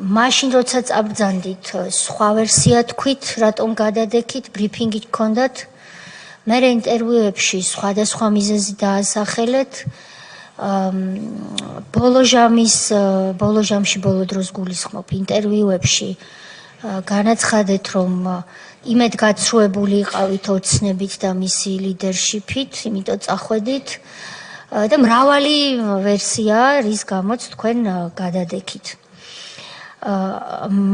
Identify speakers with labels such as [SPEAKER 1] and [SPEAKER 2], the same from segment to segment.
[SPEAKER 1] მაშინ როცა წაბრძანდით სხვა ვერსია თქვით, რატომ გადადექით, ბრიფინგი გქონდათ. მე ინტერვიუებში სხვადასხვა მიზეზი დაასახელეთ. ბოლო ჟამში ბოლო დროს გულისხმობ ინტერვიუებში განაცხადეთ, რომ იმედგაცრუებული იყავით ოცნებით და მისი ლიდერშიპით, იმიტომ წახვედით და მრავალი ვერსია, რის გამოც თქვენ გადადექით.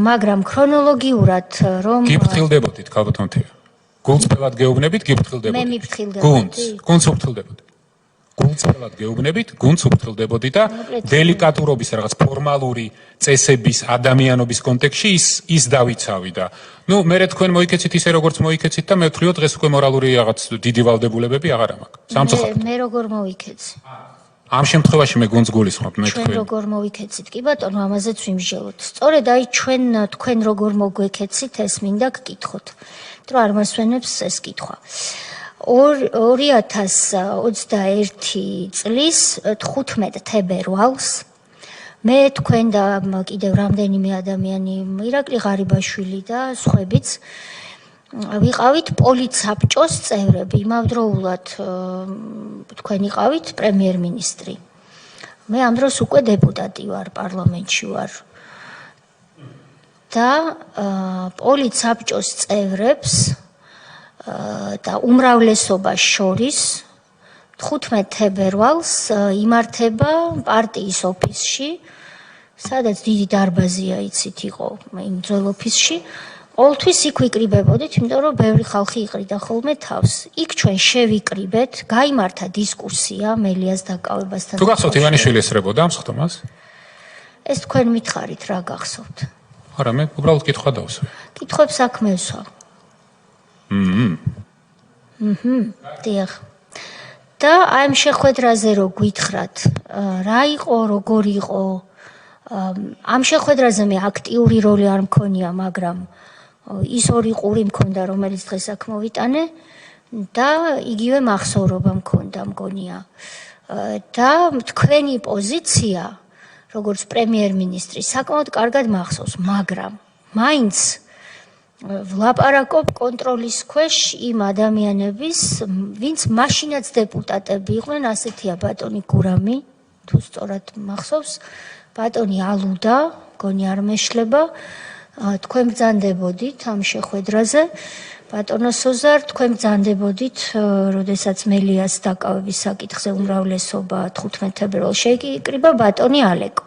[SPEAKER 1] მაგრამ ქრონოლოგიურად რომ
[SPEAKER 2] გიფრთხილდებოდით, ქალბატონთია. გულწრფელად გეუბნებით, გიფრთხილდებოდით.
[SPEAKER 1] მე მიფრთხილდებოდი.
[SPEAKER 2] გუნდს უფრთხილდებოდით. გულწრფელად გეუბნებით, გუნდს უფრთხილდებოდი და დელიკატურობის რაღაც ფორმალური წესების ადამიანობის კონტექსტში ის დავიცავი და მე თქვენ მოიქეცით ისე როგორც მოიქეცით და მე ვთქვიო დღეს უკვე მორალური რაღაც დიდი ვალდებულებები აღარ მაქვს. სამწუხაროდ.
[SPEAKER 1] მე როგორ მოვიქეცი?
[SPEAKER 2] ამ შემთხვევაში მე გუნდს გულისხმობ მე თქვენ.
[SPEAKER 1] ჩვენ როგორ მოვიქეცით? კი ბატონო, ამაზეც ვიმსჯელოთ. სწორედ აი თქვენ როგორ მოგვექეცით, ეს მინდა გკითხოთ. რომ არ მასვენებს ეს კითხვა. 2021 წლის 15 თებერვალს მე თქვენ და კიდევ რამდენიმე ადამიანი, ირაკლი ღარიბაშვილი და სხვაებიც ვიყავით პოლიცსაბჭოს წევრები. იმავდროულად თქვენ იყავით პრემიერ-მინისტრი. მე ამ დროს უკვე დეპუტატი ვარ, პარლამენტში ვარ. და პოლიცსაბჭოს წევრებს და უმრავლესობას შორის 15 თებერვალს იმართება პარტიის ოფისში, სადაც დიდი დარბაზია იცით იყო იმ ძველ ოფისში. ყოველთვის იქ ვიკრიბებოდით, იმიტომ რომ ბევრი ხალხი იყრიდა ხოლმე თავს. იქ ჩვენ შევიკრიბეთ, გაიმართა დისკუსია მელიას დაკავებასთან.
[SPEAKER 2] თუ გახსოვთ ივანიშვილი ესწრებოდა ამ სხდომას?
[SPEAKER 1] ეს თქვენ მითხარით რა გახსოვთ?
[SPEAKER 2] არა, მე უბრალოდ კითხვა დავსვე.
[SPEAKER 1] კითხვებს აქ მევსვა. დიახ. და აი ამ შეხვედრაზე რო გითხრათ, რა იყო, როგორ იყო? ამ შეხვედრაზე მე აქტიური როლი არ მქონია, მაგრამ ის ორი ყური მქონდა, რომელიც დღეს აქ მოვიტანე და იგივე მახსოვრობა მქონდა, მგონია. და თქვენი პოზიცია, როგორც პრემიერ-მინისტრი, საკმაოდ კარგად მახსოვს, მაგრამ მაინც ვლაპარაკობ კონტროლის ქვეშ იმ ადამიანების, ვინც მაშინაც დეპუტატები იყვნენ, ასეთია ბატონი გურამი, თუ სწორად მახსოვს, ბატონი ალუდა, მგონი არ მეშლება, თქვენ ბრძანდებოდით ამ შეხვედრაზე, ბატონო სოზარ, თქვენ ბრძანდებოდით, როდესაც მელიას დაკავების საკითხზე უმრავლესობა 15 თებერვალს შეიკრიბა ბატონი ალეკო.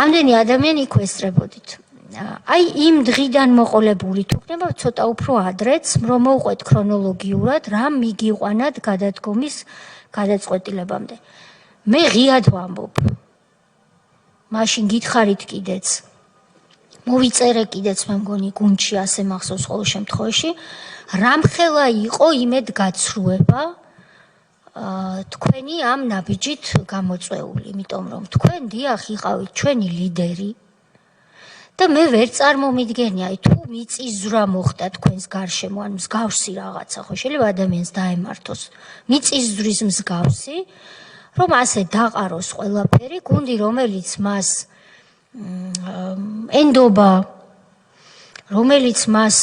[SPEAKER 1] ამდენი ადამიანი იქ ესწრებოდით. აი იმ დღიდან მოყოლებული თუ ხდება ცოტა უფრო ადრეც, რომ მოვყვეთ ქრონოლოგიურად, რა მიგიყვანათ გადადგომის გადაწყვეტილებამდე. მე ღიად ვამბობ. მაშინ გითხარით კიდეც. მოვიწერე კიდეც მე მგონი გუნდში ასე მახსოვს ყოველ შემთხვევაში, რამხელა იყო იმედგაცრუება თქვენი ამ ნაბიჯით გამოწვეული, იმიტომ რომ თქვენ დიახ იყავით ჩვენი ლიდერი და მე ვერ წარმომიდგენი, აი თუ მიწისძვრა მოხდა თქვენს გარშემო, ან მსგავსი რაღაცა, ხო შეიძლება ადამიანს დაემართოს, მიწისძვრის მსგავსი, რომ ასე დაყაროს ყველაფერი, გუნდი რომელიც მას ენდობა, რომელიც მას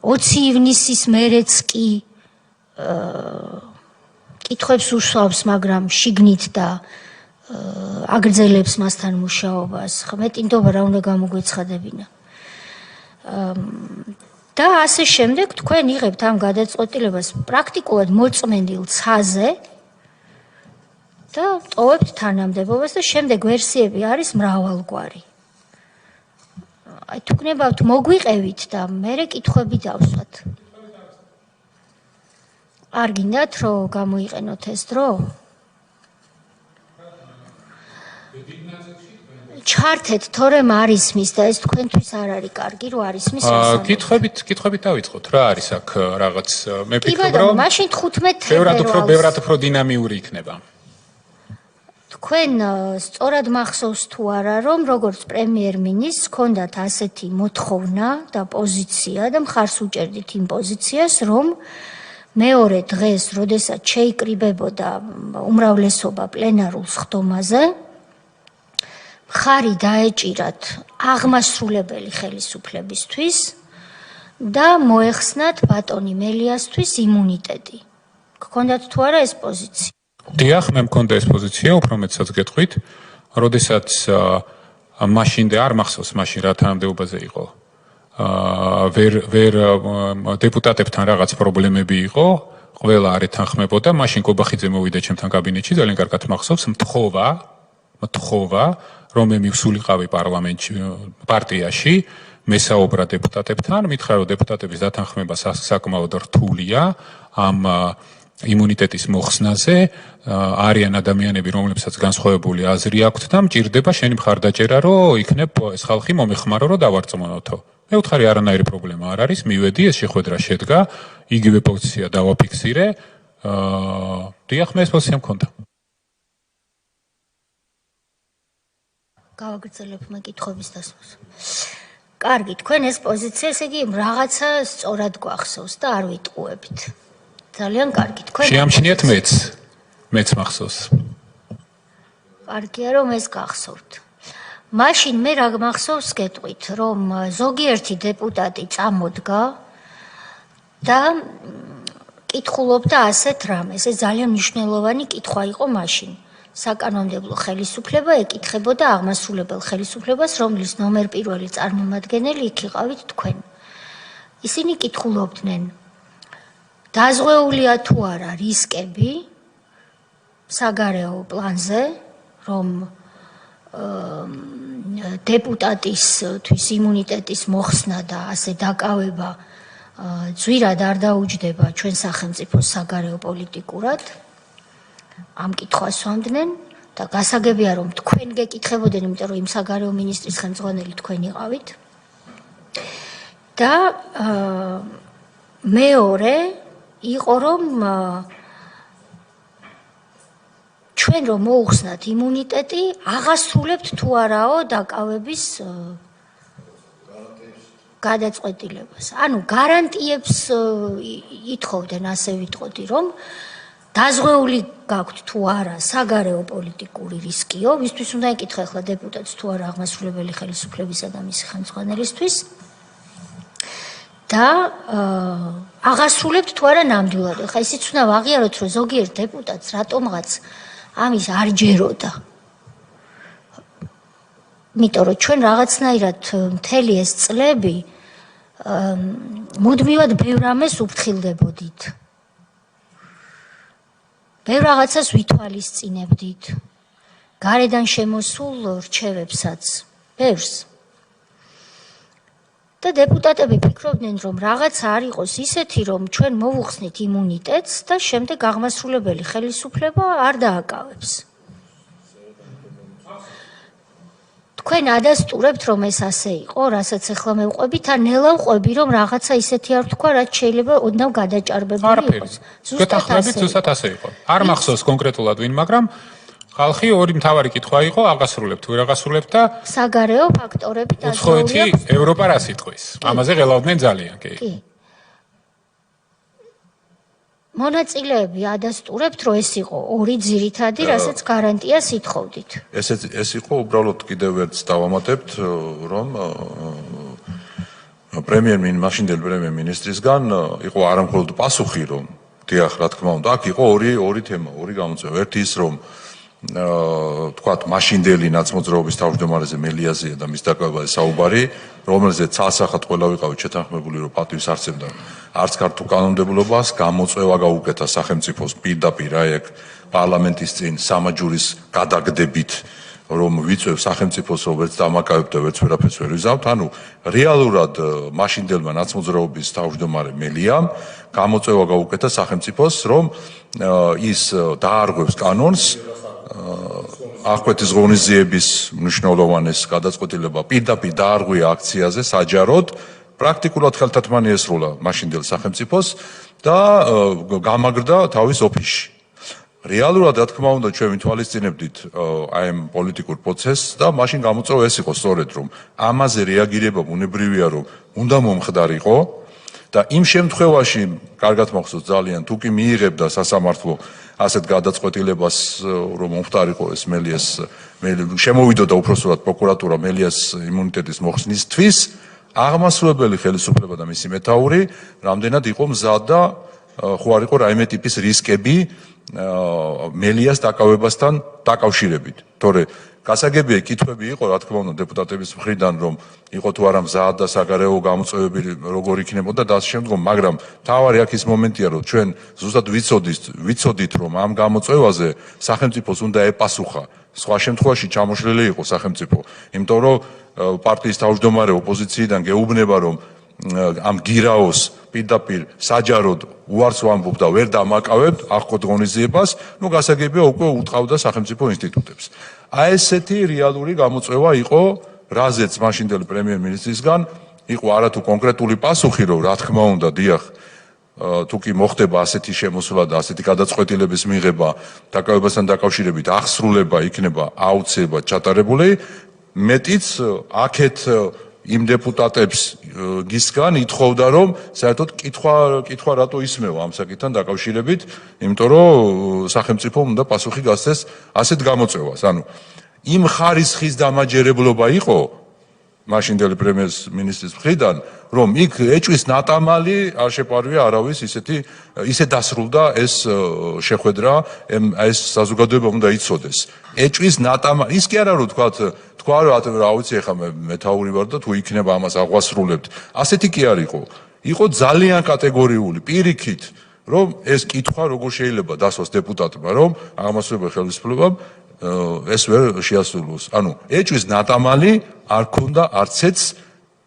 [SPEAKER 1] 20 ივნისის მერეც კი კითხვებს უსვავს, მაგრამ შიგნით და აგრძელებს მასთან მუშაობას. მეტინდობა რა უნდა გამოგვეცხადებინა. და ასე შემდეგ თქვენ იღებთ ამ გადაწყვეტილებას პრაქტიკულად მოწმენდილ ცაზე და ტოვებთ თანამდებობას და შემდეგ ვერსიები არის მრავალგვარი. აი თუ გნებავთ მოგვიყევით და მერე კითხვები დავსვათ. არ გინდათ რომ გამოიყენოთ ეს დრო? ჩართეთ, თორემ არ ისმის და ეს თქვენთვის არ არის კარგი, რომ არ ისმის.
[SPEAKER 2] კითხვებით დავიწყოთ, რა არის აქ რაღაც მე
[SPEAKER 1] კი
[SPEAKER 2] ვფიქრობ,
[SPEAKER 1] ბატონო,
[SPEAKER 2] რომ
[SPEAKER 1] მაშინ 15 თებერვალს
[SPEAKER 2] ბევრად უფრო დინამიური იქნება.
[SPEAKER 1] თქვენ სწორად მახსოვს თუ არა, რომ როგორც პრემიერ-მინისტრს ჰქონდათ ასეთი მოთხოვნა და პოზიცია და მხარს უჭერდით იმ პოზიციას, რომ მეორე დღეს, როდესაც შეიკრიბებოდა უმრავლესობა პლენარულ სხდომაზე, ხარი დაეჭირათ აღმასრულებელი ხელისუფლებისთვის და მოეხსნათ ბატონი მელიასთვის იმუნიტეტი. გქონდათ თუ არა ეს პოზიცია?
[SPEAKER 2] დიახ, მე მქონდა ეს პოზიცია, უფრო მეტსაც გეტყვით, როდესაც მაშინდე არ მახსოვს მაშინ რა თანამდებობაზე იყო. ვერ დეპუტატებთან რაღაც პრობლემები იყო, ყველა არ ეთანხმებოდა, მაშინ კობახიძე მოვიდა ჩემთან კაბინეტში, ძალიან კარგად მახსოვს, მთხოვა, რომ მე მივსულიყავი პარლამენტში, პარტიაში, მესაუბრა დეპუტატებთან, მითხრა რომ დეპუტატების დათანხმება საკმაოდ რთულია ამ იმუნიტეტის მოხსნაზე, არიან ადამიანები, რომლებსაც განსხვავებული აზრი აქვთ და მჭირდება შენი მხარდაჭერა, რომ იქნებ ეს ხალხი მომეხმარო, რომ დავარწმუნოთო. მე ვთხარი არანაირი პრობლემა არ არის, მივედი, ეს შეხვედრა შედგა, იგივე პოზიცია დავაფიქსირე. დიახ, მე ეს პოზიცია მქონდა.
[SPEAKER 1] გავაგრძელებ მეკითხების დასმას. კარგი, თქვენ ეს პოზიცია, ესე იგი, რაღაცა სწორად გვახსოვს და არ ვიტყუებით. ძალიან კარგი, თქვენ
[SPEAKER 2] შეამჩნიათ მეც მახსოვს.
[SPEAKER 1] კარგია, რომ ეს გახსოვთ. მაშინ მე რა მახსოვს გეტყვით, რომ ზოგიერთი დეპუტატი წამოდგა და კითხულობდა ასეთ რამეს. ეს ძალიან მნიშვნელოვანი კითხვა იყო მაშინ. საკანონმდებლო ხელისუფლება ეკითხებოდა აღმასრულებელ ხელისუფლებას, რომლის ნომერ პირველი წარმომადგენელი იქ იყავით თქვენ. ისინი კითხულობდნენ, დაზღვეულია თუ არა რისკები საგარეო პლანზე, რომ დეპუტატისთვის იმუნიტეტის მოხსნა და ასე დაკავება ძვირად არ დაუჯდება ჩვენ სახელმწიფოს საგარეო პოლიტიკურად. ამ კითხვას სვამდნენ და გასაგებია რომ თქვენ გეკითხებოდნენ, იმიტომ რომ იმ საგარეო მინისტრის ხელმძღვანელი თქვენ იყავით. და მეორე იყო რომ ჩვენ რომ მოუხსნათ იმუნიტეტი, აღასრულებთ თუ არაო დაკავების გადაწყვეტილებას. ანუ გარანტიებს ითხოვდნენ, ასე ვიტყოდი, რომ დაზღვეული გაქვთ თუ არა საგარეო პოლიტიკური რისკიო, ვისთვის უნდა ეკითხა ახლა დეპუტატს თუ არა აღმასრულებელი ხელისუფლებისა და მისი ხელმძღვანელისთვის და აღასრულებთ თუ არა ნამდვილად. ახლა ისიც უნდა ვაღიაროთ, რომ ზოგიერთ დეპუტატს რატომღაც ამის არ ჯეროდა. იმიტომ რომ ჩვენ რაღაცნაირად მთელი ეს წლები მუდმივად ბევრ რამეს უფრთხილდებოდით. ბევრ რაღაცას ვითვალისწინებდით. გარედან შემოსულ რჩევებსაც, ბევრს. და დეპუტატები ფიქრობდნენ, რომ რაღაც არ იყოს ისეთი, რომ ჩვენ მოვუხსნით იმუნიტეტს და შემდეგ აღმასრულებელი ხელისუფლება არ დააკავებს. თქვენ ადასტურებთ, რომ ეს ასე იყო, რასაც ახლა მევყვებით, ან ნელა ვყვები, რომ რაღაცა ისეთი არ თქვა, რაც შეიძლება ოდნავ გადაჭარბებული იყოს.
[SPEAKER 2] ზუსტად ასე იყო. არ მახსოვს კონკრეტულად ვინ, მაგრამ ხალხი ორი მთავარი კითხვა იყო, აღასრულებთ თუ ვერ აღასრულებთ და
[SPEAKER 1] საგარეო ფაქტორები
[SPEAKER 2] უცხოეთი ევროპა რას იტყვის. ამაზე ღელავდნენ ძალიან, კი.
[SPEAKER 1] მონაწილეები ადასტურებთ, რომ ეს იყო ორი ძირითადი, რასაც გარანტიას ითხოვდით.
[SPEAKER 3] ეს იყო უბრალოდ კიდევ ერთს დავამატებთ, რომ მაშინდელი პრემიერ-მინისტრისგან იყო არამხოლოდ პასუხი, რომ დიახ, რა თქმა უნდა, აქ იყო ორი თემა, ორი გამოწვევა. ერთი ის, რომ თქვათ, მაშინდელი ნაცმოძრაობის თავმჯდომარეზე მელიაზეა და მის დაკავებაზე საუბარი, რომელზეც ცალსახად ყველა ვიყავით შეთანხმებული, რომ პატივს არცემდა არც ქართულ კანონმდებლობას, გამოწვევა გაუკეთა სახელმწიფოს პირდაპირ აიქ პარლამენტის წინ სამაჯურის გადაგდებით, რომ ვიწევ სახელმწიფოს, როგორც დამაკავებდა, ვერც ვერაფერს ვერ ვიზავთ. ანუ რეალურად მაშინდელმა ნაცმოძრაობის თავმჯდომარე მელიამ გამოწვევა გაუკეთა სახელმწიფოს, რომ ის დაარღვევს კანონს აღკვეთის ღონისძიების მნიშვნელოვანეს გადაწყვეტილება პირდაპირ დაარღვია აქციაზე საჯაროდ, პრაქტიკულად ხელთათმანი ესრულა მაშინდელ სახელმწიფოს და გამაგრდა თავის ოფისში. რეალურად, რა თქმა უნდა, ჩვენ ვითვალისწინებდით აი ამ პოლიტიკურ პროცესს და მაშინ გამოწვევა ეს იყო სწორედ, რომ ამაზე რეაგირება ბუნებრივია, რომ უნდა მომხდარიყო და იმ შემთხვევაში, კარგად მახსოვს ძალიან, თუ კი მიიღებდა სასამართლო ასეთ გადაწყვეტილებას რომ მომხდარიყო ეს მელიას შემოვიდოდა უпроსტად პროკურატურა მელიას იმუნიტეტის მოხსნისთვის აღმასრულებელი ხელისუფლება და მისი მეთაური რამდენად იყო მზად და ხო არ იყო რაიმე ტიპის რისკები მელიას დაკავებასთან დაკავშირებით თორე გასაგებია კითხვები იყო რა თქმა უნდა დეპუტატების მხრიდან რომ იყო თუ არა მზად და საგარეო გამოწვევები როგორ იქნებოდა და ამ შემდგომ მაგრამ თავარი აქ ის მომენტია რომ ჩვენ ზუსტად ვიცოდით რომ ამ გამოწვევაზე სახელმწიფოს უნდა ეპასუხა სხვა შემთხვევაში ჩამოშლილი იყო სახელმწიფო იმიტომ რომ პარტიის თავმჯდომარე ოპოზიციიდან გეუბნება რომ ამ გირაოს პირდაპირ საჯაროდ უარს ვამბობ და ვერ დამაკავებთ აღქოთ ღონისძიებას ნუ გასაგებია უკვე უტყავდა სახელმწიფო ინსტიტუტებს აი ესეთი რეალური გამოწვევა იყო რაზეც მაშინდელი პრემიერ-მინისტრისგან იყო არათუ კონკრეტული პასუხი რომ რა თქმა უნდა დიახ თუ კი მოხდება ასეთი შემოსვლა და ასეთი გადაწყვეტილების მიღება დაკავებასთან დაკავშირებით აღსრულება იქნება აუცილებლად ჩატარებული მეტიც აქეთ იმ დეპუტატებს გისგან ითხოვდა რომ საერთოდ კითხვა რატო ისმევა ამ საკითხთან დაკავშირებით იმიტომ რომ სახელმწიფო უნდა პასუხი გასცეს ასეთ გამოწვევას ანუ იმ ხარისხის დამაჯერებლობა იყო მაშინდელი პრემიერ-მინისტრის მხრიდან რომ იქ ეჭვის ნატამალი არ შეპარვია არავის ისე დასრულდა ეს შეხვედრა ეს საზოგადოება უნდა იცოდეს ეჭვის ნატამალი ის კი არა რომ თქვა რომ რა ვიცი ეხლა მე მეთაური ვარ და თუ იქნება ამას აღვასრულებთ ასეთი კი არ იყო ძალიან კატეგორიული პირიქით რომ ეს კითხვა როგორ შეიძლება დასვას დეპუტატმა რომ აღმასრულებელ ხელისუფლებამ ეს ვერ შეასრულოს ანუ ეჭვის ნატამალი არ ქონდა არცეც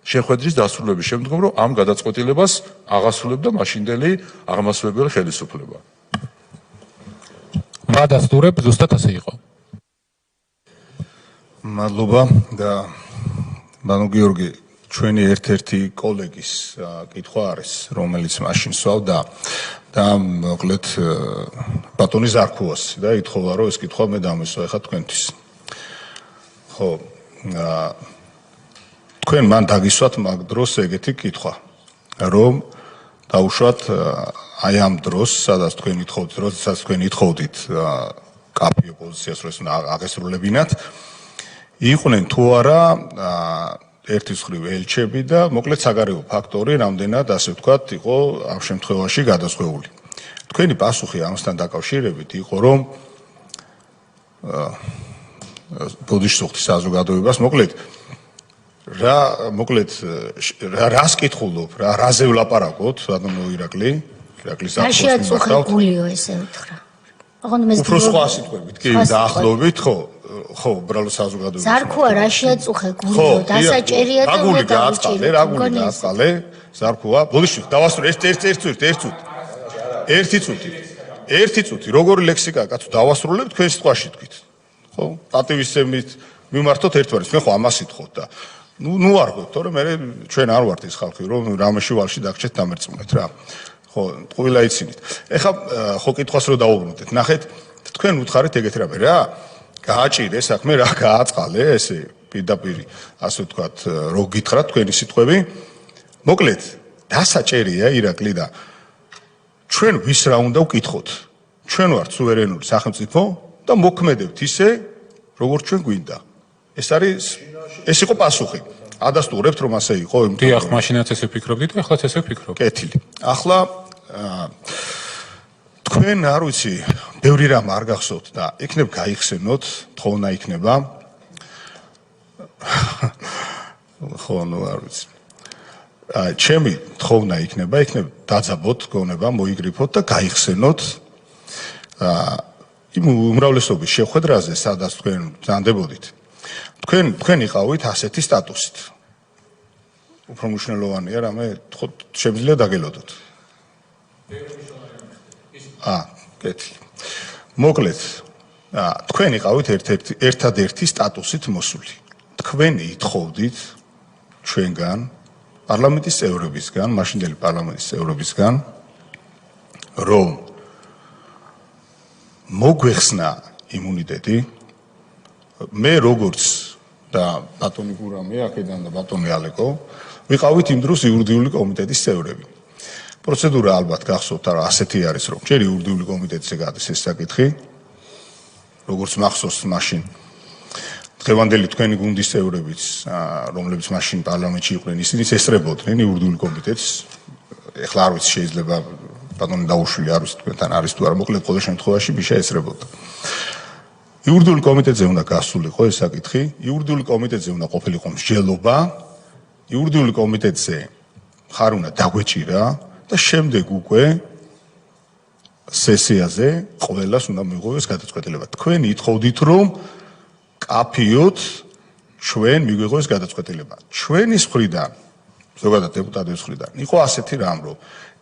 [SPEAKER 3] შეხვედრის დასრულების შემდგომ რომ ამ გადაწყვეტილებას აღასრულებდა მაშინდელი აღმასრულებელი ხელისუფლება
[SPEAKER 2] ვადასტურებ ზუსტად ასე იყო
[SPEAKER 4] მადლობა და ბანო გიორგი ჩვენი ერთ-ერთი კოლეგის კითხვა არის რომელიც მაშინ სვავდა და მოკლედ ბატონი ზარქუასი და ითხოვა რომ ეს კითხვა მე დამესვა ეხა თქვენთვის ხო თქვენ მან დაგისვათ მაგ დროს ეგეთი კითხვა რომ დაუშვათ აი ამ დროს სადაც თქვენ ითხოვდით როდესაც თქვენ ითხოვდით კაფე ოპოზიციას რომ ეს აღესრულებინათ იყვნენ თუ არა ერთის მხრივ ელჩები და მოკლედ საგარეო ფაქტორი რამდენად ასე ვთქვათ იყო ამ შემთხვევაში გადაზღვეული. თქვენი პასუხი ამასთან დაკავშირებით იყო რომ ბოდიშსუხთის საზოგადოებას მოკლედ რას კითხულობ რა რაზე ვლაპარაკოთ ბატონო ირაკლის
[SPEAKER 1] აშიაწუხე გულიო ესე უთხრა.
[SPEAKER 4] უფრო სხვა სიტყვებით კი დაახლოებით ხო უბრალოდ საზოგადოებას
[SPEAKER 1] ზარქუა რა შეაწუხე გულიო დასაჭერია და
[SPEAKER 4] რაგული გააწყალე ზარქუა ბოდიში დავასრულე ერთი წუთი როგორი ლექსიკაა კაცო დავასრულებ თქვენ სიტყვაში თქვით ხო პატივისცემით მიმართოთ ერთვარეს მე ხო ამას ითხოვთ და ნუ არ ყვეთ თორე მე ჩვენ არ ვართ ის ხალხი რომ რამეში ვალში დაგჭეთ დამერწმუნეთ რა ხო ყველა იცინით ეხლა ხო კითხვას რო დაუბრუნდეთ ნახეთ თქვენ უთხარით ეგეთ რამე რა გააჭირე საქმე რა გააწყალე ესე პირდაპირ ასე ვთქვათ რო გითხრათ თქვენი სიტყვები მოკლედ დასაჭერია ირაკლი და ჩვენ ვის რა უნდა ვკითხოთ ჩვენ ვართ სუვერენული სახელმწიფო და მოქმედებთ ისე როგორც ჩვენ გვინდა ეს იყო პასუხი ადასტურებთ რომ ასე იყო
[SPEAKER 2] დიახ მაშინაც ესე ფიქრობდი და ახლაც ესე ვფიქრობ
[SPEAKER 4] კეთილი ახლა თქვენ არ ვიცი ბევრი რამ არ გახსოვთ და იქნებ გაიხსენოთ თხოვნა იქნება ხო ნუ არ ვიცი ჩემი თხოვნა იქნება დაძაბოთ გონება მოიგრიფოთ და გაიხსენოთ იმ უმრავლესობის შეხვედრაზე სადაც თქვენ ზანდებოდით თქვენ იყავით ასეთი სტატუსით უფრო მნიშვნელოვანია რამე ხო შემიძლია დაგელოდოთ კეთილი მოკლედ თქვენ იყავით ერთადერთი სტატუსით მოსული თქვენ ითხოვდით ჩვენგან პარლამენტის წევრებისგან მაშინდელი პარლამენტის წევრებისგან რომ მოგვეხსნა იმუნიტეტი მე როგორც და ბატონი გურამი აქედან და ბატონი ალეკო ვიყავით იმ დროს იურიდიული კომიტეტის წევრები პროცედურა ალბათ გახსოვთ, არა ასეთი არის, რომ ჯერ იურიდიული კომიტეტზე გადის ეს საკითხი, როგორც მახსოვს მაშინ დღევანდელი თქვენი გუნდის წევრებიც, რომლებიც მაშინ პარლამენტში იყვნენ, ისინი ესწრებოდნენ იურიდიული კომიტეტს. ეხლა არ ვიცი, შეიძლება ბატონი დაუშვილი არ ვიცი თქვენთან არის თუ არა, მოკლედ ყოველ შემთხვევაში მიშა ესწრებოდა. იურიდიული კომიტეტზე უნდა გასულიყო ეს საკითხი, იურიდიული კომიტეტზე უნდა ყოფილიყო მსჯელობა, იურიდიული კომიტეტზე ხარ უნდა დაგვეჭირა და შემდეგ უკვე სესიაზე ყველას უნდა მიიღოს გადაწყვეტილება. თქვენ ითხოვდით, რომ კაფიოთ ჩვენ მიგვიღოს გადაწყვეტილება. ჩვენი მხრიდან, ზოგადად დეპუტატების მხრიდან, იყო ასეთი რამ, რომ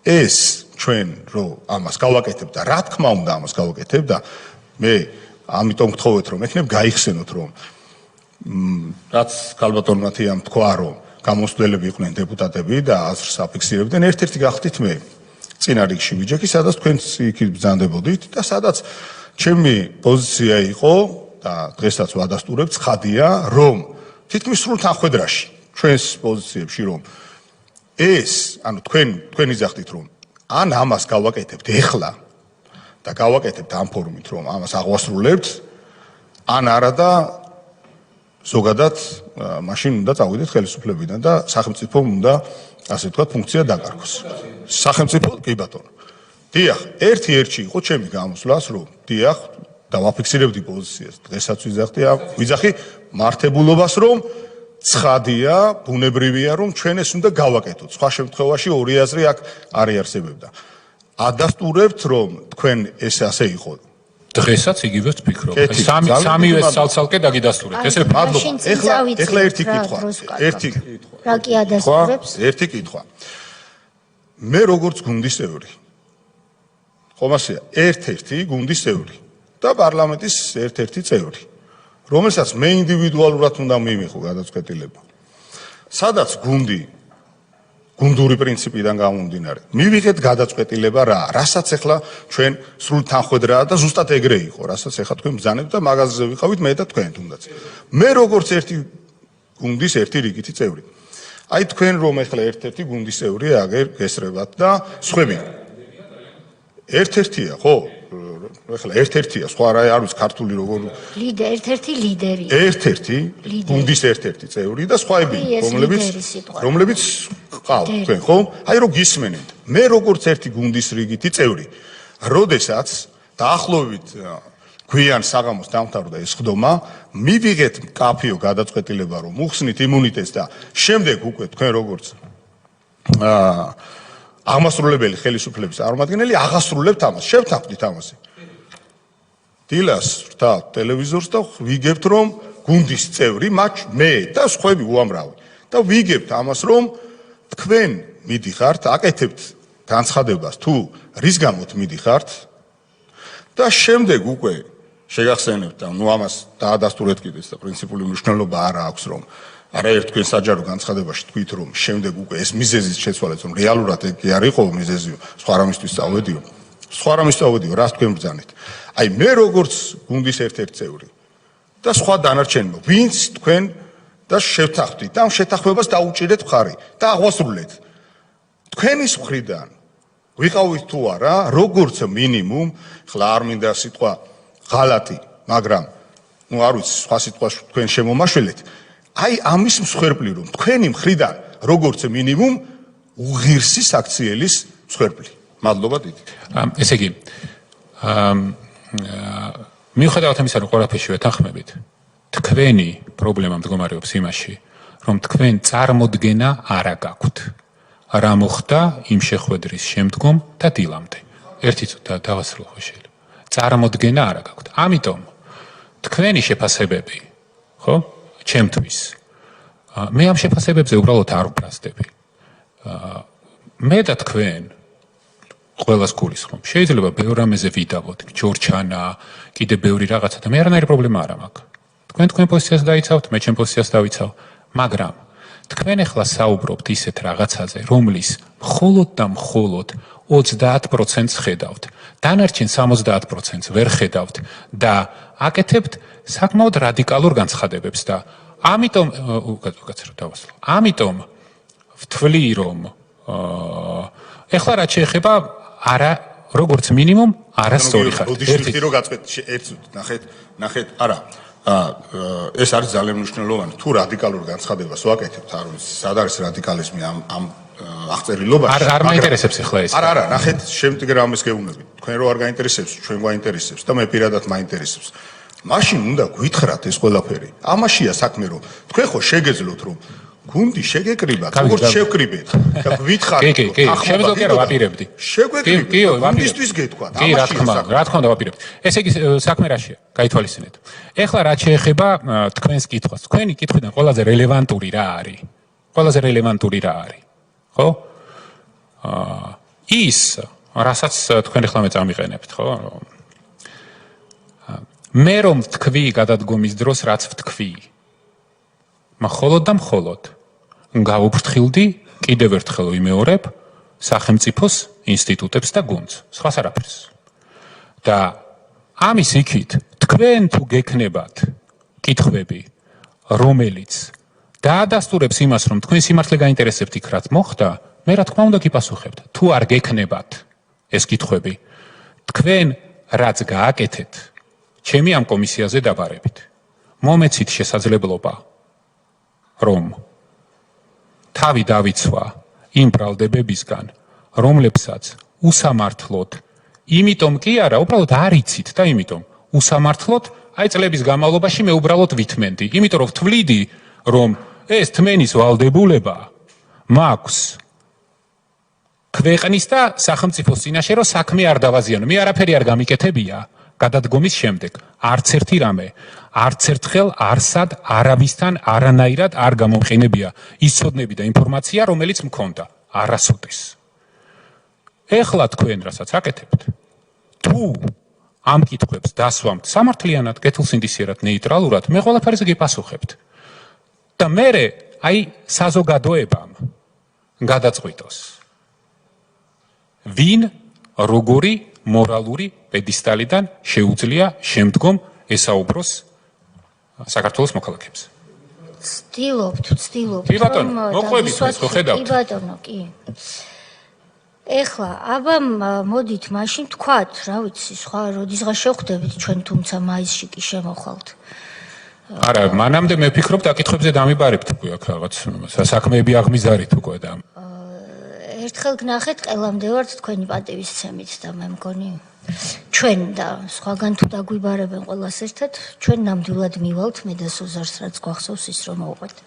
[SPEAKER 4] ეს ჩვენ რომ ამას გავაკეთებ და რა თქმა უნდა ამას გავაკეთებ და მე ამიტომ გთხოვეთ, რომ ეხნებ გაიხსენოთ, რომ რაც ქალბატონმა თიამ თქვა, რომ გამოსვლელები იყვნენ დეპუტატები და აზრს აფიქსირებდნენ, ერთ-ერთი გახდით მე. წინა რიგში ვიჯექი, სადაც თქვენ იქ ბრძანდებოდით და სადაც ჩემი პოზიცია იყო და დღესაც ვადასტურებ, ცხადია, რომ თითქმის სრულ თანხმედრაში ჩვენს პოზიციებში, რომ ეს, ანუ თქვენ იძახდით, რომ ან ამას გავაკეთებთ ეხლა და გავაკეთებთ ამ ფორმით, რომ ამას აღვასრულებთ, ან არა და ზოგადად მაშინ უნდა წავიდეთ ხელისუფლებიდან და სახელმწიფომ უნდა, ასე ვთქვათ, ფუნქცია დაკარგოს. სახელმწიფო, კი ბატონო. დიახ, ერთ-ერთი იყო ჩემი გამოსვლას, რომ დიახ, დავაფიქსირებდი პოზიციას. დღესაც ვიძახი მართებულობას, რომ ცხადია, ბუნებრივია, რომ ჩვენ ეს უნდა გავაკეთოთ. სხვა შემთხვევაში ორი აზრი აქ არ იარსებებდა. ადასტურებთ, რომ თქვენ ეს ასე იყო.
[SPEAKER 2] დღესაც იგივეს ვფიქრობ. სამივე ცალ-ცალკე დაგიდასტურეთ. ესე
[SPEAKER 4] მადლობა. ეხლა ერთი კითხვა.
[SPEAKER 1] რა კი ადასტურებს?
[SPEAKER 4] ერთი კითხვა. მე როგორც გუნდის წევრი. ხომ ასეა, ერთ-ერთი გუნდის წევრი და პარლამენტის ერთ-ერთი წევრი, რომელსაც მე ინდივიდუალურად უნდა მივიღო გადაწყვეტილება. სადაც გუნდური პრინციპიდან გამომდინარე, მივიღეთ გადაწყვეტილება რა, რასაც ახლა ჩვენ სრულ თანხმედრაა და ზუსტად ეგრე იყო, რასაც ახლა თქვენ ბრძანებთ და მაღაზიაზე ვიყავით მე და თქვენ თუნდაც. მე როგორც ერთი გუნდის ერთი რიგითი წევრი. აი თქვენ რომ ახლა ერთ-ერთი გუნდის წევრი აგერ გესრებათ და სხვები. ერთ-ერთია, ხო? ახლა ერთ-ერთია, სხვა რა არ ვიცი ქართული როგორ
[SPEAKER 1] ერთ-ერთი ლიდერი.
[SPEAKER 4] ერთ-ერთი გუნდის ერთ-ერთი წევრი და სხვაები, რომლებიც ყავთ თქვენ, ხო? აი რომ გისმენთ. მე როგორც ერთი გუნდის რიგითი წევრი, როდესაც დაახლოებით გვიან საღამოს დამთავრდა ეს ხდომა, მივიღეთ კაფიო გადაწყვეტილება, რომ უხსნით იმუნიტეტს და შემდეგ უკვე თქვენ როგორც აღმასრულებელი ხელისუფლების წარმომადგენელი აღასრულებთ ამას, შევთანხმდით ამაზე. დილას ვრთავთ ტელევიზორს და ვიგებთ, რომ გუნდის წევრი, მე და სხვები უამრავი და ვიგებთ ამას, რომ თქვენ მიდიხართ, აკეთებთ განცხადებას თუ რის გამოთ მიდიხართ და შემდეგ უკვე შეგახსენებთ და ნუ ამას დაადასტურეთ კიდეც და პრინციპული მნიშვნელობა არა აქვს, რომ არაერთ თქვენ საჯარო განცხადებაში თქვით, რომ შემდეგ უკვე ეს მიზეზის შეცვალეთ, რომ რეალურად ეგ კი არ იყო მიზეზიო, სხვა რამისთვის წავედიო, რას თქვენ ბრძანეთ. აი მე როგორც გუნდის ერთ-ერთი წევრი და სხვა დანარჩენმა, ვინც თქვენ და შევთანხმდით და ამ შეთანხმებას დაუჭირეთ მხარი და აღვასრულეთ. თქვენის მხრიდან ვიყავით თუ არა, როგორც მინიმუმ, ხლა არ მინდა სიტყვა ღალატი, მაგრამ ნუ არ ვიცი, სხვა სიტყვას თქვენ შემომაშველეთ. აი ამის მსხვერპლი, რომ თქვენი მხრიდან როგორც მინიმუმ უღირსი საქციელის მსხვერპლი. მადლობა დიდი.
[SPEAKER 2] ესე იგი, მიუხედავად ამისა, რომ ყველაფერში ვეთანხმებით, თქვენი პრობლემა მდგომარეობს იმაში, რომ თქვენ წარმოდგენა არ გაქვთ. რა მოხდა იმ შეხვედრის შემდგომ და დილამდე. ერთი წუთი დავასრულო ხო შეიძლება. წარმოდგენა არ გაქვთ. ამიტომ თქვენი შეფასებები, ხო? ჩემთვის. მე ამ შეფასებებზე უბრალოდ არ ვფრასდები. მე და თქვენ ყველას გულისხმობ. შეიძლება ბევრ რამეზე ვიდავოთ, ჯორჯანა, კიდე ბევრი რაღაცა და მე არანაირი პრობლემა არ მაქვს. თქვენ პოზიციას დაიცავთ, მე ჩემ პოზიციას დავიცავ, მაგრამ თქვენ ახლა საუბრობთ ისეთ რაღაცაზე, რომლის მხოლოდ და მხოლოდ 30%-ს ხედავთ. დანარჩენ 70%-ს ვერ ხედავთ და აკეთებთ საკმაოდ რადიკალურ განცხადებებს და ამიტომ ვთვლი, რომ ეხლა რაც შეეხება არა როგორც მინიმუმ არასწორი ხარ.
[SPEAKER 4] ერთი რო გაწყვეტ ერთ ნახეთ, არა. ეს არის ძალიან მნიშვნელოვანი. თუ რადიკალურ განცხადებას ვაკეთებთ, არ ვიცი, სად არის რადიკალიზმი ამ აღწერილობაში.
[SPEAKER 2] არ მაინტერესებს ახლა ეს.
[SPEAKER 4] არა, ნახეთ, შემდგომ რამეს გეუბნებით. თქვენ რო არ გაინტერესებს, ჩვენ გვაინტერესებს და მე პირადად მაინტერესებს. მაშინ უნდა გვითხრათ ეს ყველაფერი. ამაშია საქმე, რომ თქვენ ხო შეგეძლოთ, რომ გუნდი შეგეკრიბათ, როგორც შევკრიბეთ და გვითხრათ,
[SPEAKER 2] რომ შემდგომ კი რა ვაპირებდი.
[SPEAKER 4] შეგვეკრიბეთ. გუნდისთვის გეთქვათ,
[SPEAKER 2] ამაშია საქმე. რა თქმა უნდა ვაპირებთ. ესე იგი საქმე რაშია? გაითვალისწინეთ. ეხლა რაც შეეხება თქვენს კითხვას, თქვენი კითხვიდან ყველაზე რელევანტური რა არის? ყველაზე რელევანტური რა არის? ხო? ის, რასაც თქვენ ახლა მე წამიყენებთ, ხო? მე რომ თქვი გადადგომის დროს რაც ვთქვი. მხოლოდ და მხოლოდ გავუფრთხილდი კიდევ ერთხელ ვიმეორებ სახელმწიფოს ინსტიტუტებს და გუნდს, სხვას არაფერს. და ამის იქით თქვენ თუ გექნებათ კითხვები, რომელიც დაადასტურებს იმას, რომ თქვენ სიმართლე გაინტერესებთ იქ რაც მოხდა, მე რა თქმა უნდა გიპასუხებთ. თუ არ გექნებათ ეს კითხვები, თქვენ რაც გააკეთეთ, ჩემი ამ კომისიაზე დაბარებით, მომეცით შესაძლებლობა, რომ თავი დავიცვა იმ ბრალდებებისგან, რომლებსაც უსამართლოდ, იმიტომ კი არა, უბრალოდ არ იცით და იმიტომ უსამართლოდ, აი წლების განმავლობაში მე უბრალოდ ვითმენდი, იმიტომ რომ ვთვლიდი, რომ ეს თმენის ვალდებულება მაქვს ქვეყნის და სახელმწიფოს წინაშე, რომ საქმე არ დავაზიანო. მე არაფერი არ გამიკეთებია გადადგომის შემდეგ. არც ერთი რამე, არც ერთხელ არსად არავისთან არანაირად არ გამომყენებია ის ცოდნები და ინფორმაცია, რომელიც მქონდა არასოდეს. ეხლა თქვენ რასაც აკეთებთ, თუ ამ კითხვებს დასვამთ სამართლიანად, კეთილსინდისიერად, ნეიტრალურად, მე ყველაფერზე გიპასუხებთ. და მე აი საზოგადოებამ გადაწყვიტოს. ვინ როგორი მორალური პედესტალიდან შეუძლია შემდგომ ესაუბროს საქართველოს მოქალაქეებს.
[SPEAKER 1] ვცდილობთ,
[SPEAKER 2] კი ბატონო, მოყვებით ეს ხო ხედავთ?
[SPEAKER 1] კი ბატონო, კი. ეხლა, აბა მოდით მაშინ თქვათ, რა ვიცი, სხვა როდისღაც შევხვდებით ჩვენ თუმცა მაისში კი შემოხვალთ.
[SPEAKER 2] არა, მანამდე მე ვფიქრობ დაკითხვებზე დამიბარებთ უკვე აქ რაღაც საქმეები აღმიზარით უკვე და
[SPEAKER 1] ერთხელ გნახეთ ყელამდე ვართ თქვენი პატივისცემით და მე მგონი ჩვენ და სხვაგან თუ დაგვიბარებენ ყველას ერთად, ჩვენ ნამდვილად მივალთ მე და სოზარს რაც გვახსოვს ის რომ მოვყვეთ.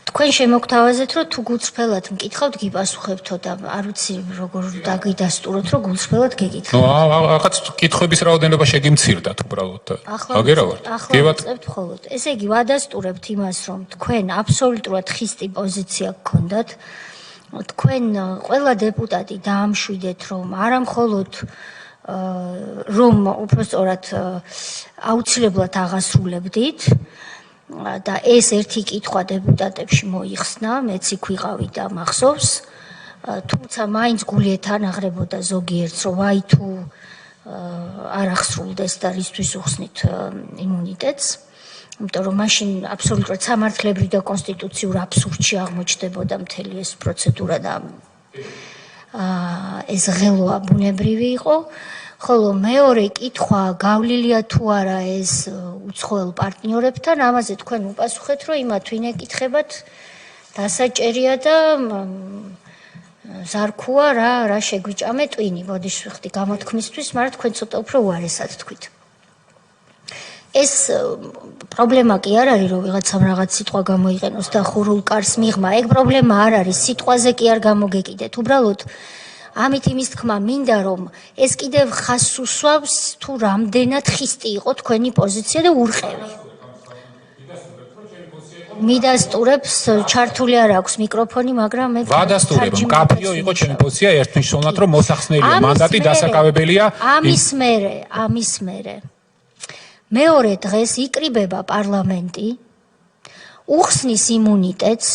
[SPEAKER 1] თქვენ შემოგთავაზეთ რომ თუ გულწრფელად მკითხავთ გიპასუხებთო და არ ვიცი როგორ დაგიდასტუროთ რომ გულწრფელად გეკითხავთ.
[SPEAKER 2] ნუ რაღაც კითხვების რაოდენობა შეგიმცირდათ უბრალოდ. აგერავთ.
[SPEAKER 1] კი ბატონო. მხოლოდ ესე იგი ვადასტურებთ იმას რომ თქვენ აბსოლუტურად ხისტი პოზიცია გქონდათ. თქვენ ყველა დეპუტატი დაამშვიდეთ რომ არა მხოლოდ რომ უпростоრად აუცილებლად აღასრულებდით და ეს ერთი კითხვა დეპუტატებში მოიხსნა, მეც იქ ვიყავი და მახსოვს, თუმცა მაინც გული ეთანაღრებოდა ზოგიერთს, რომ აი თუ არ აღსრულდეს და რისთვის უხსნით იმუნიტეტს, იმიტომ რომ მაშინ აბსოლუტურად სამართლებრივ და კონსტიტუციურ აბსურდში აღმოჩნდებოდა მთელი ეს პროცედურა და ეს ღელვა ბუნებრივი იყო. ხოლო მეორე კითხვა გავლილია თუ არა ეს უცხოელ პარტნიორებთან, ამაზე თქვენ უპასუხეთ, რომ იმათ ვინ ეკითხებათ, დასაჭერია და ზარქუა რა შეგვიჭამე ტვინი, მოდი ვხდი გამოთქმისთვის, მაგრამ თქვენ ცოტა უფრო უარესად თქვით. ეს პრობლემა კი არ არის, რომ ვიღაცამ რაღაც სიტყვა გამოიყენოს და ხურულ კარს მიღმა, ეგ პრობლემა არ არის, სიტყვაზე კი არ გამოგეკიდეთ, უბრალოდ ამით იმის თქმა მინდა რომ ეს კიდევ ხაზს უსვამს თუ რამდენად ხისტი იყო თქვენი პოზიცია და ურყევი. მიდასტურებს ჩართული არ აქვს მიკროფონი, მაგრამ მე
[SPEAKER 2] ვადასტურებ, მკაფიო იყო ჩემი პოზიცია ერთნიშნულად რომ მოსახსნელია მანდატი დასაკავებელია
[SPEAKER 1] ამის მერე მეორე დღეს იკრიბება პარლამენტი უხსნის იმუნიტეტს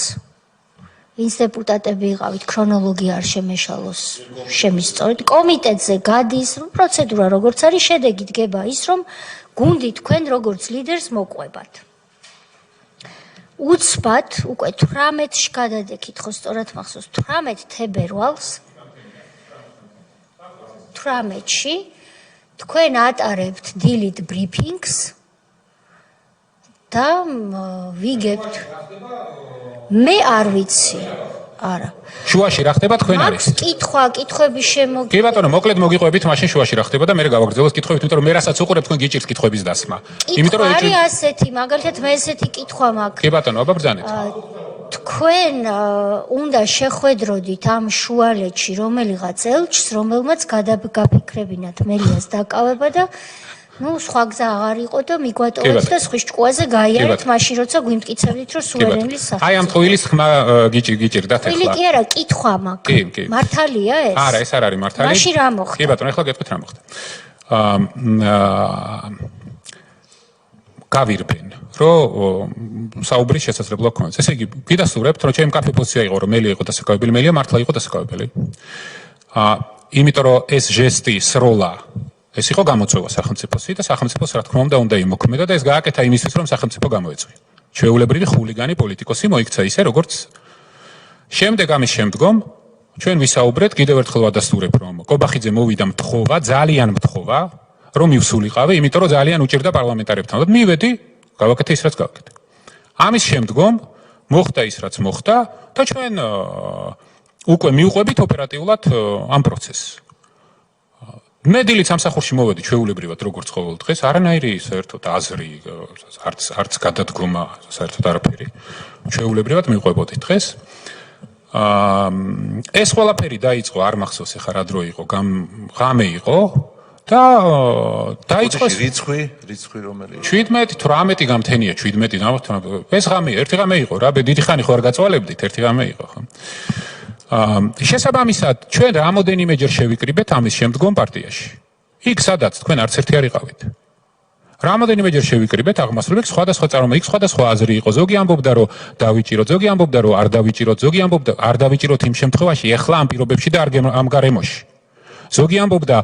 [SPEAKER 1] ვინც დეპუტატები იყავით, ქრონოლოგია არ შემეშალოს, შემისწორეთ. კომიტეტზე გადის პროცედურა, როგორც არის, შედეგი დგება ის, რომ გუნდი თქვენ როგორც ლიდერს მოყვებათ. უცბად უკვე 18-ში გადადექით ხო სწორად მახსოვს 18 თებერვალს 18-ში თქვენ ატარებთ დილით ბრიფინგს და ვიგებთ მე არ ვიცი არა
[SPEAKER 2] შუაში რა ხდება თქვენ არის
[SPEAKER 1] კითხვების შემოგ
[SPEAKER 2] კი ბატონო მოკლედ მოგიყვებით მაშინ შუაში რა ხდება და მე გავაგრძელოთ კითხვებით იმიტომ რომ მე რასაც უყურებ თქვენ გიჭირთ კითხვების დასმა
[SPEAKER 1] იმიტომ რომ არის ასეთი მაგალითად მე ესეთი კითხვა მაქვს
[SPEAKER 2] კი ბატონო აბა ბრძანეთ
[SPEAKER 1] თქვენ უნდა შეხვედროდით ამ შუალედში რომელიღაც ელჩს რომელმაც გადაგაფიქრებინათ მელიას დაკავება და ნუ სხვა გზა აღარ იყო და მიგვატოვეთ და სხვის ჭკუაზე გაიარეთ მაშინ როცა გვიმტკიცებდით რომ სუვერენლის სახით
[SPEAKER 2] აი ამ ტყუილის ხმა გიჭირდათ ახლა
[SPEAKER 1] ტყუილი კი არა კითხვა მაქვს მართალია ეს
[SPEAKER 2] არა ეს არ არის მართალი
[SPEAKER 1] მაშინ რა მოხდა
[SPEAKER 2] კი ბატონო ახლა გეტყვით რა მოხდა გავირბენ რომ საუბრის შესაძლებლობა გქონდეს ესე იგი გიდასტურებთ რომ ჩემი კაფე პოზიცია იყო რომ მელია იყო დასაკავებელი მელია მართლა იყო დასაკავებელი იმიტომ რომ ეს ჟესტი სროლა ეს იყო გამოწვევა სახელმწიფოსი და სახელმწიფოს რა თქმა უნდა იმოქმედა და ეს გააკეთა იმისთვის რომ სახელმწიფო გამოეწვია. ჩვეულებრივი ხულიგანი პოლიტიკოსი მოიქცა ისე როგორც შემდეგ ამის შემდგომ ჩვენ ვისაუბრეთ კიდევ ერთხელ ვადასტურებ რომ კობახიძე მოვიდა მთხოვა ძალიან მთხოვა რომ მივსულიყავი იმიტომ რომ ძალიან უჭირდა პარლამენტარებთან და მივედი გავაკეთე ის რაც გავაკეთე. ამის შემდგომ მოხდა ის რაც მოხდა და ჩვენ უკვე მივყვებით ოპერატიულად ამ პროცესს. მე დილით სამსახურში მოვედი ჩვეულებრივად როგორც ყოველ დღეს არანაირი საერთოდ აზრი არც გადადგომა საერთოდ არაფერი ჩვეულებრივად მივყვებოდი დღეს ეს ყველაფერი დაიწყო არ მახსოვს ახლა რა დრო იყო ღამე იყო და დაიწყო
[SPEAKER 3] რიცხვი რომელი
[SPEAKER 2] 17 18 გამთენია 17 ეს ღამე ერთი ღამე იყო რა დიდი ხანი ხო არ გაწვალებდით ერთი ღამე იყო ხო შესაბამისად ჩვენ რამოდენიმეჯერ შევიკრიბეთ ამის შემდგომ პარტიაში. იქ სადაც თქვენ არც ერთი არ იყავით. რამოდენიმეჯერ შევიკრიბეთ აღმასრულებს სხვადასხვა წარმოება, იქ სხვადასხვა აზრი იყო. ზოგი ამბობდა რომ დავიჭიროთ, ზოგი ამბობდა რომ არ დავიჭიროთ, ზოგი ამბობდა არ დავიჭიროთ იმ შემთხვევაში, ეხლა ამ პირობებში და ამ გარემოში. ზოგი ამბობდა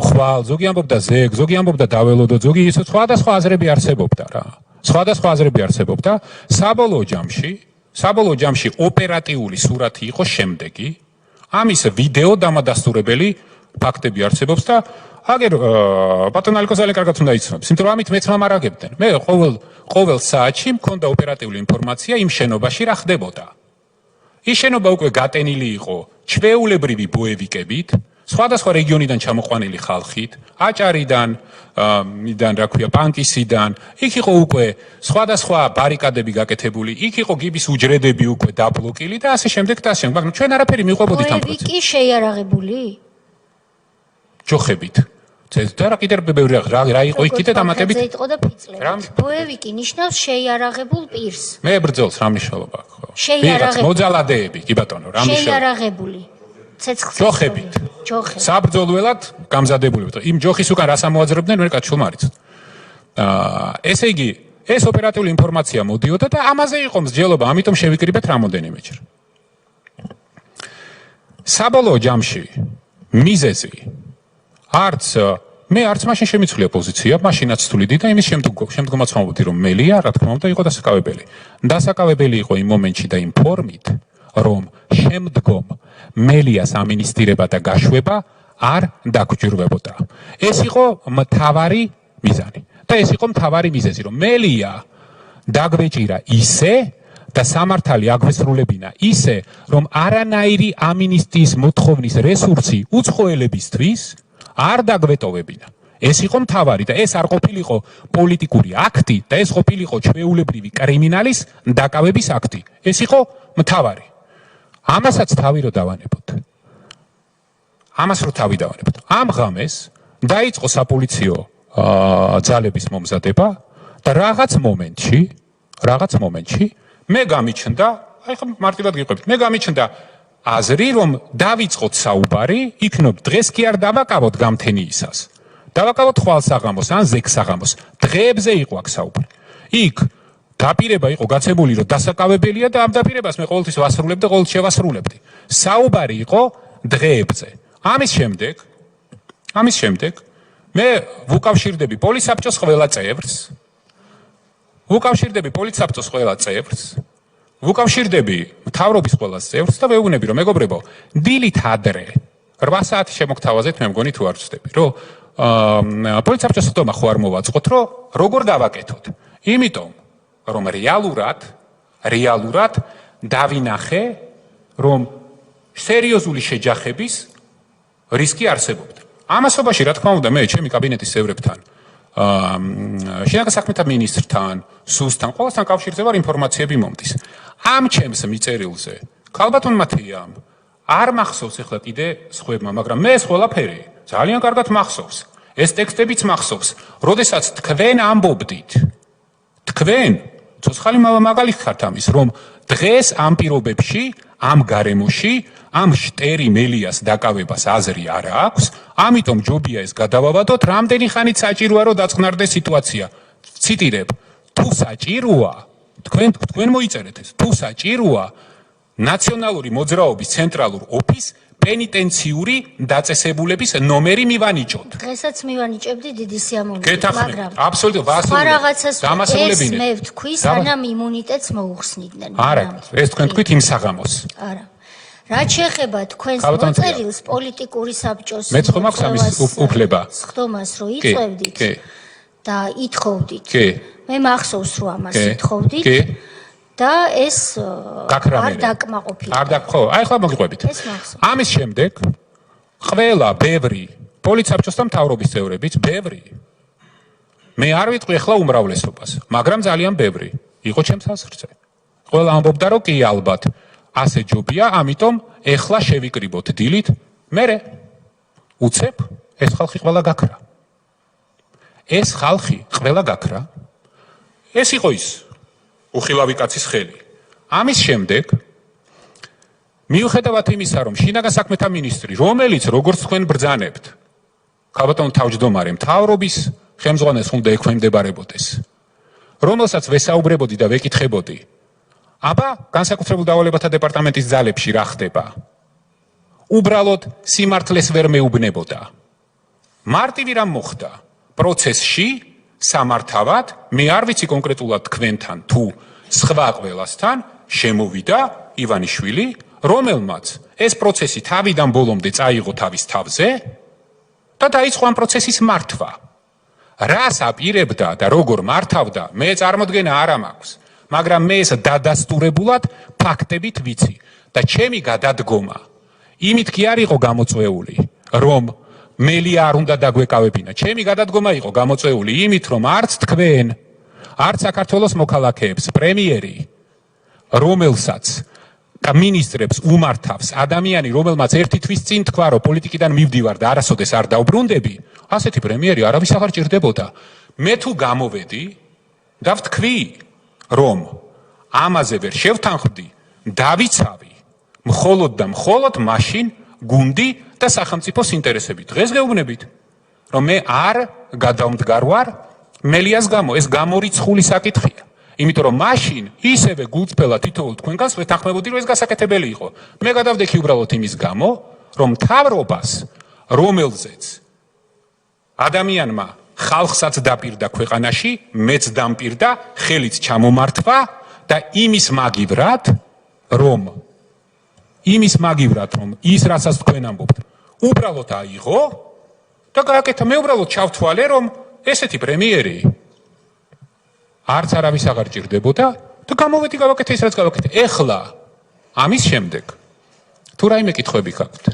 [SPEAKER 2] ხვალ, ზოგი ამბობდა ზეგ, ზოგი ამბობდა დაველოდო, ზოგი ისე სხვადასხვა აზრები არსებობდა რა. სხვადასხვა აზრები არსებობდა. საბოლოო ჯამში ოპერატიული სურათი იყო შემდეგი. ამის ვიდეო დამადასტურებელი ფაქტები არსებობს და აგერ ბატონ ალიკო ძალიან კარგად უნდა იცნობს, იმიტომ რომ ამით მეც მამარაგებდნენ. მე ყოველ საათში მქონდა ოპერატიული ინფორმაცია იმ შენობაში რა ხდებოდა. ის შენობა უკვე გატენილი იყო ჩვეულებრივი ბოევიკებით, სხვადასხვა რეგიონიდან ჩამოყვანილი ხალხით, აჭარიდან, რა ქვია, პანკისიდან, იქ იყო უკვე სხვადასხვა ბარიკადები გაკეთებული, იქ იყო გიბის უჯრედები უკვე დაბლოკილი და ასე შემდეგ და ასე შემდეგ. მაგრამ ჩვენ არაფერი მივყვებოდით ამ პროცესს.
[SPEAKER 1] ბოევიკი შეიარაღებული?
[SPEAKER 2] ჯოხებით. და რა კიდევ ბევრი რა იყო იქ კიდე დამატებით?
[SPEAKER 1] זה იყო და ფიცლებით. ბოევიკი ნიშნავს შეიარაღებულ პირს.
[SPEAKER 2] მე ბრძოლს რა მნიშვნელობა აქვს?
[SPEAKER 1] შეიარაღებული.
[SPEAKER 2] მოძალადეები, კი ბატონო, რა მნიშვნელობა?
[SPEAKER 1] შეიარაღებული. ცეცხლსა
[SPEAKER 2] ჯოხებით. საბრძოლველად გამზადებული. იმ ჯოხის უკან რას ამოაძრებდნენ, მე კაცშულმა არ იცოდი. ესე იგი, ეს ოპერატიული ინფორმაცია მოდიოდა და ამაზე იყო მსჯელობა, ამიტომ შევიკრიბეთ რამოდენიმეჯერ. საბოლოო ჯამში მიზეზი მე არც მაშინ შემიცვლია პოზიცია, მაშინაც თuliდი და იმის შემდგომაც ვამბობდი რომ მელია, რა თქმა უნდა, იყო დასაკავებელი. დასაკავებელი იყო იმ მომენტში და იმ ფორმით, რომ შემდგომ მელიას ამინისტირება და გაშვება არ დაგჭირვებოდა. ეს იყო მთავარი მიზანი. და ეს იყო მთავარი მიზეზი, რომ მელია დაგვეჭირა ისე და სამართალი აგვესრულებინა ისე, რომ არანაირი ამინისტიის მოთხოვნის რესურსი უცხოელებისთვის არ დაგვეტოვებინა. ეს იყო მთავარი და ეს არ ყოფილიყო პოლიტიკური აქტი და ეს ყოფილიყო ჩვეულებრივი კრიმინალის დაკავების აქტი. ეს იყო მთავარი. ამასაც თავი რო დავანებოთ. ამ ღამეს დაიწყო საპოლიციო ძალების მომზადება და რაღაც მომენტში მე გამიჩნდა, აი ხომ მარტივად გიყვებით, მე გამიჩნდა აზრი რომ დავიწყოთ საუბარი, იქნებ დღეს კი არ დავაკავოთ გამთენიისას. დავაკავოთ ხვალსაღამოს ან ზეგსაღამოს. დღეებზე იყო აქ საუბარი. იქ დაპირება იყო გაცემული რომ დასაკავებელია და ამ დაპირებას მე ყოველთვის ვასრულებ და ყოველთვის შევასრულებდი. საუბარი იყო დღეებზე. ამის შემდეგ მე ვუკავშირდები პოლისაბჭოს ყველა წევრს ვუკავშირდები პოლიცსაბჭოს ყველა წევრს, ვუკავშირდები მთავრობის ყველა წევრს და ვეუბნები, რომ მეგობრებო, დილით ადრე 8 საათის შემოგთავაზეთ, მე მგონი თუ არ ვცდები, რომ პოლიცსაბჭოს ხდომა ხო არ მოვაწყოთ, რომ როგორ გავაკეთოთ. იმიტომ, რომ რეალურად დავინახე, რომ სერიოზული შეჯახების რისკი არსებობდა. ამასობაში, რა თქმა უნდა, მე ჩემი კაბინეტის წევრებთან, შინაგან საქმეთა მინისტრთან, სუსთან, ყველასთან კავშირზე ვარ ინფორმაციები მომდის. ამ ჩემს მიწერილზე, ქალბატონმა თიამ არ მახსოვს ახლა კიდე სხვებმა, მაგრამ მე ეს ყველაფერი ძალიან კარგად მახსოვს. ეს ტექსტებიც მახსოვს, როდესაც თქვენ ამბობდით, თქვენ ცოცხალი მაგალითი ხართ ამის, რომ დღეს ამ პირობებში, ამ გარემოში, ამ შტერი მელიას დაკავებას აზრი არ აქვს, ამიტომ ჯობია ეს გადავავადოთ, რამდენი ხანით საჭიროა, რომ დაწყნარდეს სიტუაცია. ციტირებ, თუ საჭიროა, თქვენ მოიწერეთ ეს, თუ საჭიროა, ნაციონალური მოძრაობის ცენტრალურ ოფისს პენიტენციური დაწესებულების ნომერი მივანიჭოთ.
[SPEAKER 1] დღესაც მივანიჭებდი დიდი სიამოვნებით,
[SPEAKER 2] გეთახმებით, აბსოლუტურად ვასრულებ.
[SPEAKER 1] დამასრულებინეთ. ეს მე ვთქვი, სანამ იმუნიტეტს მოუხსნიდნენ.
[SPEAKER 2] არა, ეს თქვენ თქვით იმ საღამოს.
[SPEAKER 1] არა. რაც შეეხება თქვენს მოწერილს პოლიტიკური საბჭოს
[SPEAKER 2] მეც ხომ აქვს ამის უფლება.
[SPEAKER 1] სხდომას რო იწევდით და ითხოვდით. მე მახსოვს რომ ამას ითხოვდით. და ეს არ დაკმაყოფილდა.
[SPEAKER 2] ხო, აი ახლა მოგიყვებით. ამის შემდეგ ყველა ბევრი პოლიცსაბჭოს და მთავრობის წევრებიც ბევრი. მე არ ვიტყვი ახლა უმრავლესობას, მაგრამ ძალიან ბევრი. იყო ჩემს აზრზე. ყველა ამბობდა რომ კი ალბათ ასე ჯობია, ამიტომ ახლა შევიკრიბოთ დილით, მერე უცებ ეს ხალხი ყველა გაქრა. ეს ხალხი ყველა გაქრა. ეს იყო ის უხილავი კაცის ხელი. ამის შემდეგ მიუხედავად იმისა, რომ შინაგან საქმეთა მინისტრი, რომელიც როგორც თქვენ ბრძანებთ, ქალბატონ თავმჯდომარე მთავრობის ხელმძღვანელს უნდა ექვემდებარებოდეს, რომელსაც ვესაუბრებოდი და ვეკითხებოდი, აბა განსაკუთრებულ დავალებათა დეპარტამენტის ძალებში რა ხდება? უბრალოდ სიმართლეს ვერ მეუბნებოდა. მარტივი რამ მოხდა პროცესში სამართავად, მე არ ვიცი კონკრეტულად თქვენთან თუ სხვა ყველასთან შემოვიდა ივანიშვილი, რომელმაც ეს პროცესი თავიდან ბოლომდე წაიღო თავის თავზე და დაიწყო ამ პროცესის მართვა. რას აპირებდა და როგორ მართავდა, მე წარმოდგენა არ მაქვს, მაგრამ მე ეს დადასტურებულად ფაქტებით ვიცი და ჩემი გადადგომა იმით კი არ იყო გამოწვეული, რომ მელია არ უნდა დაგვეკავებინა. ჩემი გადადგომა იყო გამოწვეული იმით, რომ არც თქვენ, არც საქართველოს მოქალაქეებს პრემიერი, რომელსაც და მინისტრებს უმართავს ადამიანი, რომელმაც ერთი თვის წინ თქვა, რომ პოლიტიკიდან მივდივარ და არასოდეს არ დავბრუნდები, ასეთი პრემიერი არავის აღარ ჭირდებოდა. მე თუ გამოვედი და ვთქვი, რომ ამაზე ვერ შევთანხმდი, დავიცავი მხოლოდ და მხოლოდ მაშინ გუნდი და სახელმწიფოს ინტერესები. დღეს გეუბნებით, რომ მე არ გადავმდგარ ვარ მელიას გამო, ეს გამორიცხული საკითხია. იმიტომ რომ მაშინ ისევე გულწრფელად თითოეულ თქვენგანს ვეთანხმებოდი, რომ ეს გასაკეთებელი იყო. მე გადავდექი უბრალოდ იმის გამო, რომ მთავრობას, რომელზეც ადამიანმა ხალხსაც დაპირდა ქვეყანაში, მეც დამპირდა ხელით ჩამომართვა და იმის მაგივრად, რომ ის რასაც თქვენ ამბობთ, უბრალოდ აიღო და გააკეთა. მე უბრალოდ ჩავთვალე, რომ ესეთი პრემიერი არც არავის აღარ ჭირდებოდა და გამოვედი გავაკეთე ის რაც გავაკეთე. ეხლა ამის შემდეგ თუ რაიმე კითხვები გაქვთ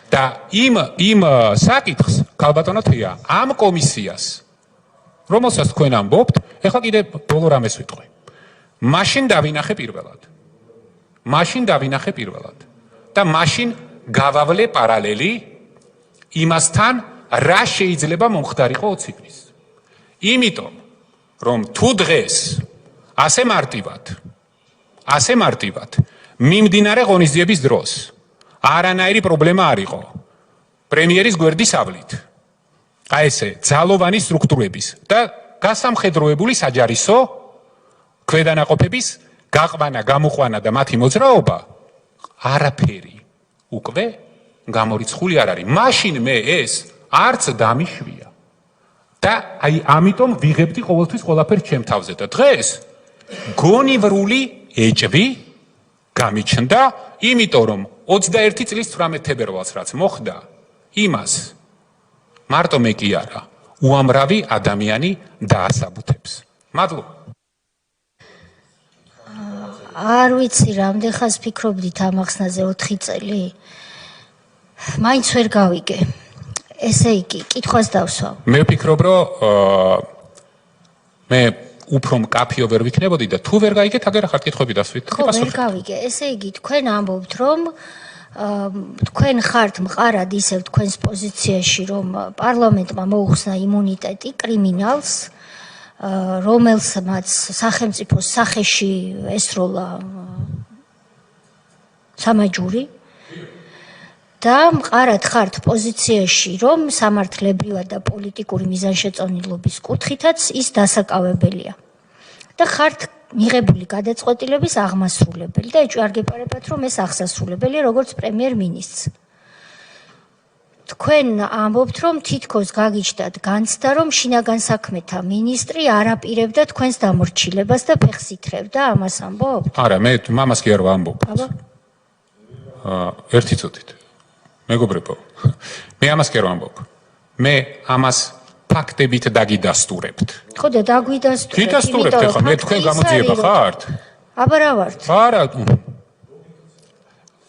[SPEAKER 2] და იმ საკითხს ქალბატონო თია ამ კომისიას რომელსაც თქვენ ამბობთ, ეხლა კიდე ბოლო რამეს ვიტყვი. მაშინ დავინახე პირველად და მაშინ გავავლე პარალელი იმასთან, რა შეიძლება მომხდარიყო 20 ივნის. იმიტომ რომ თუ დღეს ასე მარტივად მიმდინარე ღონისძიების დროს არანაირი პრობლემა არ იყო პრემიერის გვერდის ავლით, აი ესე ძალოვანი სტრუქტურების და გასამხედროებული საჯარისო ქვედანაყოფების გაყვანა, გამოყვანა და მათი მოძრაობა არაფერი უკვე გამორიცხული არ არის. მაშინ მე ეს არც დამიშვია, და აი ამიტომ ვიღებდი ყოველთვის ყველაფერს ჩემ თავზე და დღეს გონივრული ეჭვი გამიჩნდა, იმიტომ რომ 21 წლის 18 თებერვალს რაც მოხდა, იმას მარტო მე კი არა, უამრავი ადამიანი დაასაბუთებს. მადლობა.
[SPEAKER 1] არ ვიცი, რამდენ ხანს ფიქრობდით ამ ახსნაზე 4 წელი? მაინც ვერ გავიგე. ესე იგი, კითხვას დავსვამ.
[SPEAKER 2] მე ვფიქრობ, რომ მე უფრო მკაფიო ვერ ვიქნებოდი და თუ ვერ გაიგეთ, აგერ ახალ კითხვები დასვით.
[SPEAKER 1] ხო, ვერ გავიგე. ესე იგი, თქვენ ამბობთ, რომ თქვენ ხართ მყარად ისევ თქვენს პოზიციაში, რომ პარლამენტმა მოუხსნა იმუნიტეტი კრიმინალს, რომელსაც სახელმწიფოს სახეში ესროლა სამაჯური და მყარად ხართ პოზიციაში, რომ სამართლებრივად და პოლიტიკური მიზანშეწონილობის კუთხითაც ის დასაკავებელია. და ხართ მიღებული გადაწყვეტილების აღმასრულებელი და ეჭვი არ გეპარებათ, რომ ეს აღსასრულებელია როგორც პრემიერ-მინისტრს. თქვენ ამბობთ, რომ თითქოს გაგიჩნდათ განცდა, რომ შინაგან საქმეთა მინისტრი არ აპირებდა თქვენს დამორჩილებას და ფეხს ითრევდა, ამას ამბობთ?
[SPEAKER 2] არა, მე მამას კი არ ვამბობ.
[SPEAKER 1] აბა,
[SPEAKER 2] ერთი წუთით. მეგობრებო, მე ამას კი არ ვამბობ. მე ამას ფაქტებით დაგიდასტურებთ.
[SPEAKER 1] ხო და დაგვიდასტურებთ.
[SPEAKER 2] გიდასტურებთ ახლა მე თქვენ გამოძიება ხართ?
[SPEAKER 1] აბა რა ვართ?
[SPEAKER 2] არა.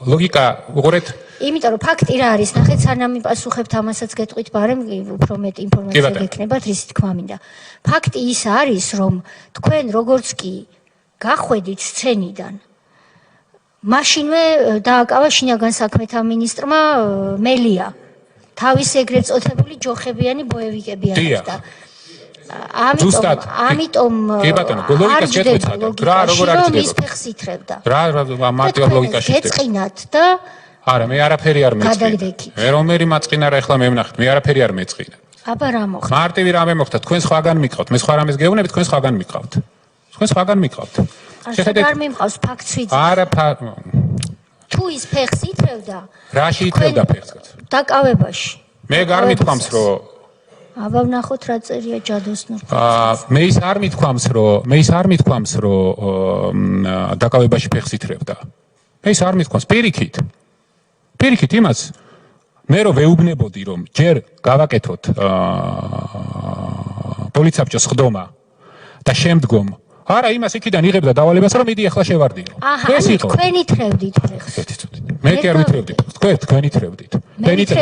[SPEAKER 2] ლოგიკა, უყურეთ,
[SPEAKER 1] იმიტომ რომ ფაქტი რა არის, ნახეთ, სანამ მიპასუხებთ ამასაც გეტყვით, ბარემ უფრო მეტ ინფორმაცია გექნებათ, რისი თქმა მინდა. ფაქტი ის არის, რომ თქვენ როგორც კი გახვედით სცენიდან, მაშინვე დააკავა შინაგან საქმეთა მინისტრმა მელია. თავის ეგრეთ წოდებული ჯოხებიანი ბოევიკები არის და ამიტომ
[SPEAKER 2] კი ბატონო, ლოგიკას შეტყვით, რა როგორ არის
[SPEAKER 1] რომ ის ფეხს ითრევდა.
[SPEAKER 2] რა მარტივ ლოგიკაში
[SPEAKER 1] გეწყინათ და
[SPEAKER 2] არა, მე არაფერი არ მეწყინა.
[SPEAKER 1] გადაგდექით.
[SPEAKER 2] მე რომელი მაწყინა რა ახლა მე ვნახეთ, მე არაფერი არ მეწყინა.
[SPEAKER 1] აბა რა მოხდა?
[SPEAKER 2] მარტივი რამე მოხდა, თქვენ სხვაგან მიყავთ, მე სხვა რამეს გეუბნებით, თქვენ სხვაგან მიყავთ. თქვენ სხვაგან მიყავთ.
[SPEAKER 1] შეხედეთ, არ მიმყავს ფაქტს ვიცი.
[SPEAKER 2] არა,
[SPEAKER 1] თუ ის ფეხს ითრევდა,
[SPEAKER 2] რაში ითრევდა ფეხს?
[SPEAKER 1] დაკავებაში.
[SPEAKER 2] მე არ მithქვამს, რომ
[SPEAKER 1] აბა ვნახოთ რა წერია ჯადოსნურ.
[SPEAKER 2] მე ის არ მithქვამს, რომ დაკავებაში ფეხს ითრევდა. მე ის არ მithქვამს, პირიქით. პირიქით იმას მე რო ვეუბნებოდი, რომ ჯერ გავაკეთოთ პოლიცაბჭოს ხდომა და შემდგომ არა იმას იქიდან იღებდა დავალებას, რომ მიდი ახლა შევარდიო.
[SPEAKER 1] ეს იყო. თქვენ ითრევდით ფეხს.
[SPEAKER 2] მე კი არ ვითრევდი. თქვენ ითრევდით.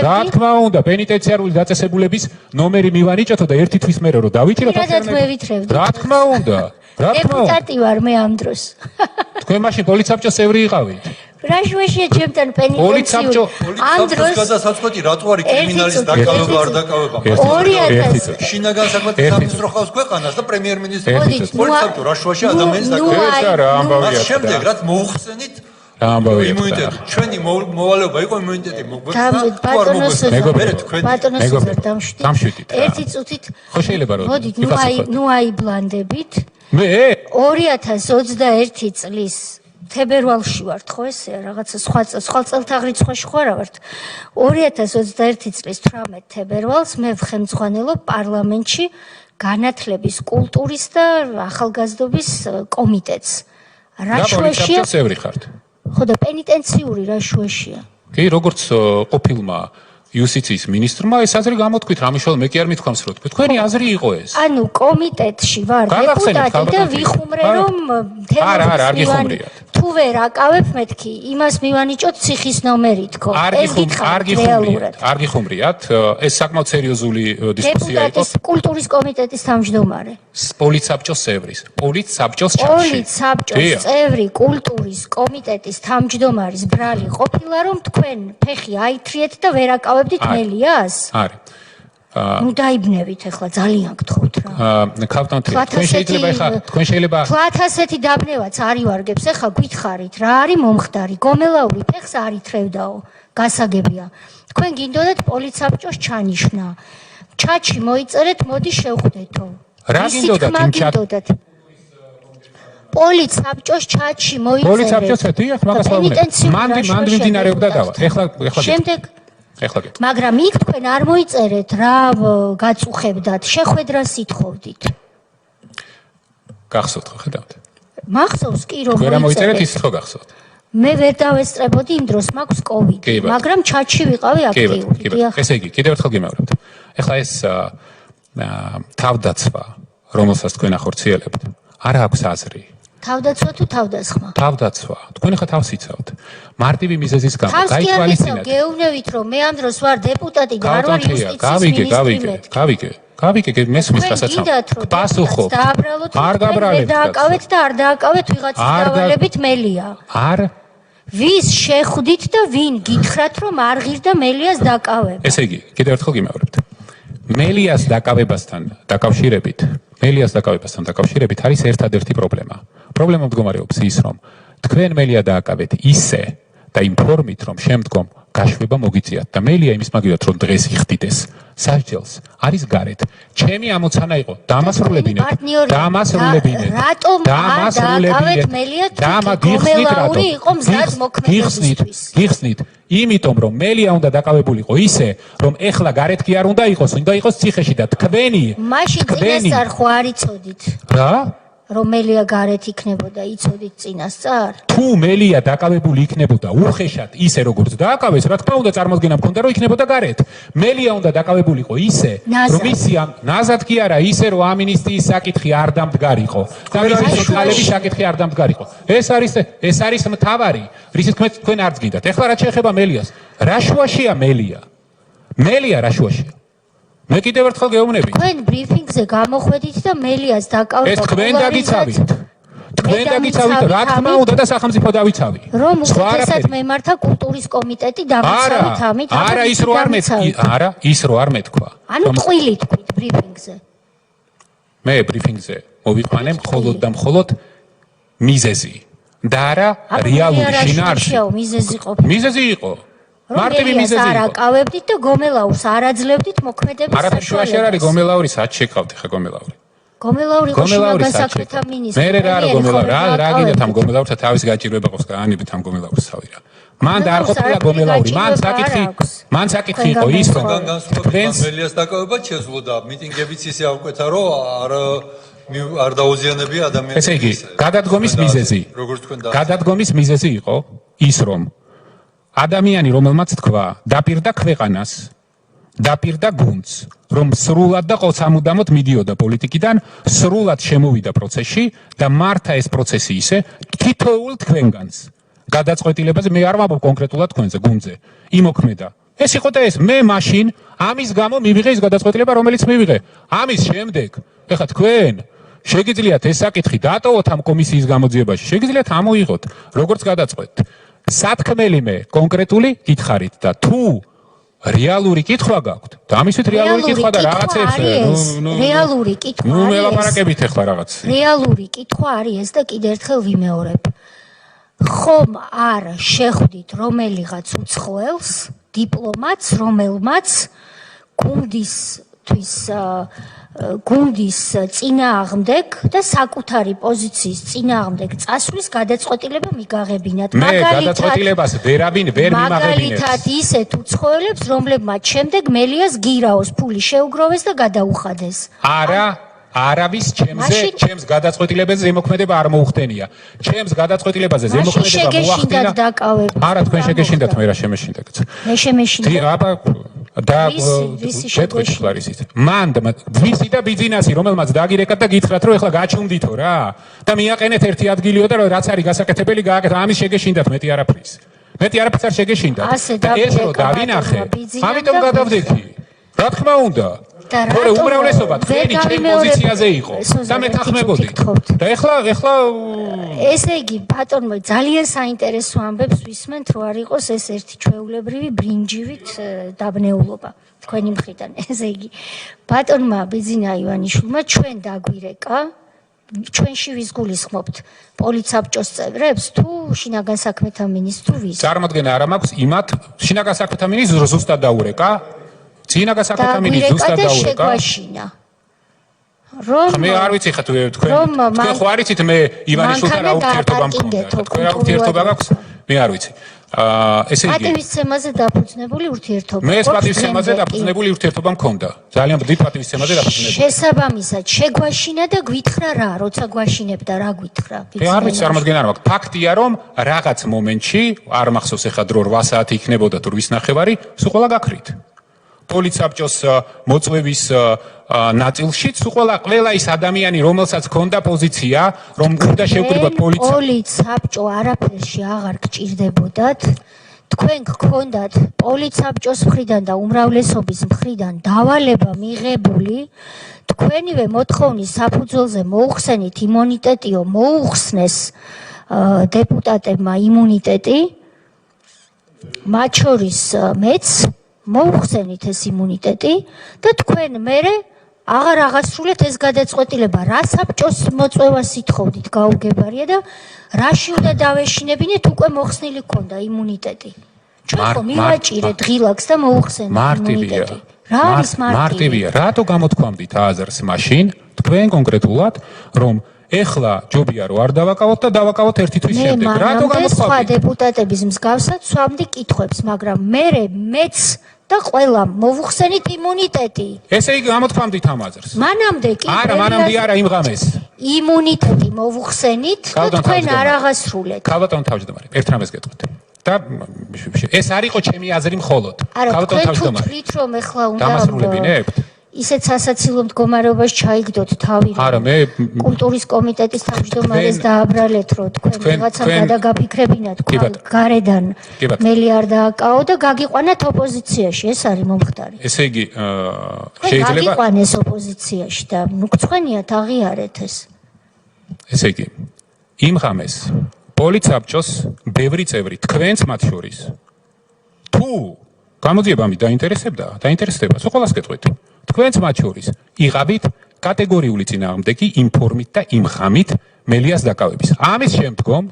[SPEAKER 2] რა თქმა უნდა, პენიტენციარული დაწესებულების ნომერი მივანიჭათო და ერთი თვის მერე რომ დავიჭირო
[SPEAKER 1] თვითონ.
[SPEAKER 2] რა თქმა უნდა.
[SPEAKER 1] დეპუტატი ვარ მე ამ დროს.
[SPEAKER 2] თქვენ მაშინ პოლიცაბჭოს წევრი იყავით.
[SPEAKER 1] რა შუაშია ჩემთან პენიტენციური? ამ დროს
[SPEAKER 5] გადასაწყვეტი რატო არის კრიმინალის დაკავება არ დაკავება?
[SPEAKER 1] 2000
[SPEAKER 5] შინაგან საქმეთა სამინისტრო ხავს ქვეყანას და პრემიერ-მინისტრი პოლიცაბჭო რა შუაში ადამიანის დაკავება? მას შემდეგ რაც მოუხსენით იმუნიტეტი, ჩვენი მოვალეობა იყო იმუნიტეტი
[SPEAKER 1] ბატონოს
[SPEAKER 2] დამშვიდით.
[SPEAKER 1] ერთი წუთით
[SPEAKER 2] ხო შეიძლება რომ
[SPEAKER 1] მოდით, ნუ აიბლანდებით.
[SPEAKER 2] მე
[SPEAKER 1] 2021 წლის თებერვალში ვართ, ხო ესე რაღაცა სხვა წელთაღრიცხვაში ხო არა ვართ. 2021 წლის 18 თებერვალს მე ვხემძღვანელობ პარლამენტში განათლების, კულტურის და ახალგაზრდობის კომიტეტს. რა შუაშია?
[SPEAKER 2] წევრი ხართ.
[SPEAKER 1] ხო და პენიტენციური რა შუაშია?
[SPEAKER 2] კი, როგორც ყოფილმა იუსტიციის მინისტრმა ეს აზრი გამოთქვით, რამიშვალ მე კი არ მithქვამს, რომ თქვენი აზრი იყო ეს.
[SPEAKER 1] ანუ კომიტეტში ვარ დეპუტატი და ვიხუმრე, რომ თემის თუ ვერ აკავებ მეთქი, იმას მივანიჭოთ ციხის ნომერი თქო.
[SPEAKER 2] არ გიხუმრიათ, ეს საკმაოდ სერიოზული დისკუსია იყო.
[SPEAKER 1] დეპუტატის კულტურის კომიტეტის თავმჯდომარე.
[SPEAKER 2] პოლიცაბჭოს წევრის, პოლიცაბჭოს
[SPEAKER 1] წევრი კულტურის კომიტეტის თავმჯდომარის ბრალი ყოფილა, რომ თქვენ ფეხი აითრიეთ და ვერ აკავებდით მელიას?
[SPEAKER 2] არის.
[SPEAKER 1] ნუ დაიბნევით ახლა ძალიან გთხოვთ რა.
[SPEAKER 2] თქვენ შეიძლება
[SPEAKER 1] თქვათ ასეთი დაბნევაც არ ივარგებს, ახლა გითხარით რა არის მომხდარი, გომელაური ფეხს არ ითრევდაო, გასაგებია. თქვენ გინდოდათ პოლიცაბჭოს ჩანიშნა. ჩატში მოიწერეთ, მოდი შევხვდეთო.
[SPEAKER 2] რა გინდოდათ იმ
[SPEAKER 1] ჩატში? პოლიცაბჭოს ჩატში მოიწერეთ.
[SPEAKER 2] პოლიცაბჭოს ეთიახ მაგას ვაუბრებ. მანდი მიმდინარეობდა დავა. ეხლა
[SPEAKER 1] შემდეგ
[SPEAKER 2] ეხლა გეტყვი.
[SPEAKER 1] მაგრამ იქ თქვენ არ მოიწერეთ რა გაწუხებდათ, შეხვედრას ითხოვდით.
[SPEAKER 2] გახსოვთ ხო ხედავთ?
[SPEAKER 1] მახსოვს კი რომ
[SPEAKER 2] ვერა მოიწერეთ ის ხო გახსოვთ?
[SPEAKER 1] მე ვერ დავესწრებოდი იმ დროს მაქვს კოვიდი, მაგრამ ჩატში ვიყავი აქტიური.
[SPEAKER 2] ესე იგი, კიდევ ერთხელ გიმეორებთ. ეხლა ეს თავდაცვა, რომელსაც თქვენ ახორციელებთ, არ აქვს აზრი.
[SPEAKER 1] თავდაცვა თუ თავდასხმა?
[SPEAKER 2] თავდაცვა. თქვენ ახლა თავს იცავთ. მარტივი მიზეზის გამო
[SPEAKER 1] გაითვალისწინეთ. გეუბნებით რომ მე ამ დროს ვარ დეპუტატი და არ ვარ იუსტიციის მინისტრი.
[SPEAKER 2] გავიგე, მესმის რასაც პასუხობ. არ გაბრალებთ.
[SPEAKER 1] დააკავეთ და არ დააკავეთ ვიღაცის დავალებით მელია.
[SPEAKER 2] არ
[SPEAKER 1] ვის შეხვდით და ვინ გითხრათ რომ არ ღირდა მელიას დაკავება?
[SPEAKER 2] ესე იგი, კიდევ ერთხელ გიმეორებთ. მელიას დაკავებასთან დაკავშირებით არის ერთადერთი პრობლემა. პრობლემა მდგომარეობს ის, რომ თქვენ მელია დააკავეთ ისე და იმ ფორმით, რომ შემდგომ გაშვება მოგიწიათ და მელია იმის მაგივრად რომ დღეს იხდიდეს სასჯელს არის გარეთ. ჩემი ამოცანა იყო დამასრულებინეთ.
[SPEAKER 1] რატომ არ დააკავეთ მელია გომელაური იყო მზად მოქმედებისთვის?
[SPEAKER 2] გიხსნით, იმიტომ რომ მელია უნდა დაკავებულიყო ისე, რომ ეხლა გარეთ კი არ უნდა იყოს, უნდა იყოს ციხეში და თქვენი
[SPEAKER 1] მაშინ წინასწარ ხო არ იცოდით?
[SPEAKER 2] რა?
[SPEAKER 1] რომ მელია გარეთ იქნებოდა, იცოდით წინასწარ?
[SPEAKER 2] თუ მელია დაკავებული იქნებოდა უხეშად ისე როგორც დააკავეს, რა თქმა უნდა წარმოდგენა მქონდა რომ იქნებოდა გარეთ. მელია უნდა დაკავებულიყო ისე, რომ ისი ნაზად კი არა ისე რომ ამინისტიის საკითხი არ დამდგარიყო. და მისი წყალების საკითხი არ დამდგარიყო. ეს არის მთავარი, რისით თქვენ არ გძგიდათ. ეხლა რა შეეხება მელიას? რა შუაშია მელია? მელია რა შუაშია? მე კიდევ ერთხელ გეუბნები.
[SPEAKER 1] თქვენ ბრიფინგზე გამოხვედით და მელიას დაკავებთ.
[SPEAKER 2] ეს თქვენ დაგიცავით. რა თქმა უნდა და სახელმწიფო დავიცავი.
[SPEAKER 1] რომ უხეშად მემართა კულტურის კომიტეტი დავიცავით ამით.
[SPEAKER 2] არა ის რო არ მეთქვა.
[SPEAKER 1] ანუ ტყვილი თქვით ბრიფინგზე.
[SPEAKER 2] მე ბრიფინგზე მოვიყვანე მხოლოდ და მხოლოდ მიზეზი და არა რეალური შინაარსი. მიზეზი იყო. მარტივი მიზეზი იყო.
[SPEAKER 1] არ აკავებდით და გომელაურს არ აძლევდით მოქმედების საშუალებას.
[SPEAKER 2] არაფერ შუაში არ არის გომელაური, სად შეკავთ ხა გომელაური?
[SPEAKER 1] გომელაური იყო შინაგან საქმეთა მინისტრი.
[SPEAKER 2] მე რა გომელაური, რა გინდათ ამ გომელაურს თავის გაჭირვება ყავს გაანებით ამ გომელაურს თავი რა. მან და არ ყოფილა გომელაური, მან საკითხი იყო ის რომ
[SPEAKER 5] განსხვავებით მელიას დაკავება შეძლო და მიტინგებიც ისე ავკვეთა რომ არ დაუზიანებია ადამიანებს.
[SPEAKER 2] ესე იგი, გადადგომის მიზეზი იყო ის რომ ადამიანი რომელმაც თქვა დაპირდა ქვეყანას, დაპირდა გუნდს, რომ სრულად და ყოცამუდამოდ მიდიოდა პოლიტიკიდან, სრულად შემოვიდა პროცესში და მართა ეს პროცესი ისე თითოეულ თქვენგანს. გადაწყვეტილებაზე მე არ ვამბობ კონკრეტულად თქვენზე, გუნდზე. იმოქმედა. ეს იყო და ეს მე მაშინ ამის გამო მივიღე ის გადაწყვეტილება, რომელიც მივიღე. ამის შემდეგ, ეხლა თქვენ შეგიძლიათ ეს საკითხი დატოვოთ ამ კომისიის გამოძიებაში, შეგიძლიათ ამოიღოთ, როგორც გადაწყვეტთ. სათქმელი მე კონკრეტული გითხარით და თუ რეალური კითხვა გაქვთ და ამისთვის რეალური კითხვა და რაღაცებს
[SPEAKER 1] რეალური კითხვა
[SPEAKER 2] არის. მე ლაპარაკებით ახლა რაღაც.
[SPEAKER 1] რეალური კითხვა არის ეს და კიდევ ერთხელ ვიმეორებ. ხომ არ შეხვდით რომელიღაც უცხოელს, დიპლომატს, რომელმაც გუნდის წინააღმდეგ და საკუთარი პოზიციის წინააღმდეგ წასვლის გადაწყვეტილება მიგაღებინათ.
[SPEAKER 2] მე გადაწყვეტილებას ვერ მიმაღებინებ.
[SPEAKER 1] მაგალითად ისეთ უცხოელებს, რომლებმაც შემდეგ მელიას გირაოს ფული შეუგროვეს და გადაუხადეს.
[SPEAKER 2] არავის ჩემს გადაწყვეტილებაზე ზემოქმედება არ მოუხდენია. ჩემს გადაწყვეტილებაზე ზემოქმედება მოახდინა. არა თქვენ შეგეშინდათ, მე რა შემეშინდა.
[SPEAKER 1] მე შემეშინდა.
[SPEAKER 2] და შეტყვით ხლარისით. მან ვისი და ბიზნესი რომელმაც დაგირეკათ და გითხრათ რომ ეხლა გაჩუნდითო რა და მიაყენეთ ერთი ადგილიო და რაც არის გასაკეთებელი გააკეთო ამის შეგეშინდათ მეტი არაფრის არ შეგეშინდათ და ეს რო დავინახე ამიტომ გადავდექი რა თქმა უნდა თორე უმრავლესობა თქვენი ჩემ პოზიციაზე იყო და მეთანხმებოდი და ეხლა
[SPEAKER 1] ესე იგი ბატონო ძალიან საინტერესო ამბებს ვისმენთ რომ არ იყოს ეს ერთი ჩვეულებრივი ბრინჯივით დაბნეულობა თქვენი მხრიდან ესე იგი ბატონმა ბიძინა ივანიშვილმა ჩვენ დაგვირეკა ჩვენში ვის გულისხმობთ პოლიცაბჭოს წევრებს თუ შინაგან საქმეთა მინისტრს
[SPEAKER 2] წარმოდგენა არ მაქვს იმათ შინაგან საქმეთა მინისტრს ზუსტად დაურეკა შინაგან საქმეთა მინისტრს ზუსტად დაურეკა მე არ ვიცი ხა თქვენ ხო არ იცით მე ივანიშვილთან რა ურთიერთობა მქონდა თქვენ რა ურთიერთობა გაქვს მე არ ვიცი. ესე იგი
[SPEAKER 1] პატივისცემაზე დაფუძნებული ურთიერთობა.
[SPEAKER 2] მე ეს პატივისცემაზე დაფუძნებული ურთიერთობა მქონდა. ძალიან დიდ პატივისცემაზე დაფუძნებული.
[SPEAKER 1] შესაბამისად, შეგვაშინა და გვითხრა რა, როცა გვაშინებდა რა გვითხრა.
[SPEAKER 2] არ ვიცი, წარმოგედგენ არ მაქვს. ფაქტია, რომ რაღაც მომენტში, არ მახსოვს ეხლა დრო 8 საათი იქნებოდა თუ 8 ნახევარი, სულ ყველა გაქრით. პოლიცსაბჭოს მოწვევის ნაწილში სულ ყველა ის ადამიანი, რომელსაც ჰქონდა პოზიცია, რომ უნდა შევკრიბოთ
[SPEAKER 1] პოლიცსაბჭო არაფერში აღარ გჭირდებოდათ. თქვენ გქონდათ პოლიცსაბჭოს მხრიდან და უმრავლესობის მხრიდან დავალება მიღებული, თქვენივე მოთხოვნის საფუძველზე მოუხსენით იმუნიტეტიო, მოუხსნეს დეპუტატებმა იმუნიტეტი, მათ შორის მეც მოუხსენით ეს იმუნიტეტი და თქვენ მერე აღარ აღასრულეთ ეს გადაწყვეტილება, რა საბჭოს მოწვევას ითხოვდით გაუგებარია და რაში უნდა დავეშინებინეთ, უკვე მოხსნილი ქონდა იმუნიტეტი. ჩვენ ხო მივაჭირეთ ღილაკს და მოუხსენეთ იმუნიტეტი. რა არის
[SPEAKER 2] მარტივია? რატო გამოთქვამდით აზრს მაშინ თქვენ კონკრეტულად, რომ ეხლა ჯობია რომ არ დავაკავოთ და დავაკავოთ ერთი თვის შემდეგ. რატო გამოთქვამდით?
[SPEAKER 1] სხვა დეპუტატების მსგავსად სვამდი კითხვებს, მაგრამ მეც და ყველა მოვუხსენით იმუნიტეტი.
[SPEAKER 2] ესე იგი გამოთქვამდით ამ აზრს.
[SPEAKER 1] მანამდე კი
[SPEAKER 2] მანამდე არა იმ ღამეს.
[SPEAKER 1] იმუნიტეტი მოვუხსენით და თქვენ არ აღასრულეთ.
[SPEAKER 2] ქალბატონ თავმჯდომარე, ერთ რამეს გეტყვით. და ეს არ იყო ჩემი აზრი მხოლოდ.
[SPEAKER 1] ქალბატონ თავმჯდომარე. თქვენ თვითონ რომ ეხლა უნდა
[SPEAKER 2] დამასრულებინებთ?
[SPEAKER 1] ისეთ სასაცილო მდგომარეობაში ჩაიგდოთ თავი.
[SPEAKER 2] არა, მე
[SPEAKER 1] კულტურის კომიტეტის თავმჯდომარეს დააბრალეთ, რომ თქვენ რაღაცა გადაგაფიქრებინათ, თქვენ გარედან მელი არ დააკაო და გაგიყვანათ ოპოზიციაში, ეს არის მომხდარი.
[SPEAKER 2] ესე იგი, შეიძლება
[SPEAKER 1] გაგიყვანეს ოპოზიციაში და გწვენიათ აღიარეთ ეს.
[SPEAKER 2] ესე იგი, იმ ღამეს პოლიცსაბჭოს ბევრი წევრი, თქვენც მათ შორის, თუ გამოძიებამი დაინტერესდება, სულ ყველას გეტყვით. თქვენც მათ შორის იღავით კატეგორიული წინააღმდეგი იმ ფორმით და იმ ღამით მელიას დაკავების. ამის შემდგომ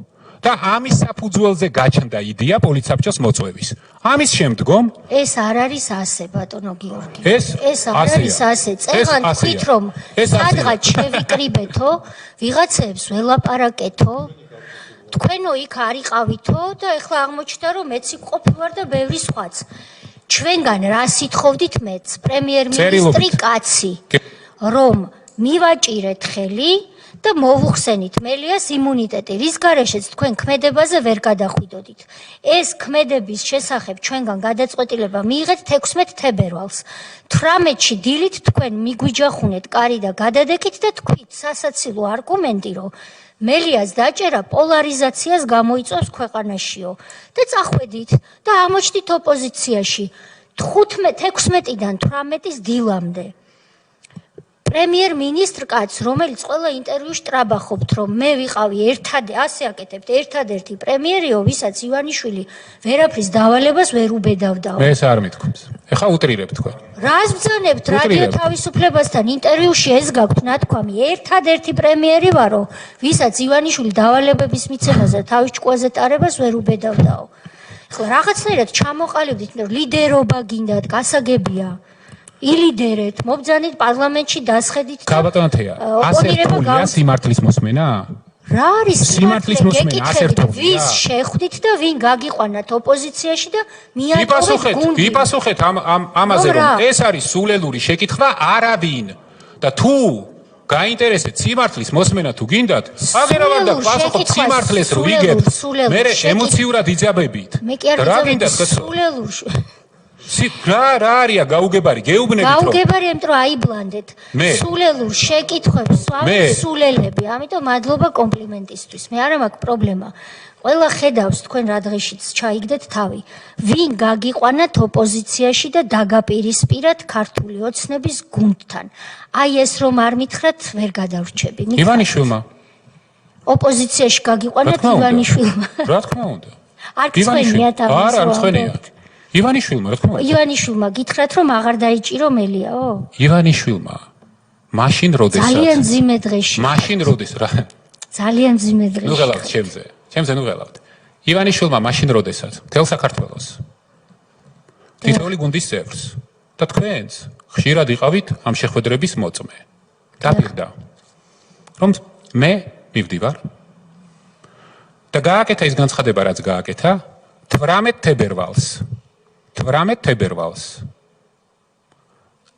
[SPEAKER 2] და ამის საფუძველზე გაჩნდა იდეა პოლიცსაბჭოს მოწვევის. ამის შემდგომ
[SPEAKER 1] ეს არ არის ასე, ბატონო გიორგი.
[SPEAKER 2] ეს
[SPEAKER 1] არ არის ასე. წეღან თქვით, რომ სადღაც შევიკრიბეთო, ვიღაცებს ველაპარაკეთო, თქვენო იქ არიყავითო და ეხლა აღმოჩნდა, რომ მეც იქ ყოფილვარ და ბევრი სხვაც. ჩვენგან რა სითხოვდით მეც, პრემიერ-მინისტრი კაცი, რომ მივაჭირეთ ხელი და მოვუხსენით მელიას იმუნიტეტი, რის გარეშეც თქვენ ქმედებაზე ვერ გადახვიდოდით. ეს ქმედების შესახებ ჩვენგან გადაწყვეტილება მიიღეთ 16 თებერვალს. 18-ში დილით თქვენ მიგვიჯახუნეთ კარი და გადადეკით და თქვით სასაცილო არგუმენტი, რომ მელიას დაჭერა პოლარიზაციას გამოიწვევს ქვეყანაშიო და წახვედით და აღმოჩნდით ოპოზიციაში 16-დან 18-ის დილამდე. პრემიერ-მინისტრ კაცს, რომელიც ყველა ინტერვიუში ტრაბახობთ, რომ მე ვიყავი ერთადერთი პრემიერიო, ვისაც ივანიშვილი ვერაფრის დავალებას ვერ უბედავდაო.
[SPEAKER 2] მე ეს არ მithქვს. ეხა უტრირებ თქვენ.
[SPEAKER 1] რას ბრძანებთ რადიო თავისუფლებასთან ინტერვიუში ეს გაქვთ ნათქვამი, ერთადერთი პრემიერი ვარო, ვისაც ივანიშვილი დავალებების მიცემაზე თავის ჭკუაზე ტარებას ვერ უბედავდაო. ხო, რაღაცნაირად ჩამოყალიბდით, რომ ლიდერობა გინდათ, გასაგებია. ილიდერეთ, მობძანით პარლამენტში დასხედით და
[SPEAKER 2] ქალბატონთეა, ასე რთულია სიმართლის მოსმენა?
[SPEAKER 1] რა არის
[SPEAKER 2] სიმართლის მოსმენა, ასე რთულია?
[SPEAKER 1] ვის შეხვდით და ვინ გაგიყვანათ ოპოზიციაში და მიატოვეთ გუნდი?
[SPEAKER 2] გიპასუხეთ ამაზე, რომ ეს არის სულელური შეკითხვა, არავინ. და თუ გაინტერესეთ სიმართლის მოსმენა თუ გინდათ, აღერავარ და პასუხობთ სიმართლეს რო იგებთ, მე ემოციურად იძაბებით.
[SPEAKER 1] რა გინდათ სულელურში?
[SPEAKER 2] რა არია გაუგებარი, გეუბნებით რომ
[SPEAKER 1] გაუგებარი, იმიტომ რომ აიბლანდეთ. სულელურ შეკითხვებს სვამთ სულელები, ამიტომ მადლობა კომპლიმენტისთვის. მე არ მაქვს პრობლემა. ყველა ხედავს თქვენ რა დღეშიც ჩაიგდეთ თავი. ვინ გაგიყვანათ ოპოზიციაში და დაგაპირისპირათ ქართული ოცნების გუნდთან. აი ეს რომ არ მითხრათ, ვერ გადავრჩები.
[SPEAKER 2] ივანიშვილმა
[SPEAKER 1] ოპოზიციაში გაგიყვანათ ივანიშვილმა.
[SPEAKER 2] რა თქმა უნდა.
[SPEAKER 1] არ გწვენიათ ამას.
[SPEAKER 2] არა, არ მწვენიათ. ივანიშვილმა, რა თქმა უნდა.
[SPEAKER 1] ივანიშვილმა გითხრათ, რომ აღარ დაიჭირო მელიაო?
[SPEAKER 2] ივანიშვილმა მაშინ როდესაც
[SPEAKER 1] ძალიან ძიმე დღეში.
[SPEAKER 2] მაშინ როდეს რა?
[SPEAKER 1] ძალიან ძიმე დღეში.
[SPEAKER 2] ნუ ღელავთ ჩემზე ნუ ღელავთ. ივანიშვილმა მაშინ როდესაც მთელ საქართველოს თითოეული გუნდის წევრს და თქვენს ხშირად იყავით ამ შეხვედრების მოწმე. დაპირდა რომ მე მივდივარ და გააკეთა ის განცხადება, რაც გააკეთა 18 თებერვალს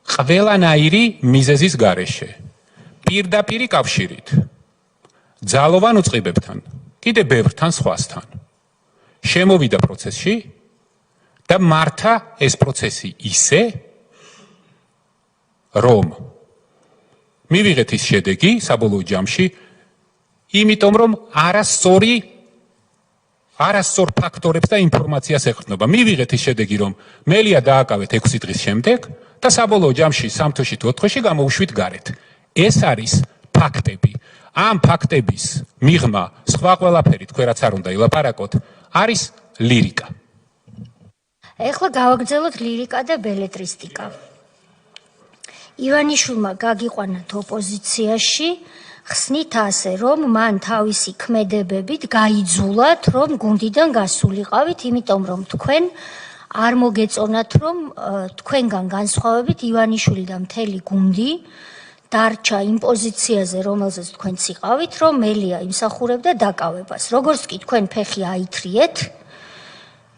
[SPEAKER 2] ყველანაირი მიზეზის გარეშე პირდაპირი კავშირით ძალოვან უწყებებთან კიდე ბევრთან სხვასთან შემოვიდა პროცესში და მართა ეს პროცესი ისე რომ მივიღეთ ის შედეგი საბოლოო ჯამში იმიტომ რომ არასწორ ფაქტორებს და ინფორმაციას ეყრდნობა. მივიღეთ ის შედეგი რომ მელია დააკავეთ 6 დღის შემდეგ და საბოლოო ჯამში 3 თვეში თუ 4 თვეში გამოვუშვით გარეთ. ეს არის ფაქტები. ამ ფაქტების მიღმა სხვა ყველაფერი თქვენ რაც არ უნდა ილაპარაკოთ არის ლირიკა.
[SPEAKER 1] ეხლა გავაგრძელოთ ლირიკა და ბელეტრისტიკა. ივანიშვილმა გაგიყვანათ ოპოზიციაში, ხსნით ასე, რომ მან თავისი ქმედებებით გაიძულათ, რომ გუნდიდან გასულიყავით, იმიტომ რომ თქვენ არ მოგეწონათ, რომ თქვენგან განსხვავებით ივანიშვილი და მთელი გუნდი დარჩა იმ პოზიციაზე, რომელზეც თქვენც იყავით, რომ მელია იმსახურებდა დაკავებას. როგორც კი თქვენ ფეხი აითრიეთ,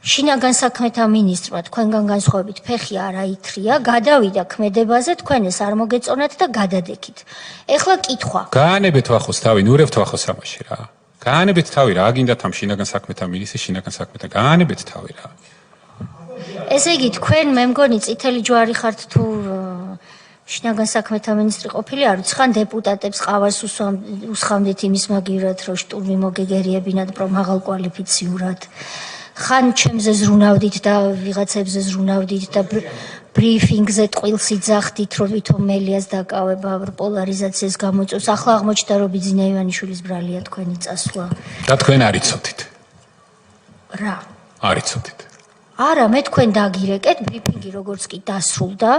[SPEAKER 1] შინაგან საქმეთა მინისტრმა თქვენგან განსხვავებით ფეხი არ აითრია, გადავიდა ქმედებაზე, თქვენ ეს არ მოგეწონათ და გადადექით. ეხლა კითხვა.
[SPEAKER 2] გაანებეთ ვახოს თავი, ნურევთ ვახოს ამაში რა. გაანებეთ თავი რა, აგინდათ ამ შინაგან საქმეთა მინისტრის შინაგან საქმეთა, გაანებეთ თავი რა.
[SPEAKER 1] ესე იგი თქვენ მე მგონი წითელი ჯვარი ხართ თუ შინაგან საქმეთა მინისტრი ყოფილი არ ვიცი, ხან დეპუტატებს ყავას უსხამდით იმის მაგივრად, რომ შტურმი მოგეგერიებინათ პრომაღალ კვალიფიციურად. ხან ჩემზე ზრუნავდით და ვიღაცებზე ზრუნავდით და ბრიფინგზე ტყილს იძახდით, რომ ვითომ მელიას დაკავება პოლარიზაციას გამოწვევს. ახლა აღმოჩნდა, რომ ბიძინა ივანიშვილის ბრალია თქვენი წასვლა.
[SPEAKER 2] და თქვენ არ იცოდით.
[SPEAKER 1] რა?
[SPEAKER 2] არ იცოდით.
[SPEAKER 1] არა, მე თქვენ დაგირეკეთ, ბრიფინგი როგორც კი დასრულდა,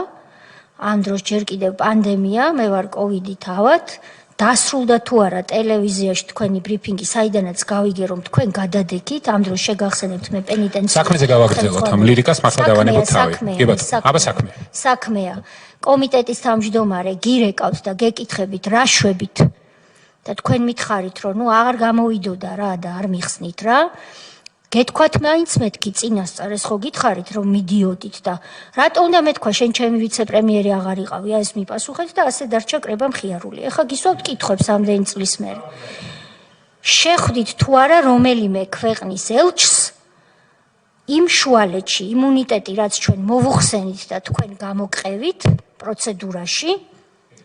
[SPEAKER 1] ამ დროს ჯერ კიდევ პანდემია, მე ვარ კოვიდით ავად, დასრულდა თუ არა ტელევიზიაში თქვენი ბრიფინგი, საიდანაც გავიგე რომ თქვენ გადადექით, ამ დროს შეგახსენებთ მე პენიტენციურ
[SPEAKER 2] საქმეზე გავაგრძელოთ ამ ლირიკას, მართლა დავანებოთ თავი. კი ბატონო, აბა საქმეა.
[SPEAKER 1] საქმეა. კომიტეტის თავმჯდომარე გირეკავთ და გეკითხებით რა შვებით და თქვენ მითხარით რომ ნუ აღარ გამოვიდოდა რა და არ მიხსნით რა. გეთქვათ მაინც მეთქი წინასწარ ეს ხო გითხარით რომ მიდიოდით და რატო უნდა მეთქვა შენ ჩემი ვიცე-პრემიერი აღარ იყავი ეს მიპასუხეთ და ასე დარჩა კრება მხიარული. ეხლა გისვავთ კითხვებს ამდენი წლის მერე. შეხვდით თუ არა რომელიმე ქვეყნის ელჩს იმ შუალედში იმუნიტეტი რაც ჩვენ მოვუხსენით და თქვენ გამოგყევით პროცედურაში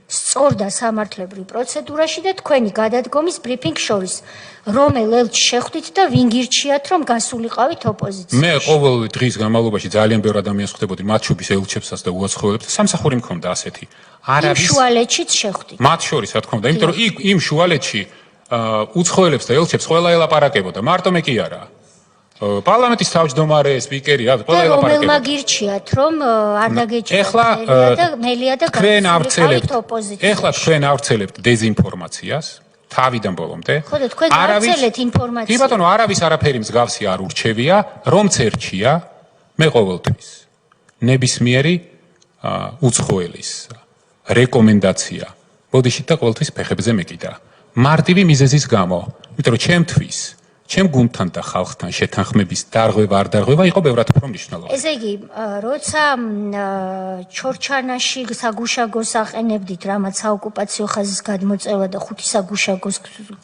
[SPEAKER 1] სწორ და სამართლებრივ პროცედურაში და თქვენი გადადგომის ბრიფინგ შორის რომელ ელჩს შეხვდით და ვინ გირჩიათ რომ გასულიყავით ოპოზიციაში.
[SPEAKER 2] მე ყოველ დღის განმავლობაში ძალიან ბევრ ადამიანს ხვდებოდი მათ შორის ელჩებსაც და უაცხოველებთ და სამსახური მქონდა ასეთი.
[SPEAKER 1] იმ შუალედშიც შეხვდით.
[SPEAKER 2] მათ შორის რა თქმა უნდა, იმიტომ რომ იმ შუალედში უცხოელებს და ელჩებს ყველა ელაპარაკებოდა, მარტო მე კი არა. პარლამენტის თავმჯდომარე, სპიკერი, რა, ყველა ელაპარაკებოდა.
[SPEAKER 1] რომელმა გირჩიათ რომ არ დაგეჭირათ და მელია და გასულიყავით ოპოზიციაში.
[SPEAKER 2] ეხლა თქვენ ავრცელებთ დეზინფორმაციას. თავიდან ბოლომდე.
[SPEAKER 1] ხო და თქვენ ავრცელეთ ინფორმაციას.
[SPEAKER 2] კი ბატონო, არავის არაფერი მსგავსი არ ურჩევია, რომც ერჩია, მე ყოველთვის. ნებისმიერი უცხოელის რეკომენდაცია. ბოდიში და ყოველთვის ფეხებზე მეკიდა. მარტივი მიზეზის გამო, იმიტომ რომ ჩემთვის ჩემ გუნდთან და ხალხთან შეთანხმების დარღვევა არ დარღვევა იყო ბევრად უფრო მნიშვნელოვანი.
[SPEAKER 1] ესე იგი, როცა ჩორჩანაში საგუშაგოს აყენებდით, რამაც საოკუპაციო ხაზის გადმოწევა და 5 საგუშაგოს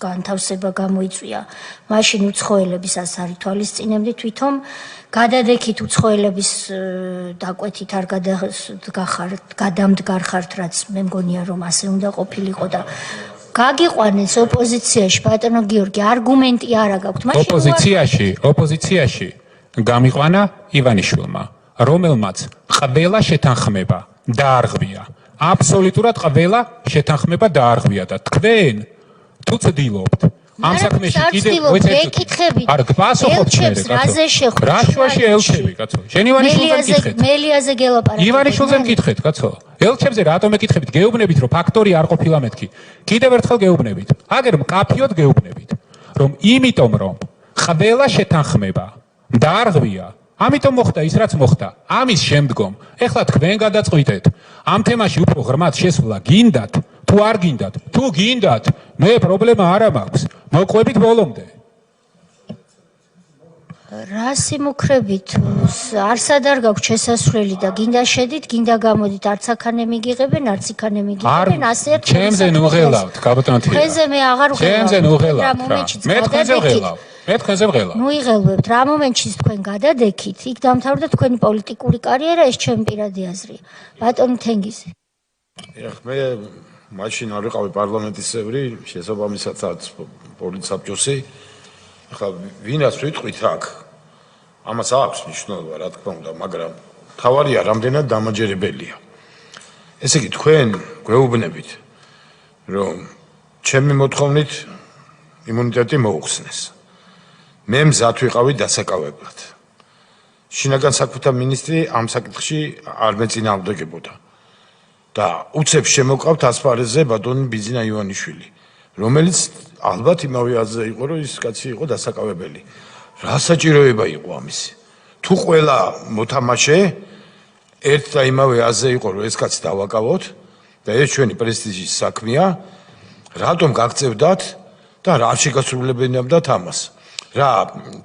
[SPEAKER 1] განთავსება გამოიწვია, მაშინ უცხოელების ას არ ითვალისწინებდით, თვითონ გადადექით უცხოელების დაკვეთით არ გადამდგარ ხართ, რაც მე მგონია რომ ასე უნდა ყოფილიყო და გაგიყვანეს ოპოზიციაში ბატონო გიორგი არგუმენტი არა გაქვთ
[SPEAKER 2] მაშინ ოპოზიციაში გამიყვანა ივანიშვილმა რომელმაც ყველა შეთანხმება დაარღვია აბსოლუტურად ყველა შეთანხმება დაარღვია და თქვენ თუ ცდილობთ ამ საქმეში კიდევ
[SPEAKER 1] ვეკითხებით
[SPEAKER 2] არ გპასუხობთ
[SPEAKER 1] რაზე შეხვდით
[SPEAKER 2] რა შუაში ელჩები კაცო შენ ივანიშვილზე მკითხეთ
[SPEAKER 1] მელიაზე გელაპარაკეთ
[SPEAKER 2] ივანიშვილზე მკითხეთ კაცო ელჩებზე რატომ მეკითხებით გეუბნებით რომ ფაქტორი არ ყოფილა მეთქი კიდევ ერთხელ გეუბნებით აგერ მკაფიოდ გეუბნებით რომ იმიტომ რომ ყველა შეთანხმება დაარღვია ამიტომ მოხდა ის რაც მოხდა ამის შემდგომ ეხლა თქვენ გადაწყვიტეთ ამ თემაში უფრო ღრმად შესვლა გინდათ თუ არ გინდათ თუ გინდათ მე პრობლემა არ მაქვს მოყვებით ბოლომდე
[SPEAKER 1] რა სიმუქრებით არსად არ გაქვთ შესასვლელი და გინდა შედით, გინდა გამოდით, არც აქანე მიგიღებენ, არც იქანე მიგიღებენ, ასე ერთ
[SPEAKER 2] ჩემზე ნუ ღელავთ, კაბატონთია.
[SPEAKER 1] თქვენზე მე აღარ ვღელავ.
[SPEAKER 2] ჩემზე ნუ ღელავთ. მე თქვენზე ვღელავ. მე თქვენზე ვღელავ.
[SPEAKER 1] ნუ იღელვებთ, რა მომენტში თქვენ გადადექით, იქ დამთავრდა თქვენი პოლიტიკური კარიერა, ეს ჩემი პირადი აზრია. ბატონი თენგიზი.
[SPEAKER 6] ეხლა მე მაშინ არ ვიყავი პარლამენტის წევრი, შესაბამისად პოლიტსაბჭოსი. ეხლა ვინას ვიტყვით აქ? ამას აქვს მნიშვნელობა, რა თქმა უნდა, მაგრამ თავარია რამდენად დამაჯერებელია. ესე იგი თქვენ გვეუბნებით, რომ ჩემი მოთხოვნით იმუნიტეტი მოუხსნეს. მე მზად ვიყავი დასაკავებლად. შინაგან საქმეთა მინისტრი ამ საკითხში არ მეწინააღმდეგებოდა. და უცებ შემოყავთ ასპარეზზე ბატონი ბიძინა ივანიშვილი, რომელიც ალბათ იმავე აზრზე იყო, რომ ის კაცი იყო დასაკავებელი. რა საჭიროება იყო ამისი? თუ ყველა მოთამაშე ერთ და იმავე აზრზე იყო, რომ ეს კაცი დავაკავოთ და ეს ჩვენი პრესტიჟის საქმეა, რატომ გაგწევდათ და რა შეგასრულებინებდათ ამას? რა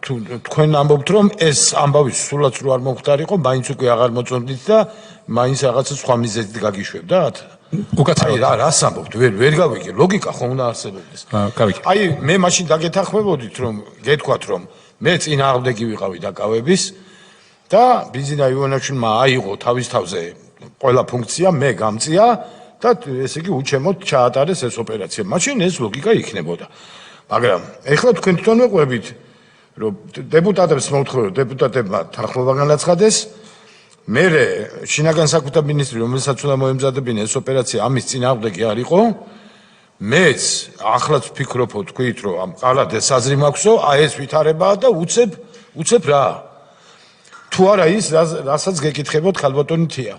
[SPEAKER 6] თუ თქვენ ამბობთ, რომ ეს ამბავი სულაც რო არ მომხდარიყო, მაინც უკვე აღარ მოწონდით და მაინც რაღაცა სხვა მიზეზით გაგიშვებდათ?
[SPEAKER 2] უკაცრავად
[SPEAKER 6] რას ამბობთ? ვერ გავიგე, ლოგიკა ხომ უნდა არსებობდეს. აი მე მაშინ დაგეთანხმებოდით, რომ გეთქვათ, რომ მე წინააღმდეგი ვიყავი დაკავების და ბიძინა ივანიშვილმა აიღო თავის თავზე ყველა ფუნქცია, მე გამწია და ესე იგი უჩემოდ ჩაატარეს ეს ოპერაცია. მაშინ ეს ლოგიკა იქნებოდა. მაგრამ ეხლა თქვენ თვითონ მეყვებით, რომ დეპუტატებს მოვთხოვოთ, დეპუტატებმა თანხმობა განაცხადეს. მე შინაგან საქმეთა მინისტრი, რომელსაც უნდა მოემზადებინა ეს ოპერაცია, ამის წინააღმდეგი არ იყო. მეც ახლაც ვფიქრობ, თქვით, რომ ამ ყალად ეს აზრი მაქვსო, აი ეს ვითარებაა და უცებ რა. თუ არა ის, რასაც გეკითხებოდ ხალბატონი თია.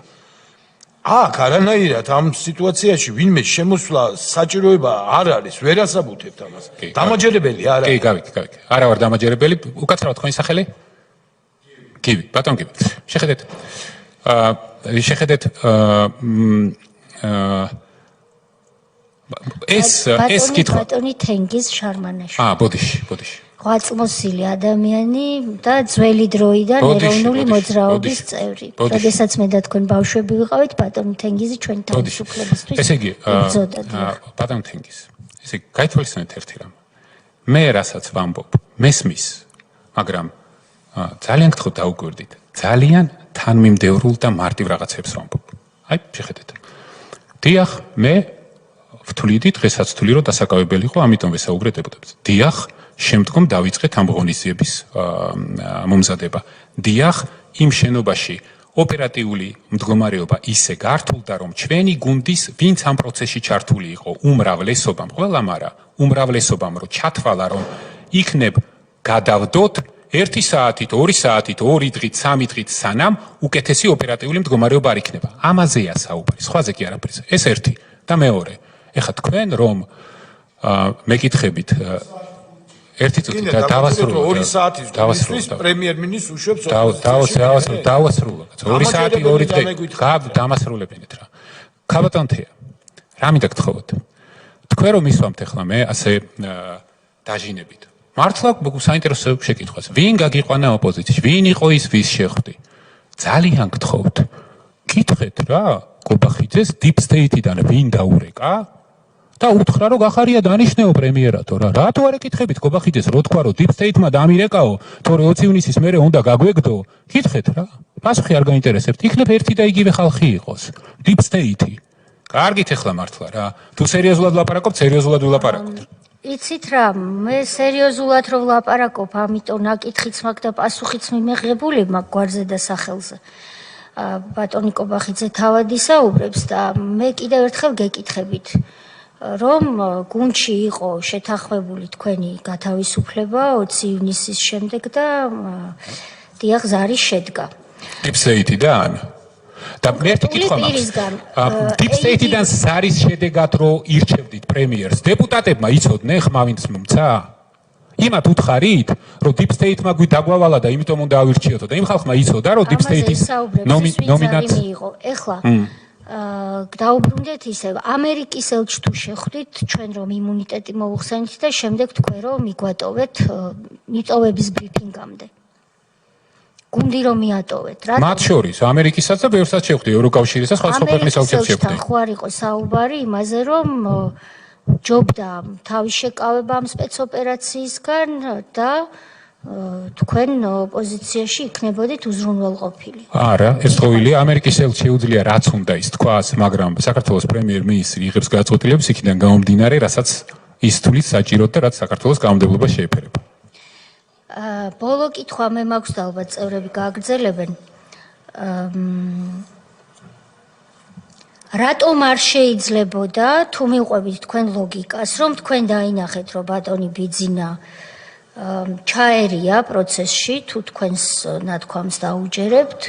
[SPEAKER 6] აქ არანაირად ამ სიტუაციაში ვინმე შემოსვლა საჭიროება არ არის, ვერ ასაბუთებთ ამას. დამაჯერებელი არ არის.
[SPEAKER 2] კი, გავიქ. არა ვარ დამაჯერებელი, უკაცრავად თქვენი სახელი? კივი, ბატონ კივი. შეხედეთ ეს კითხვა
[SPEAKER 1] ბატონი თენგიზ შარმანაშვილი.
[SPEAKER 2] ბოდიში.
[SPEAKER 1] 8 წლოსილი ადამიანი და ძველი დროიდან ეროვნული მოძრაობის წევრი. როდესაც მე და თქვენ ბავშვები ვიყავით, ბატონი თენგიზი ჩვენი თავისუფლებისთვის იბრძოდა.
[SPEAKER 2] ბატონ თენგიზი. ესე იგი, გაითვალისწინეთ ერთი რამ. მე რასაც ვამბობ, მესმის, მაგრამ ძალიან გთხოვთ დაუკვირდით. ძალიან თანმიმდევრულ და მარტივ რაღაცებს ვამბობ. აი, შეხედეთ. დიახ, მე ვთვლიდი დღესაც ვთვლი, რომ დასაკავებელი იყო, ამიტომ ვესაუბრე დეპუტატებს. დიახ, შემდგომ დავიწყეთ ამ ღონისძიების მომზადება. დიახ, იმ შენობაში ოპერატიული მდგომარეობა ისე გართულდა, რომ ჩვენი გუნდის ვინც ამ პროცესში ჩართული იყო, უმრავლესობამ, ყველამ არა, უმრავლესობამ რომ ჩათვალა, რომ იქნებ გადავდოთ 1 საათით, 2 საათით, 2 დღით, 3 დღით სანამ უკეთესი ოპერატიული მდგომარეობა არ იქნება. ამაზეა საუბარი, სხვაზე კი არაფერზე. ეს ერთი და მეორე. ეხლა თქვენ რომ მეკითხებით ერთი წუთი და დავასრულოთ
[SPEAKER 6] 2 საათის დღისთვის პრემიერ-მინისტრს უშვებს
[SPEAKER 2] დავასრულოთ 2 საათი 2 დღე დამასრულებინეთ რა. კაბატონთია, რა მინდა გთხოვოთ? თქვენ რომ ისვამთ ახლა მე ასე დაჟინებით. მართლა საინტერესო შეკითხვას. ვინ გაგიყვანა ოპოზიციაში? ვინ იყო ის, ვის შეხვდი? ძალიან გთხოვთ. კითხეთ რა, კობახიძეს deep state-დან ვინ დაურეკა? და უთხრა რომ გახარია დანიშნეო პრემიერატო რა. რატო არ ეკითხებით კობახიძეს, რო თქვა რომ deep state-მა დაამირეკაო, თორე 20 ივნისის მერე უნდა გაგვეგდო? კითხეთ რა. პასუხი არ გაინტერესებთ. იქნებ ერთი და იგივე ხალხი იყოს. deep state-ი. კარგით ახლა მართლა რა. თუ სერიოზულად ვლაპარაკობთ, სერიოზულად ვლაპარაკობთ.
[SPEAKER 1] იცით რა, მე სერიოზულად რო ვლაპარაკობ, ამიტომ ნაკითხიც მაქვს და პასუხიც მიმეღებული მაქვს გვარზე და სახელზე. ბატონი კობახიძე თავად ისაუბრებს და მე კიდევ ერთხელ გეკითხებით, რომ გუნდში იყო შეთანხმებული თქვენი გათავისუფლება 20 ივნისის შემდეგ და დიახ, ზარი შედგა.
[SPEAKER 2] deep state-დან და მე ერთი კითხვა მაქვს. deep state-დან ზარის შედეგად რო ირჩევდით პრემიერს, დეპუტატებმა იცოდნენ ხმავინც მომცა? იმათ უთხარით, რომ deep state-მა დაგვავალა და იმიტომ უნდა ავირჩიოთო და იმ ხალხმა იცოდა, რომ deep state-ის ნომინაცია
[SPEAKER 1] იყო. ეხლა დაუბრუნდეთ ისევ ამერიკის ელჩს თუ შეხვდით, ჩვენ რომ იმუნიტეტი მოუხსენით და შემდეგ თქვენ რომ მიგვატოვეთ მიწოვების ბრიფინგამდე. გუნდი რომ მიატოვეთ რა
[SPEAKER 2] მათ შორის ამერიკისაც და ბევრსაც შევხვდი ევროკავშირისა სხვა ქვეყნის საოცრებს შევხვდი
[SPEAKER 1] ხო არ იყო საუბარი იმაზე რომ ჯობდა თავის შეკავება ამ სპეცოპერაციისგან და თქვენ ოპოზიციაში იქნებოდით უზრუნველყოფილი.
[SPEAKER 2] არა, ეს ყოველია ამერიკის ელჩი შეუძლია რაც უნდა ის თქვას, მაგრამ საქართველოს პრემიერ-მინისტრი იღებს გადაწყვეტილებას იქიდან გამომდინარე, რასაც ის თulit საჭიროდ და რაც საქართველოს გამომდებობა შეეფერება.
[SPEAKER 1] ბოლო კითხვა მე მაქვს და ალბათ წევრები გააგრძელებენ. რატომ არ შეიძლებოდა თუ მიყვებით თქვენ ლოგიკას, რომ თქვენ დაინახეთ, რომ ბატონი ბიძინა ჩაერია პროცესში, თუ თქვენს ნათქვამს დაუჯერებთ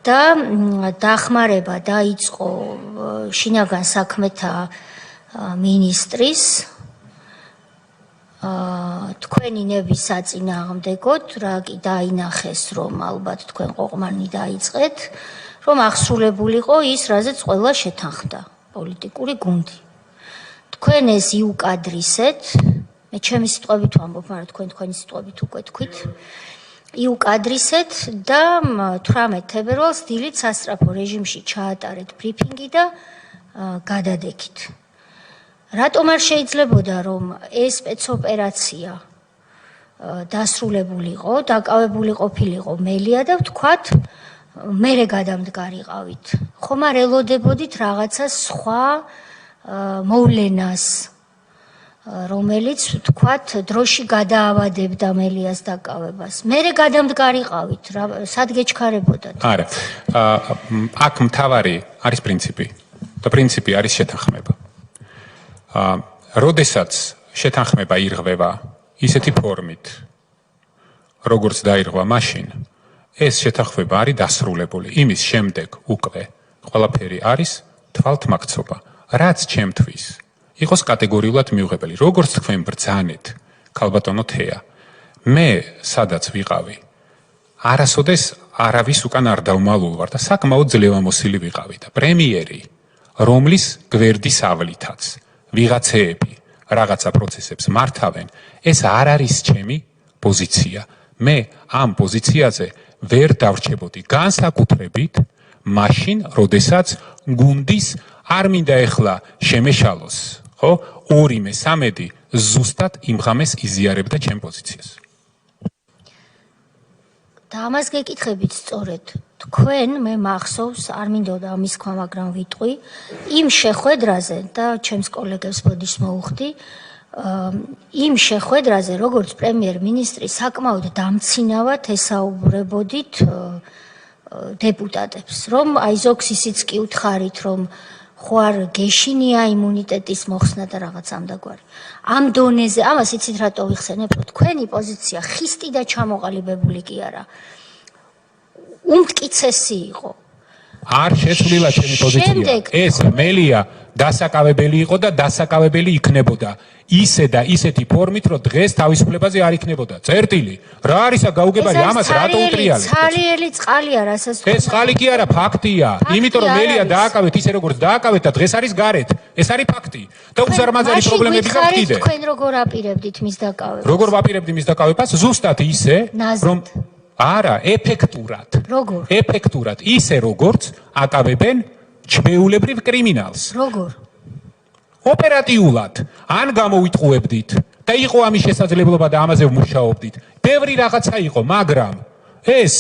[SPEAKER 1] და დახმარება დაიწყო შინაგან საქმეთა მინისტრის თქვენი ნების საწინააღმდეგოდ, რა კი დაინახეს, რომ ალბათ თქვენ ყოყმანი დაიწყეთ, რომ აღსრულებულიყო ის, რაზეც ყველა შეთანხმდა, პოლიტიკური გუნდი. თქვენ ეს იუკადრისეთ, მე ჩემი სიტყვებით ვამბობ, მაგრამ თქვენი სიტყვებით უკვე თქვით. იუკადრისეთ და 18 თებერვალს დილით სასწრაფო რეჟიმში ჩაატარეთ ბრიფინგი და გადადექით. რატომ არ შეიძლებოდა რომ ეს სპეცოპერაცია დასრულებულიყო, დაკავებული ყოფილიყო მელია და ვთქვათ მერე გადამდგარიყავით. ხომ არ ელოდებოდით რაღაცა სხვა მოვლენას, რომელიც ვთქვათ დროში გადაავადებდა მელიას დაკავებას. მერე გადამდგარიყავით, სად გეჩქარებოდათ?
[SPEAKER 2] არა. აქ მთავარი არის პრინციპი და პრინციპი არის შეთანხმება. როდესაც შეთანხმება ირღვევა ისეთი ფორმით, როგორც დაირღვა მაშინ, ეს შეთანხმება არის დასრულებული. იმის შემდეგ უკვე ყველაფერი არის თვალთმაქცობა, რაც ჩემთვის იყოს კატეგორიულად მიუღებელი. როგორც თქვენ ბრძანეთ, ქალბატონო თეა, მე სადაც ვიყავი, არასოდეს არავის უკან არ დავმალულ ვარ და საკმაოდ ძლევამოსილი ვიყავი და პრემიერი, რომლის გვერდის ავლითაც ვიღაცეები რაღაცა პროცესებს მართავენ, ეს არ არის ჩემი პოზიცია. მე ამ პოზიციაზე ვერ დავრჩებოდი განსაკუთრებით მაშინ, როდესაც გუნდის არ მინდა ეხლა შემეშალოს, ხო? 2/3 ზუსტად იმ ღამეს იზიარებდა ჩემ პოზიციას.
[SPEAKER 1] და ამას გეკითხებით სწორედ თქვენ, მე მახსოვს, არ მინდოდა ამის თქვა, მაგრამ ვიტყვი, იმ შეხვედრაზე და ჩემს კოლეგებს ბოდიშს მოუხდი, იმ შეხვედრაზე, როგორც პრემიერ-მინისტრი საკმაოდ დამცინავად ესაუბრებოდით დეპუტატებს, რომ აი ზოგს ისიც კი უთხარით, რომ ხო არ გეშინია იმუნიტეტის მოხსნა და რაღაც ამდაგვარი. ამ დონეზე, ამას იცით რატო ვიხსენებ, რომ თქვენი პოზიცია ხისტი და ჩამოყალიბებული კი არა. უმტკიცესი იყო.
[SPEAKER 2] არ შეცვლილა ჩემი პოზიცია. ეს მელია დასაკავებელი იყო და დასაკავებელი იქნებოდა. ისე და ისეთი ფორმით, რომ დღეს თავისუფლებაზე არ იქნებოდა. წერტილი, რა არისა გაუგებარი, ამას რატო უტრიალეთ?
[SPEAKER 1] ცარიელი წყალია, რასაც
[SPEAKER 2] ეს წყალი კი არა, ფაქტია. იმიტომ რომ მელია დააკავეთ ისე როგორც დააკავეთ და დღეს არის გარეთ. ეს არის ფაქტი. და უზარმაზარი პრობლემები გაქვს კიდე.
[SPEAKER 1] თქვენ როგორ აპირებდით მის დაკავებას?
[SPEAKER 2] როგორ ვაპირებდი მის დაკავებას? ზუსტად ისე, რომ არა, ეფექტურად.
[SPEAKER 1] როგორ?
[SPEAKER 2] ეფექტურად, ისე როგორც აკავებენ ჩვეულებრივ კრიმინალს.
[SPEAKER 1] როგორ?
[SPEAKER 2] ოპერატიულად, ან გამოვიტყუებდით და იყო ამის შესაძლებლობა და ამაზე ვმუშაობდით. ბევრი რაღაცა იყო, მაგრამ ეს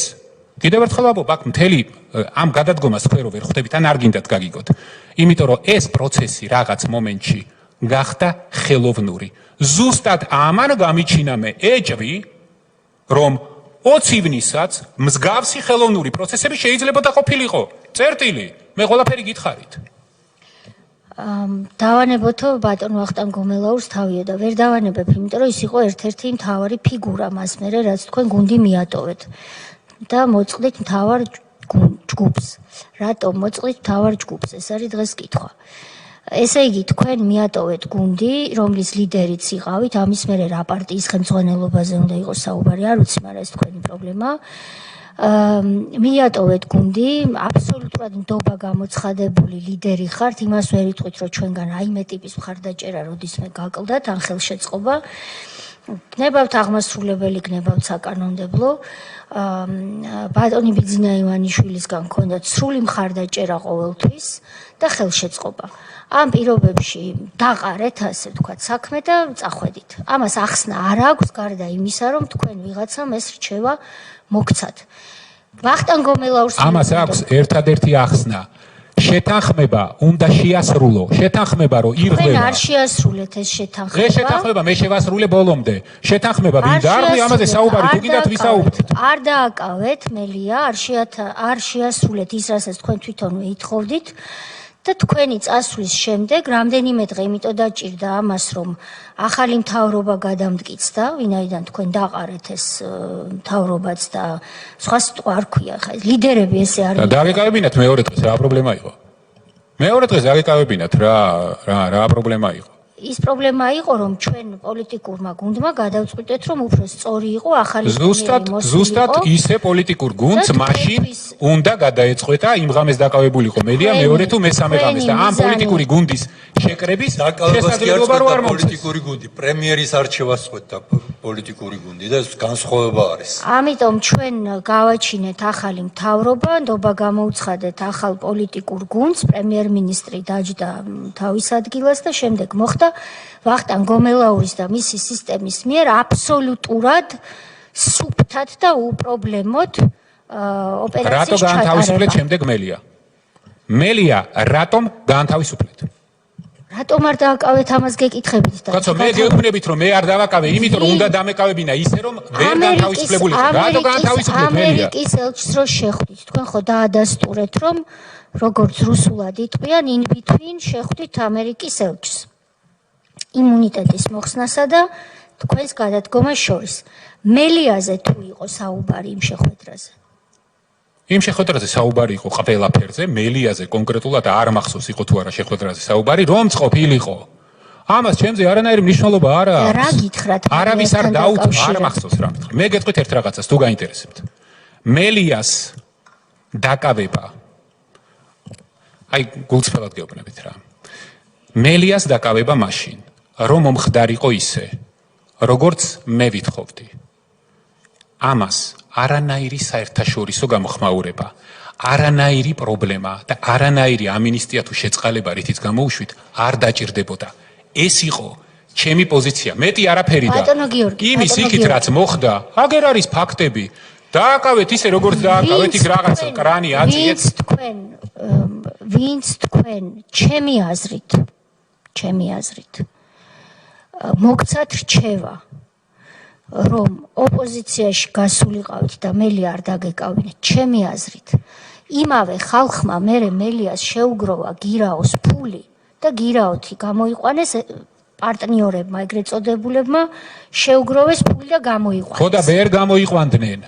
[SPEAKER 2] კიდევ ერთხელ ვამბობ, აქ მთელი ამ გადადგომას თქვენ რო ვერ ხვდებით, ან არ გინდათ გაგიგოთ. იმიტომ რომ ეს პროცესი რაღაც მომენტში გახდა ხელოვნური. ზუსტად ამან გამიჩინა მე ეჭვი, რომ 20-ვნისაც მსგავსი ხელოვნური პროცესები შეიძლება ყოფილიყო. წერტილი, მე ყველაფერი გითხარით.
[SPEAKER 1] დავანებოთო ბატონ ვახტანგ გომელაურს თავია და ვერ დავანებებ, იმიტომ რომ ის იყო ერთ-ერთი მთავარი ფიგურა მას მერე, რაც თქვენ გუნდი მიატოვეთ და მოწყდით მთავარ ჯგუფს. რატომ მოწყდით მთავარ ჯგუფს? ეს არის დღეს კითხვა. ესე იგი, თქვენ მიატოვეთ გუნდი, რომლის ლიდერიც იყავით, ამის მერე რა პარტიის ხელმძღვანელობაზე უნდა იყოს საუბარი, არ ვიცი, მაგრამ ეს თქვენი პრობლემაა. მიატოვეთ გუნდი, აბსოლუტურად ნდობა გამოცხადებული ლიდერი ხართ, იმას ვერ იტყვით, რომ ჩვენგან რაიმე ტიპის მხარდაჭერა როდისმე გაკლდათ, ან ხელშეწყობა. გნებავთ აღმასრულებელი, გნებავთ საკანონმდებლო. ბატონი ბიძინა ივანიშვილისგან ჰქონდათ სრული მხარდაჭერა ყოველთვის და ხელშეწყობა. ამ პირობებში დაყარეთ, ასე ვთქვათ, საქმე და წახვედით. ამას ახსნა არ აქვს, გარდა იმისა, რომ თქვენ ვიღაცამ ეს რჩევა მოგცათ. ვახტანგ გომელაურს
[SPEAKER 2] ამას აქვს ერთადერთი ახსნა. შეთანხმება უნდა შეასრულო. შეთანხმება რომ ირღვევა.
[SPEAKER 1] თქვენ არ შეასრულეთ ეს შეთანხმება.
[SPEAKER 2] ეს შეთანხმება მე შევასრულე ბოლომდე. შეთანხმება ვინ დაარღვია, ამაზე საუბარი თუ კიდათ ვისაუბრეთ.
[SPEAKER 1] არ დააკავეთ, მელია, არ შეასრულეთ ის, რასაც თქვენ თვითონვე ითხოვდით. და თქვენი წასვლის შემდეგ რამდენიმე დღე იმიტომ დაჭირდა ამას, რომ ახალი მთავრობა გადამტკიცდა, ვინაიდან თქვენ დაყარეთ ეს მთავრობაც და სხვა სიტყვა არ ქვია, ხა ლიდერები ესე არის.
[SPEAKER 2] და დაგეკავებინათ მეორე დღეს რა პრობლემა იყო? მეორე დღეს დაგეკავებინათ რა პრობლემა იყო?
[SPEAKER 1] ის პრობლემა იყო, რომ ჩვენ პოლიტიკურმა გუნდმა გადავწყვიტეთ, რომ უფრო სწორი იყო ახალი
[SPEAKER 2] ზუსტად ისე პოლიტიკურ გუნდს მაშინ უნდა გადაეწყვეტა იმ ღამეს დაკავებულიყო მედია მეორე თუ მესამე ღამეს და ამ პოლიტიკური გუნდის შეკრების შესაძლებლობა რო არ მოხდეს.
[SPEAKER 5] პოლიტიკური გუნდი პრემიერის არჩევას წყვეტდა პოლიტიკური გუნდი და ეს განსხვავება არის.
[SPEAKER 1] ამიტომ ჩვენ გავაჩინეთ ახალი მთავრობა, ნდობა გამოუცხადეთ ახალ პოლიტიკურ გუნდს, პრემიერ-მინისტრი დაჯდა თავის ადგილას და შემდეგ მოხდა ვახტანგ გომელაურის და მისი სისტემის მიერ აბსოლუტურად სუფთად და უპრობლემოდ ოპერაციის ჩატარება.
[SPEAKER 2] რატო განთავისუფლეთ შემდეგ მელია? მელია რატომ განთავისუფლეთ?
[SPEAKER 1] რატომ არ დააკავეთ ამას გეკითხებით და
[SPEAKER 2] კაცო მე გეუბნებით რომ მე არ დავაკავე, იმიტომ რომ უნდა დამეკავებინა ისე რომ ვერ განთავისუფლებულიყო. რატო განთავისუფლეთ მელია?
[SPEAKER 1] ამერიკის ელჩს რო შეხვდით, თქვენ ხო დაადასტურეთ რომ როგორც რუსულად იტყვიან in between შეხვდით ამერიკის ელჩს. იმუნიტეტის მოხსნასა და თქვენს გადადგომას შორის. მელიაზე თუ იყო საუბარი იმ შეხვედრაზე?
[SPEAKER 2] იმ შეხვედრაზე საუბარი იყო ყველაფერზე, მელიაზე კონკრეტულად არ მახსოვს იყო თუ არა შეხვედრაზე საუბარი, რომ ყოფილიყო. ამას ჩემზე არანაირი მნიშვნელობა არ აქვს.
[SPEAKER 1] რა გითხრათ?
[SPEAKER 2] არავის არ დაუწყო, არ მახსოვს რა მეთქი. მე გეტყვით ერთ რაღაცას, თუ გაინტერესებთ. მელიას დაკავება. აი, გულწრფელად გეუბნებით რა. მელიას დაკავება მაშინ, რომ მომხდარიყო ისე, როგორც მე ვითხოვდი. ამას არანაირი საერთაშორისო გამოხმაურება, არანაირი პრობლემა და არანაირი ამინისტია თუ შეწყალება რითიც გამოუშვით არ დაჭირდებოდა. ეს იყო ჩემი პოზიცია, მეტი არაფერი და იმის იქით რაც მოხდა, აგერ არის ფაქტები. დააკავეთ ისე როგორც დააკავეთ იქ რაღაცა კრანი აწიეთ.
[SPEAKER 1] ვინც თქვენ ჩემი აზრით მოგცათ რჩევა რომ ოპოზიციაში გასულიყავით და მელი არ დაგეკავინეთ, ჩემი აზრით იმავე ხალხმა მერე მელიას შეუგროვა გირაოს ფული და გირაოთი გამოიყვანეს პარტნიორებმა, ეგრეთ წოდებულებმა შეუგროვეს ფული და გამოიყვანეს.
[SPEAKER 2] ხო და ვერ გამოიყვანდნენ.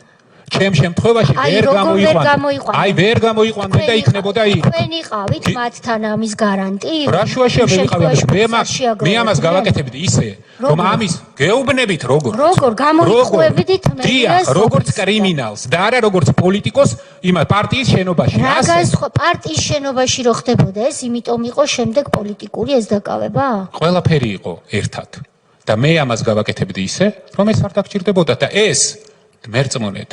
[SPEAKER 2] ჩემ შემთხვევაში ვერ გამოიყვანდნენ. აი ვერ გამოიყვანდნენ და იქნებოდა იქ.
[SPEAKER 1] თქვენ იყავით მათთან ამის გარანტი?
[SPEAKER 2] რა შუაშია მე ვიყავი ამაში? მე ამას გავაკეთებდი ისე, რომ ამის გეუბნებით როგორ
[SPEAKER 1] გამოიყვებდით
[SPEAKER 2] მელიას როგორც კრიმინალს და არა როგორც პოლიტიკოს იმ პარტიის შენობაში.
[SPEAKER 1] პარტიის შენობაში რო ხდებოდა ეს, იმიტომ იყო შემდეგ პოლიტიკური ეს დაკავება?
[SPEAKER 2] ყველაფერი იყო ერთად. და მე ამას გავაკეთებდი ისე, რომ ეს არ დაგჭირდებოდა და ეს მერწმუნეთ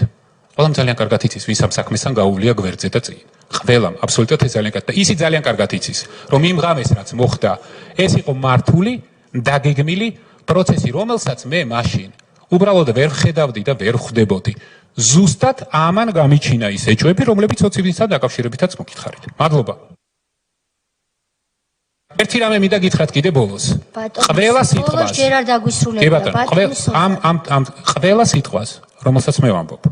[SPEAKER 2] ყველამ ძალიან კარგად იცის, ვის ამ საქმესთან გაუვლია გვერდზე და წინ. ყველამ, აბსოლუტურად ეს ძალიან კარგად და ისი ძალიან კარგად იცის, რომ იმ ღამეს რაც მოხდა, ეს იყო მართული, დაგეგმილი პროცესი, რომელსაც მე მაშინ უბრალოდ ვერ ხედავდი და ვერ ხვდებოდი. ზუსტად ამან გამიჩინა ის ეჭვები, რომლებიც ოცივისთან დაკავშირებითაც მოგითხარით. მადლობა. ერთი რამე მინდა გითხრათ კიდე ბოლოს. ყველა სიტყვას
[SPEAKER 1] ჯერ არ დაგვისრულებია ბატონის
[SPEAKER 2] ამ ყველა სიტყვას, რომელსაც მე ვამბობ.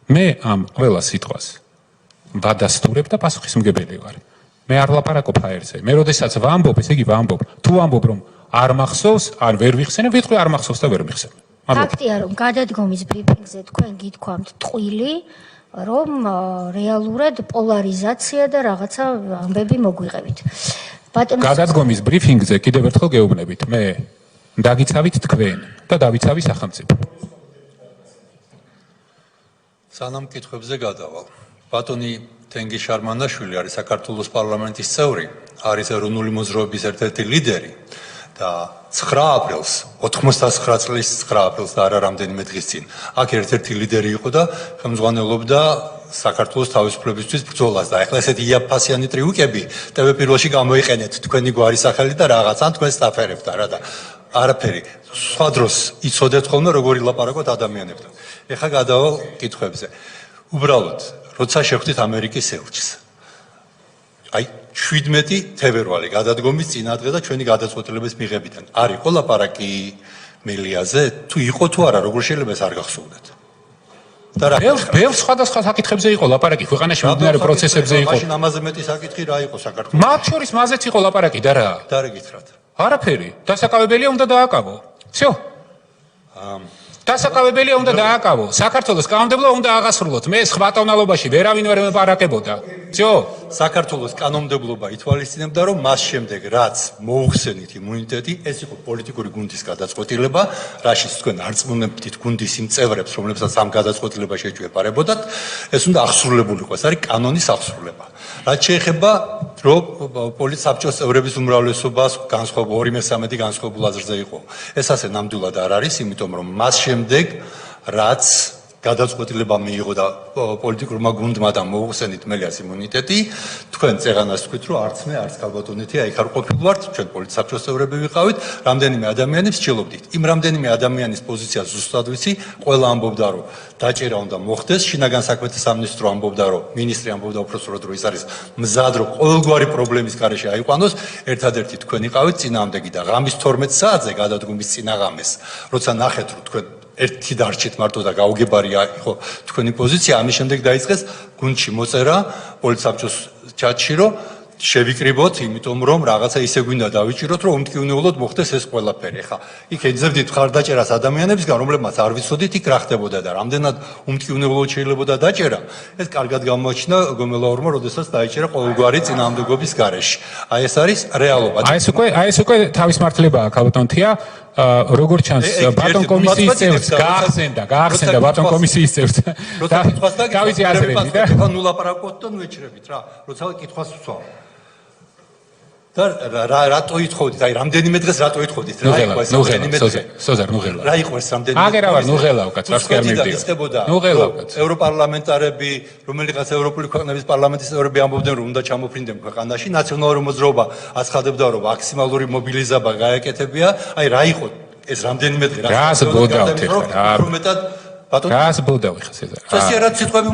[SPEAKER 2] მე ამ ყველა სიტყვას ვადასტურებ და პასუხისმგებელი ვარ. მე არ ვლაპარაკობ აერზე. მე როდესაც ვამბობ, ესე იგი ვამბობ. თუ ვამბობ, რომ არ მახსოვს, არ ვერ ვიხსენებ, ვიტყვი არ მახსოვს და ვერ მიხსენებ.
[SPEAKER 1] ფაქტია, რომ გადადგომის ბრიფინგზე თქვენ გითქვამთ ტყვილი, რომ რეალურად პოლარიზაცია და რაღაცა ამბები მოგვიღებით.
[SPEAKER 2] გადადგომის ბრიფინგზე კიდევ ერთხელ გეუბნებით, მე დაგიცავით თქვენ და დავიცავი სახელმწიფო.
[SPEAKER 5] სანამ კითხვებზე გადავალ. ბატონი თენგი შარმანაშვილი არის საქართველოს პარლამენტის წევრი, არის ეროვნული მოძრაობის ერთ-ერთი ლიდერი და 9 აპრილს 99 წლის 9 აპრილს და არა რამდენიმე დღის წინ აქ ერთ-ერთი ლიდერი იყო და ხელმძღვანელობდა საქართველოს თავისუფლებისთვის ბრძოლას და ეხლა ესეთი იაფფასიანი ტრიუკები TV პირველში გამოიყენეთ თქვენი გვარის სახელი და რაღაცა თქვენ სტაფერებთ არა და არაფერი სხვა დროს იცოდეთ ხოლმე როგორ ილაპარაკოთ ადამიანებთან ეხლა გადავალ კითხვებზე უბრალოდ როცა შეხვდით ამერიკის ელჩს აი 17 თებერვალი გადადგომის წინადღე და ჩვენი გადაწყვეტილების მიღებიდან არ იყო ლაპარაკი მელიაზე თუ იყო თუ არა როგორ შეიძლება ეს არ გახსოვდეთ და რა
[SPEAKER 2] ბევრ სხვადასხვა საკითხებზე იყო ლაპარაკი ქვეყანაში მიმდინარე პროცესებზე იყო
[SPEAKER 5] მაშინ ამაზე მეტი საკითხი რა იყო საქართველოს
[SPEAKER 2] მათ შორის მაზეც იყო ლაპარაკი და რა
[SPEAKER 5] და რა გითხრათ
[SPEAKER 2] არაფერი დასაკავებელია უნდა დააკავო всё დასაკავებელია უნდა დააკავო საქართველოს კანონმდებლობა უნდა აღასრულოთ მე სხვა ტონალობაში ვერავინ ვერ მეპარაკებოდა всё
[SPEAKER 5] საქართველოს კანონმდებლობა ითვალისწინებდა რომ მას შემდეგ რაც მოუხსენით იმუნიტეტი ეს იყო პოლიტიკური გუნდის გადაწყვეტილება რაშიც თქვენ არ წმუნებდით გუნდის იმ წევრებს რომლებსაც ამ გადაწყვეტილება შეჯვებარებოდათ ეს უნდა აღსრულებულიყო ეს არის კანონის აღსრულება რაც შეეხება რომ პოლიცსაბჭოს წევრების უმრავლესობას განსხვავებულ 2/3 განსხვავებულ აზრზე იყო ეს ასე ნამდვილად არ არის იმიტომ რომ მას შემდეგ რაც გადაწყვეტილება მიიღო და პოლიტიკურმა გუნდმა და მოუხსენით მელიას იმუნიტეტი თქვენ წეღანას თქვით რომ არც მე არც ქალბატონეთი აი ხარ ყოფილვართ ჩვენ პოლიცსაბჭოს წევრები ვიყავით რამდენიმე ადამიანის ჩილობდით იმ რამდენიმე ადამიანის პოზიცია ზუსტად ვიცი ყველა ამბობდა რომ დაჭერა უნდა მოხდეს შინაგან საქმეთა სამინისტრო ამბობდა რომ მინისტრი ამბობდა უпроსტოდ რომ ის არის მზად რომ ყოველგვარი პრობლემის გარეშე აიყვანოს ერთადერთი თქვენ იყავით წინააღმდეგი და ღამის 12 საათზე გადადგომის წინაღამეს როცა ნახეთ რომ თქვენ ერთი დარჩით მარტო და გაუგებარია იყო თქვენი პოზიცია ამის შემდეგ დაიწყეს გუნდში მოწერა პოლიცსაბჭოს ჩატში რომ შევიკრიბოთ იმიტომ რომ რაღაცა ისე გვინდა დავიჭიროთ რომ უმტკივნეულოდ მოხდეს ეს ყველაფერი ხა იქ ეძებდით ხარდაჭერას ადამიანებისგან რომლებმაც არ ვიცოდით იქ რა ხდებოდა და რამდენად უმტკივნეულოდ შეიძლება დაჭერა ეს კარგად გამოაჩინა გომელაურმა როდესაც დაიჭერა ყოველგვარი წინააღმდეგობის გარეშე აი ეს არის რეალობა
[SPEAKER 2] აი ეს უკვე თავის მართლებაა ქალბატონთია როგორ ჩანს ბატონ კომისიის წევრს გაახსენდა ბატონ კომისიის წევრს თავისი აზრები და
[SPEAKER 5] ნუ ლაპარაკობთ და ნუ ეჭრებით რა როცა კითხვას ვცვალ და რატო ითხოვდით აი რამდენიმე დღეს რატო ითხოვდით რა იყო ეს რამდენიმე დღე
[SPEAKER 2] სოზარ ნუღელა
[SPEAKER 5] რა იყო ეს რამდენიმე
[SPEAKER 2] აგერა ვარ ნუღელავ კაც ვარ სკერმებდი ნუღელავ კაც
[SPEAKER 5] ევროპარლამენტარები რომელიღაც ევროპული ქვეყნების პარლამენტის წევრები ამბობდნენ რომ უნდა ჩამოფრინდნენ ქვეყანაში ნაციონალური მოძრაობა აცხადებდა რომ მაქსიმალური მობილიზება გაეკეთებია აი რა იყო ეს რამდენიმე დღე
[SPEAKER 2] რას ბოდავთ ეხლა
[SPEAKER 5] რომ მეტად
[SPEAKER 2] რას ბოდავ ხა სეზარ
[SPEAKER 5] წესიერად სიტყვები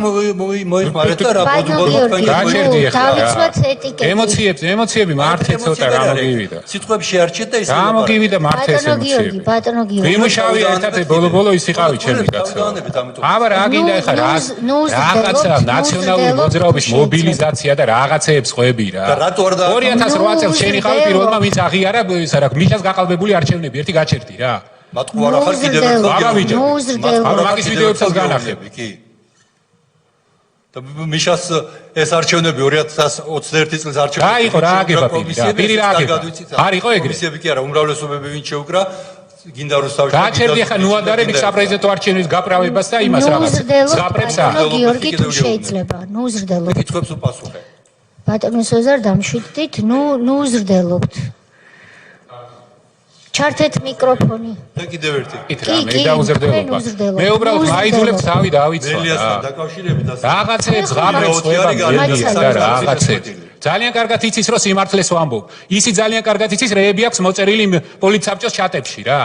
[SPEAKER 5] მოიხმარეთ და რა ბოდუბალოთ
[SPEAKER 2] გაჩერდი ეხლა
[SPEAKER 1] დავიცვათ ეტიკეტი
[SPEAKER 2] ემოციები მართე ცოტა რა მოგივიდა
[SPEAKER 5] სიტყვები შეარჩეთ და ისე
[SPEAKER 2] გამოგივიდა მართე ემოციები
[SPEAKER 1] ბატონო გიორგი
[SPEAKER 2] ვიმუშავე ერთად ბოლო ის იყავი ჩემი კაცო აბა რა გინდა ეხლა რაღაცა ნაციონალური მოძრაობის მობილიზაცია და რაღაცეებს ყვები რა 2008 წელს შენ იყავი პირველმა ვინც აღიარა ის რა მიშას გაყალბებული არჩევნები ერთი გაჩერდი რა
[SPEAKER 5] მათყუ არ ახარ კიდევ ერთხელ
[SPEAKER 2] მაგის ვიდეოებსაც განახები
[SPEAKER 5] კი და მიშას ეს არჩევნები 2021 წელს არჩევნები
[SPEAKER 2] რა იყო რა აგება პირი რა აგება არ იყო ეგრე
[SPEAKER 5] კომისიები კი არა უმრავლესობები ვინ შეუკრა გინდა რომ თავში
[SPEAKER 2] გაჩერდი ხა ნუ ადარები საპრეზიდენტო არჩევნების გაправებას და იმას რაღაც ზღაპრებსა
[SPEAKER 1] გიორგი თუ შეიძლება ნუ ზრდელობთ
[SPEAKER 5] კითხვებს უპასუხე
[SPEAKER 1] ბატონო სოზარ დამშვიდდით ნუ ზრდელობთ ჩართეთ მიკროფონი
[SPEAKER 5] და კიდევ ერთი
[SPEAKER 2] კითხა მე დაუზრდელობა მე უბრალოდ მაიძულებ თავი დავიცვა
[SPEAKER 5] მელიასთან დაკავშირებით
[SPEAKER 2] რაღაცეებს ღამრებს ყვება და რაღაცეებს ძალიან კარგად იცის რომ სიმართლეს ვამბობ ისი ძალიან კარგად იცის რეები აქვს მოწერილი პოლიცსაბჭოს ჩატებში რა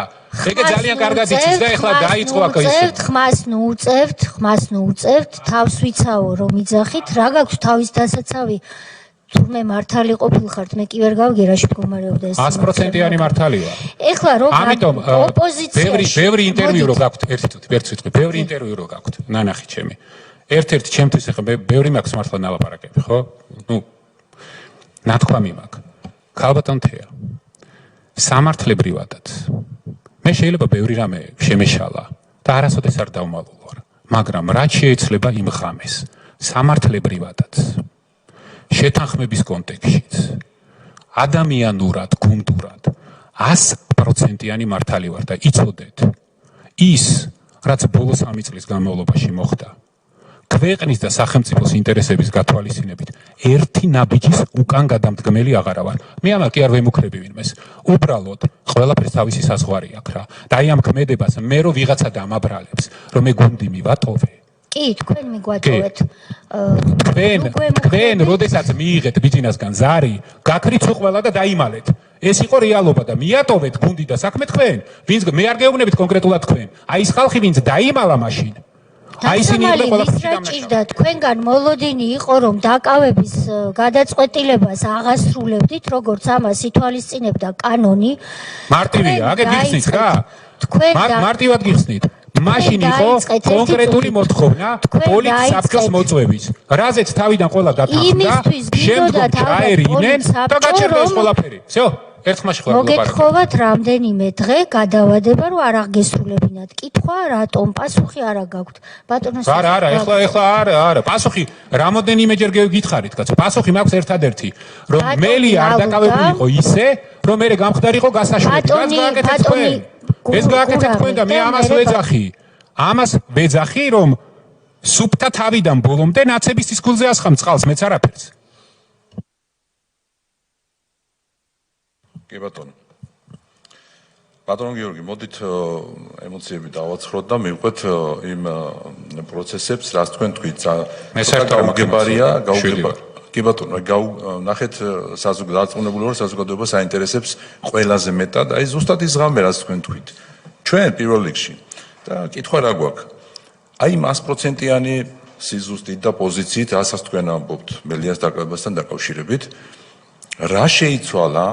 [SPEAKER 2] ეგე ძალიან კარგად იცის და ეხლა დაიწყო აქ ის
[SPEAKER 1] ხმას ნუ უწევთ თავს ვიცავო რომ იძახით რა გაქვს თავის დასაცავი თურმე მართალი ყოფილხართ მე კი ვერ გავგერაში მდგომარეობდა ეს
[SPEAKER 2] 100%-იანი მართალია
[SPEAKER 1] ეხლა რო
[SPEAKER 2] ამიტომ
[SPEAKER 1] ოპოზიციაში
[SPEAKER 2] ბევრი ინტერვიუ რო გაქვთ ერთი თვით ერთ სიტყვით ბევრი ინტერვიუ რო გაქვთ ნანახი ჩემი ერთ-ერთი ჩემთვის ეხლა ბევრი მაქვს მართლა ნალაპარაკები ხო ნუ ნათქვამი მაქვს ქალბატონ თეა სამართლებრივადაც მე შეიძლება ბევრი რამე შემეშალა და არასოდეს არ დავმალულ ვარ მაგრამ რაც შეიძლება იმ ღამეს სამართლებრივადაც შეთანხმების კონტექსტშიც ადამიანურად, გუნდურად 100%-იანი მართალი ვარ და იცოდეთ ის, რაც ბოლო 3 წლის განმავლობაში მოხდა. ქვეყნის და სახელმწიფოს ინტერესების გათვალისწინებით ერთი ნაბიჯის უკან გადამდგმელი აღარა ვარ. მე ამას კი არ ვემუქრები ვინმეს. უბრალოდ ყველაფერს თავისი საზღვარი აქვს რა. და აი ამ ქმედებას მე რო ვიღაცა დამაბრალებს, რომ მე გუნდი მივატოვე.
[SPEAKER 1] კი, თქვენ მიგვატოვეთ.
[SPEAKER 2] თქვენ როდესაც მიიღეთ ბიძინასგან ზარი, გაქრით ყველა და დაიმალეთ. ეს იყო რეალობა და მიატოვეთ გუნდი და საქმე თქვენ. ვინც მე არ გეუბნებით კონკრეტულად თქვენ. აი ეს ხალხი ვინც დაიმალა მაშინ. აი ისინი იყვნენ ყველაფერში
[SPEAKER 1] დამნაშავე. თქვენგან მოლოდინი იყო რომ დაკავების გადაწყვეტილებას აღასრულებდით, როგორც ამას ითვალისწინებდა კანონი.
[SPEAKER 2] მარტივია, აგერ გიხსნით რა? მარტივად გიხსნით. მაშინ იყო კონკრეტული მოთხოვნა პოლიციის საფრთხის მოწვევის. რაზეც თავიდან ყველა გათანხმდა, შემდგომ ჩაერინენ და გაჩერდა ეს ყველაფერი. всё, ერთხმაში ხო
[SPEAKER 1] მოგეთხოვათ რამდენიმე დღე გადავადება, რომ არ აღგესრულებინათ. კითხვა რატომ? პასუხი არა გაქვთ. ბატონო
[SPEAKER 2] არა, ეხლა არა. პასუხი რამოდენიმეჯერ გითხარით, კაცო. პასუხი მაქვს ერთადერთი, რომ მელი არ დაკავებული იყო ისე, რომ მე გამხდარიყო გასაშლელი. გააკეთეთ თქვენ. ეს გააკეთეთ თქვენ და მე ამას ვეძახი. ამას ვეძახი, რომ სუფთა თავიდან ბოლომდე ნაცების ცისკულზე ასხამ წყალს, მეც არაფერს.
[SPEAKER 3] კი ბატონო. ბატონო გიორგი, მოდით ემოციები დავაცხროთ და მივყვეთ იმ პროცესებს, რაც თქვენ თქვით. გაუგებარია. კი ბატონო, ნახეთ დარწმუნებული ვარ საზოგადოებას აინტერესებს ყველაზე მეტად, აი ზუსტად ის ღამე, რაც თქვენ თქვით. ჩვენ პირველ რიგში და კითხვა რა გვაქვს? აი 100%-იანი სიზუსტით და პოზიციით, რასაც თქვენ ამბობთ მელიას დაკავებასთან დაკავშირებით, რა შეიცვალა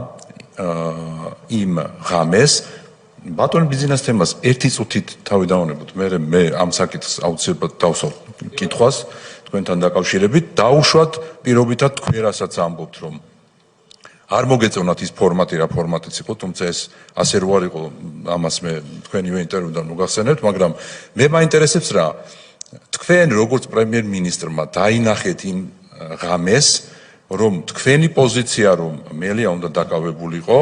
[SPEAKER 3] იმ ღამეს ბატონ ბიძინას თემას ერთი წუთით თავი დავანებოთ. მე ამ საკითხს აუცილებლად დავსვავ კითხვას თქვენთან დაკავშირებით, დაუშვათ პირობითად თქვენ რასაც ამბობთ, რომ არ მოგეწონათ ის ფორმატი, რა ფორმატიც იყო, თუმცა ეს ასე რო არ იყო, ამას მე თქვენივე ინტერვიუდან მოგახსენებთ, მაგრამ მე მაინტერესებს რა, თქვენ როგორც პრემიერ-მინისტრმა დაინახეთ იმ ღამეს, რომ თქვენი პოზიცია, რომ მელია უნდა დაკავებულიყო,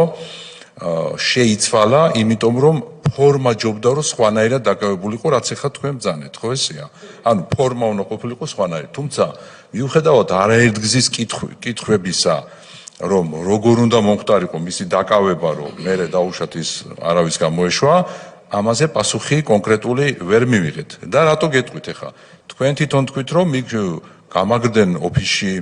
[SPEAKER 3] შეიცვალა, იმიტომ რომ ფორმა ჯობდა, რომ სხვანაირად დაკავებულიყო, რაც ახლა თქვენ ბრძანეთ, ხო ესეა? ანუ ფორმა უნდა ყოფილიყო სხვანაირად. თუმცა მიუხედავად არაერთგზის კითხვებისა, რომ როგორ უნდა მომხდარიყო მისი დაკავება, რომ მერე დაუშვათ ის არავის გამოეშვა, ამაზე პასუხი კონკრეტული ვერ მივიღეთ. და რატო გეტყვით ახლა? თქვენ თვითონ თქვით, რომ იქ გამაგრდნენ ოფისში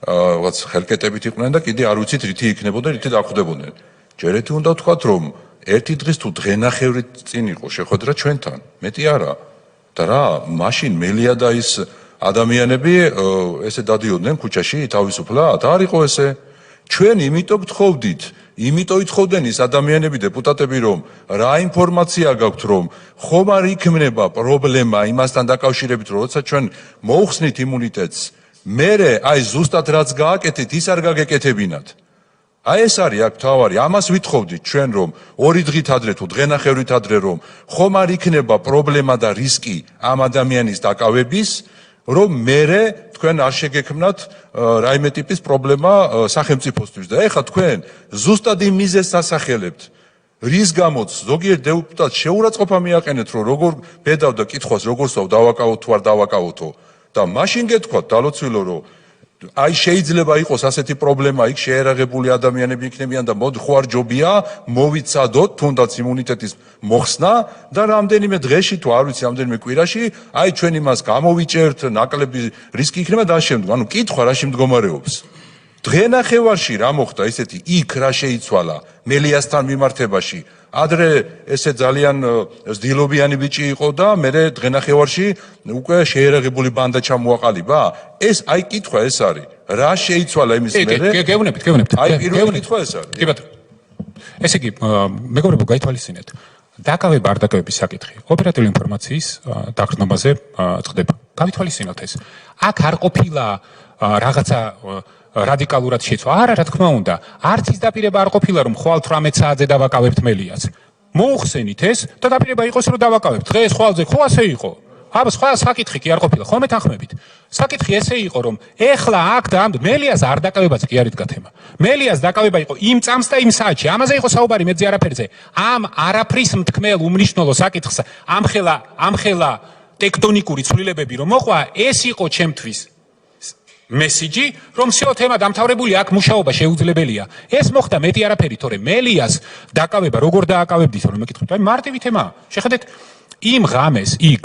[SPEAKER 3] რაღაც ხელკეტებით იყვნენ და კიდე არ ვიცით რითი იქნებოდა, რითი დახვდებოდნენ. ჯერეთი უნდა ვთქვათ, რომ ერთი დღის თუ დღენახევრით წინ იყო შეხვედრა ჩვენთან, მეტი არა. და რა, მაშინ მელია და ის ადამიანები ესე დადიოდნენ ქუჩაში თავისუფლად? არ იყო ესე. ჩვენ იმიტომ გთხოვდით, იმიტომ ითხოვდნენ ის ადამიანები, დეპუტატები, რომ რა ინფორმაცია გაქვთ, რომ ხომ არ იქნება პრობლემა იმასთან დაკავშირებით, რომ როცა ჩვენ მოუხსნით იმუნიტეტს, მერე აი ზუსტად რაც გააკეთეთ, ის არ გაგეკეთებინათ. აი ეს არის აქ თავარი, ამას ვითხოვდით ჩვენ, რომ ორი დღით ადრე თუ დღენახევრით ადრე, რომ ხომ არ იქნება პრობლემა და რისკი ამ ადამიანის დაკავების, რომ მერე თქვენ არ შეგექმნათ რაიმე ტიპის პრობლემა სახელმწიფოსთვის. და ეხლა თქვენ ზუსტად იმ მიზეზს ასახელებთ, რის გამოც ზოგიერთ დეპუტატს შეურაცხყოფა მიაყენეთ, რომ როგორ ბედავდა კითხვას, როგორ სვავ დავაკავოთ თუ არ დავაკავოთო. და მაშინ გეთქვათ დალოცვილო, რომ აი შეიძლება იყოს ასეთი პრობლემა, იქ შეერაღებული ადამიანები იქნებიან და მოდი ხო არ ჯობია მოვიცადოთ თუნდაც იმუნიტეტის მოხსნა და რამდენიმე დღეში თუ არ ვიცი რამდენიმე კვირაში აი ჩვენ იმას გამოვიჭერთ, ნაკლები რისკი იქნება და ამ ანუ კითხვა რაში მდგომარეობს. დღენახევარში რა მოხდა ესეთი იქ რა შეიცვალა მელიასთან მიმართებაში? ადრე ესე ძალიან ზდილობიანი ბიჭი იყო და მე დღენახევარში უკვე შეერაღებული ბანდა ჩამოაყალიბა. ეს აი კითხვა ეს არის. რა შეიცვალა იმის მერე?
[SPEAKER 2] გეუბნებით.
[SPEAKER 3] აი პირველი კითხვა ეს არის.
[SPEAKER 2] კი ბატონო. ესე იგი, მეგობრებო, გაითვალისწინეთ. დაკავება არ დაკავების საკითხი ოპერატიული ინფორმაციის დაგრძნობაზე წდება. გავითვალისწინოთ ეს. აქ არ ყოფილა რაღაცა რადიკალურად შეცვა. არა, რა თქმა უნდა, არც ის დაპირება არ ყოფილა, რომ ხვალ 18 საათზე დავაკავებთ მელიას. მოუხსენით ეს და დაპირება იყოს, რომ დავაკავებთ. დღეს ხვალზე ხო ასე იყო? აბა სხვა საკითხი კი არ ყოფილა, ხომ ეთანხმებით? საკითხი ესე იყო, რომ ეხლა აქ და ამ მელიას არ დაკავებაზე კი არ იდგა თემა. მელიას დაკავება იყო იმ წამს და იმ საათში. ამაზე იყო საუბარი, მეძე არაფერზე. ამ არაფრის მთქმელ უმნიშვნელო საკითხს ამხელა ტექტონიკური ცვლილებები რომ მოყვა, ეს იყო ჩემთვის მესიჯი, რომ всё თემა დამთავრებული, აქ მუშაობა შეუძლებელია. ეს მოხდა მეტი არაფერი, თორე მელიას დაკავება როგორ დააკავებდით, რომ მეკითხოთ, აი მარტივი თემაა. შეხედეთ, იმ ღამეს იქ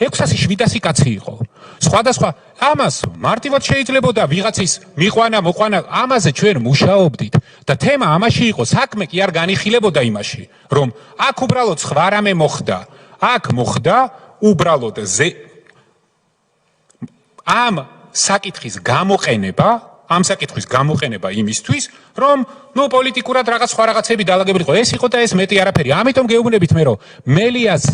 [SPEAKER 2] 600-700 კაცი იყო. სხვადასხვა ამას მარტივად შეიძლებოდა ვიღაცის მიყვანა, მოყვანა, ამაზე ჩვენ მუშაობდით და თემა ამაში იყო, საქმე კი არ განიხილებოდა იმაში, რომ აქ უბრალოდ სხვა რამე მოხდა. აქ მოხდა უბრალოდ ამ საკითხის გამოყენება იმისთვის, რომ პოლიტიკურად რაღაც სხვა რაღაცები დაალაგებულიყო. ეს იყო და ეს მეტი არაფერი. ამიტომ გეუბნებით მე, რომ მელიას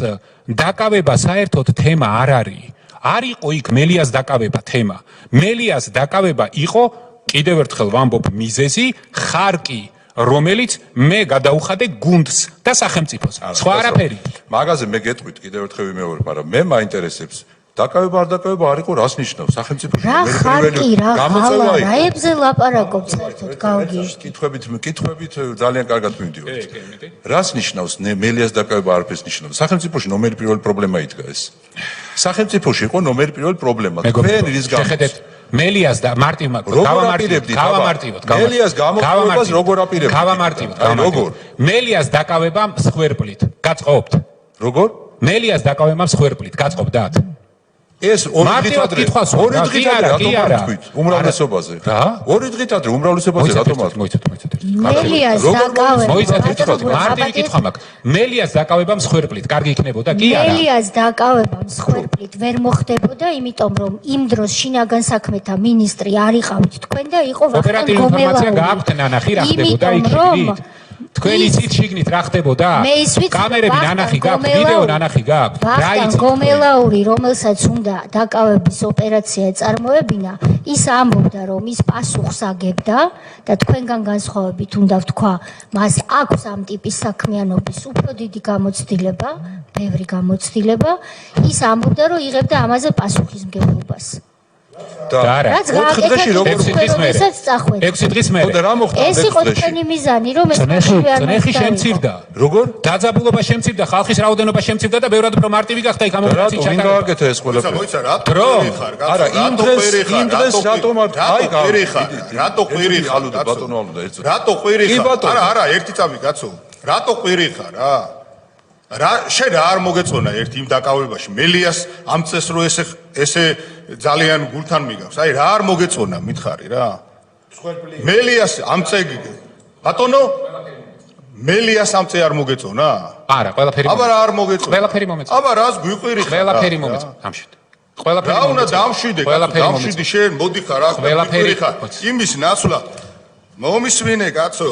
[SPEAKER 2] დაკავება საერთოდ თემა არ არის. არ იყო იქ მელიას დაკავება თემა. მელიას დაკავება იყო, კიდევ ერთხელ ვამბობ, მიზეზი, ხარკი, რომელიც მე გადაუხადე გუნდს და სახელმწიფოს. სხვა არაფერი.
[SPEAKER 3] მაგაზე მე გეტყვით კიდევ ერთხელ ვიმეორებ, მაგრამ მე მაინტერესებს დაკავება არ დაკავება არ იყო, რას ნიშნავს სახელმწიფოში
[SPEAKER 1] რა ხარკი, რა ღალა, რაებზე ლაპარაკობ საერთოდ გავგიჟდი.
[SPEAKER 3] კითხვებით ძალიან კარგად მივდივართ. რას ნიშნავს მელიას დაკავება არაფერს ნიშნავს? სახელმწიფოში ნომერი პირველი პრობლემა იდგა ეს. სახელმწიფოში იყო ნომერი პირველი პრობლემა. თქვენ რის გამო
[SPEAKER 2] შეხედეთ, მელიას და მარტივმა გავამარტივოთ.
[SPEAKER 3] მელიას გამოყენებას როგორ აპირებთ?
[SPEAKER 2] გავამარტივოთ.
[SPEAKER 3] როგორ?
[SPEAKER 2] მელიას დაკავებამ სხვერპლით. გაწყობთ.
[SPEAKER 3] როგორ?
[SPEAKER 2] მელიას დაკავებამ სხვერპლით. გაწყობდათ.
[SPEAKER 3] ეს ორი დღით ადრე
[SPEAKER 2] კი არა
[SPEAKER 3] უმრავლესობაზე
[SPEAKER 2] რა?
[SPEAKER 3] ორი დღით ადრე უმრავლესობაზე რატომ
[SPEAKER 2] მოიცეთ
[SPEAKER 1] მელიას დაკავება
[SPEAKER 2] მოიცეთ ერთხელ მარტივი კითხვა მაქვს. მელიას დაკავებამ სხვერპლით კარგი იქნებოდა კი არა?
[SPEAKER 1] მელიას დაკავებამ სხვერპლით ვერ მოხდებოდა, იმიტომ რომ იმ დროს შინაგან საქმეთა მინისტრი არ იყავით თქვენ და იყო ვახტანგ
[SPEAKER 2] ოპერატიული ინფორმაცია გააქვთ ნანახი რა ხდებოდა იქ შიგნით? თქვენი ცით შიგნით რა ხდებოდა? კამერები ნანახი გაქვთ, ვიდეო ნანახი გაქვთ?
[SPEAKER 1] ვახტანგ გომელაური, რომელსაც უნდა დაკავების ოპერაცია წარმოებინა, ის ამბობდა, რომ ის პასუხს აგებდა და თქვენგან განსხვავებით უნდა ვთქვა, მას აქვს ამ ტიპის საქმიანობის უფრო დიდი გამოცდილება, ბევრი გამოცდილება, ის ამბობდა, რომ იღებდა ამაზე პასუხისმგებლობას.
[SPEAKER 3] და
[SPEAKER 1] რაც გააკეთა
[SPEAKER 3] როგორ
[SPEAKER 2] 6 დღის მერე.
[SPEAKER 3] და რა მოხდა?
[SPEAKER 1] ეს იყო თქვენი მიზანი, რომ ეს
[SPEAKER 2] წნეხი შემცირდა.
[SPEAKER 3] როგორ?
[SPEAKER 2] დაძაბულობა შემცირდა, ხალხის რაოდენობა შემცირდა და ბევრად უფრო მარტივი გახდა იქ ამ ოპერაციის
[SPEAKER 3] რატო
[SPEAKER 2] ჩატარება.
[SPEAKER 3] გააკეთა ეს ყველაფერი?
[SPEAKER 4] მოიცა რატო ხარ?
[SPEAKER 3] არა, იმ დღეს რატომ აი
[SPEAKER 4] ყვირი ხარ? რატო ყვირი ხარ?
[SPEAKER 3] ბატონო ალუდა ერთად.
[SPEAKER 4] რატო ყვირი ხარ? არა, ერთი წამი კაცო. რატო ყვირი ხარ რა? შენ რა არ მოგეწონა ერთ იმ დაკავებაში? მელიას ამწეს რო ესე ძალიან გულთან მიგავს. აი რა არ მოგეწონა მითხარი რა? მელიას ამწე ბატონო მელიას ამწე არ მოგეწონა?
[SPEAKER 2] არა, ყველაფერი
[SPEAKER 4] აბა რა არ მოგეწონა?
[SPEAKER 2] ყველაფერი მომეწონა.
[SPEAKER 4] აბა რას გვიყვირი ხარ?
[SPEAKER 2] ყველაფერი მომეწონა. დამშვიდე. ყველაფერი
[SPEAKER 4] რა უნდა დამშვიდე? დამშვიდი შენ, მოდი ხარ რა?
[SPEAKER 2] ყველაფერი
[SPEAKER 4] ხარ. იმის ნაცვლად მომისმინე კაცო.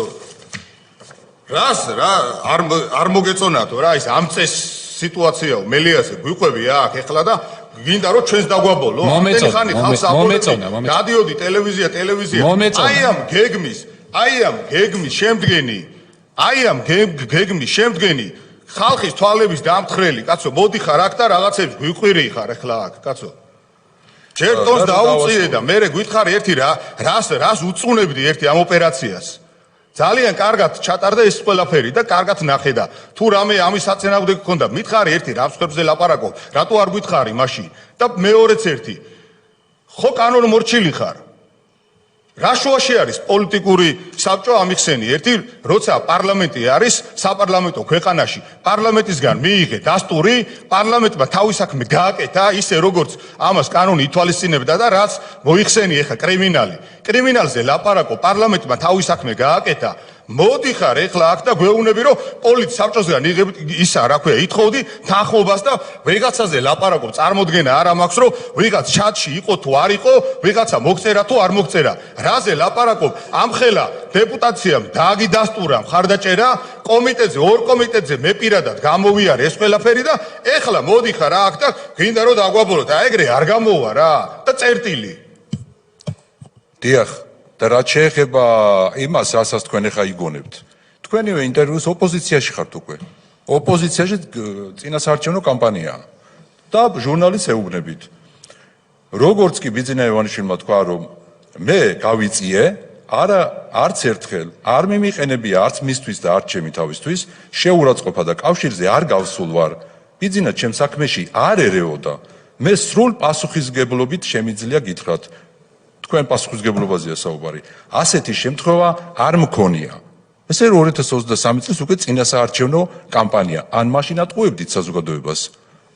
[SPEAKER 4] რას რა არ მოგეწონათო რა ის ამწეს სიტუაციაო მელიაზე გვიყვები აქ ეხლა და გინდა რომ ჩვენს დაგვაბოლო
[SPEAKER 2] მომეწონა
[SPEAKER 4] რადიოდი ტელევიზია აი ამ გეგმის შემდგენი ხალხის თვალების დამთხრელი კაცო მოდი ხარ აქ და რაღაცებს გვიყვირი ხარ ეხლა აქ კაცო ჯერ თავს დაუწიე და მე გვითხარი ერთი რას უწუნებდი ერთი ამ ოპერაციას ძალიან კარგად ჩატარდა ეს ყველაფერი და კარგად ნახე და თუ რამე ამის საწინააღმდეგო გქონდა მითხარი ერთი რა მსხვერპლზე ლაპარაკობ რატო არ გითხარი მაშინ და მეორეც ერთი ხო კანონ მორჩილი ხარ რა შუაში არის პოლიტიკური საბჭო ამიხსენი ერთი როცა პარლამენტი არის საპარლამენტო ქვეყანაში პარლამენტისგან მიიღე დასტური პარლამენტმა თავის საქმე გააკეთა ისე როგორც ამას კანონი ითვალისწინებდა და რაც მოიხსენი ეხა კრიმინალზე ლაპარაკო პარლამენტმა თავის საქმე გააკეთა მოდი ხარ ეხლა აქ და გვეუბნები რომ პოლიციის საბჭოსგან იღებ ისა რა ქვია ითხოვდი თანხმობას და ვიღაცაზე ლაპარაკობ წარმოდგენა არ მაქვს რომ ვიღაც ჩატში იყო თუ არ იყო ვიღაცა მოგწერა თუ არ მოგწერა რაზე ლაპარაკობ ამხელა დეპუტაციამ დააგიდასტურა მხარდაჭერა კომიტეტზე ორ კომიტეტზე მე პირადად გამოვიარე ეს ყველაფერი და ეხლა მოდი ხარ აქ და გინდა რომ დაგვაბოლოთ აი ეგრე არ გამოვა რა და წერტილი
[SPEAKER 3] დიახ და რაც შეეხება იმას, რასაც თქვენ ახლა იგონებთ. თქვენივე ინტერვიუს ოპოზიციაში ხართ უკვე. ოპოზიციაში წინასაარჩევნო კამპანიაა. და ჟურნალისტს ეუბნებით. როგორც კი ბიძინა ივანიშვილმა თქვა, რომ მე გავიწიე, არც ერთხელ არ მიმიყენებია არც მისთვის და არც ჩემი თავისთვის, შეურაცხყოფა და კავშირზე არ გავსულ ვარ ბიძინა ჩემ საქმეში არ ერეოდა. მე სრულ პასუხისგებლობით შემიძლია გითხრათ. თქვენ პასუხისგებლობაზეა საუბარი. ასეთი შემთხვევა არ მქონია. ეს 2023 წლის უკვე წინასაარჩევნო კამპანია. ან მაშინ ატყუებდით საზოგადოებას,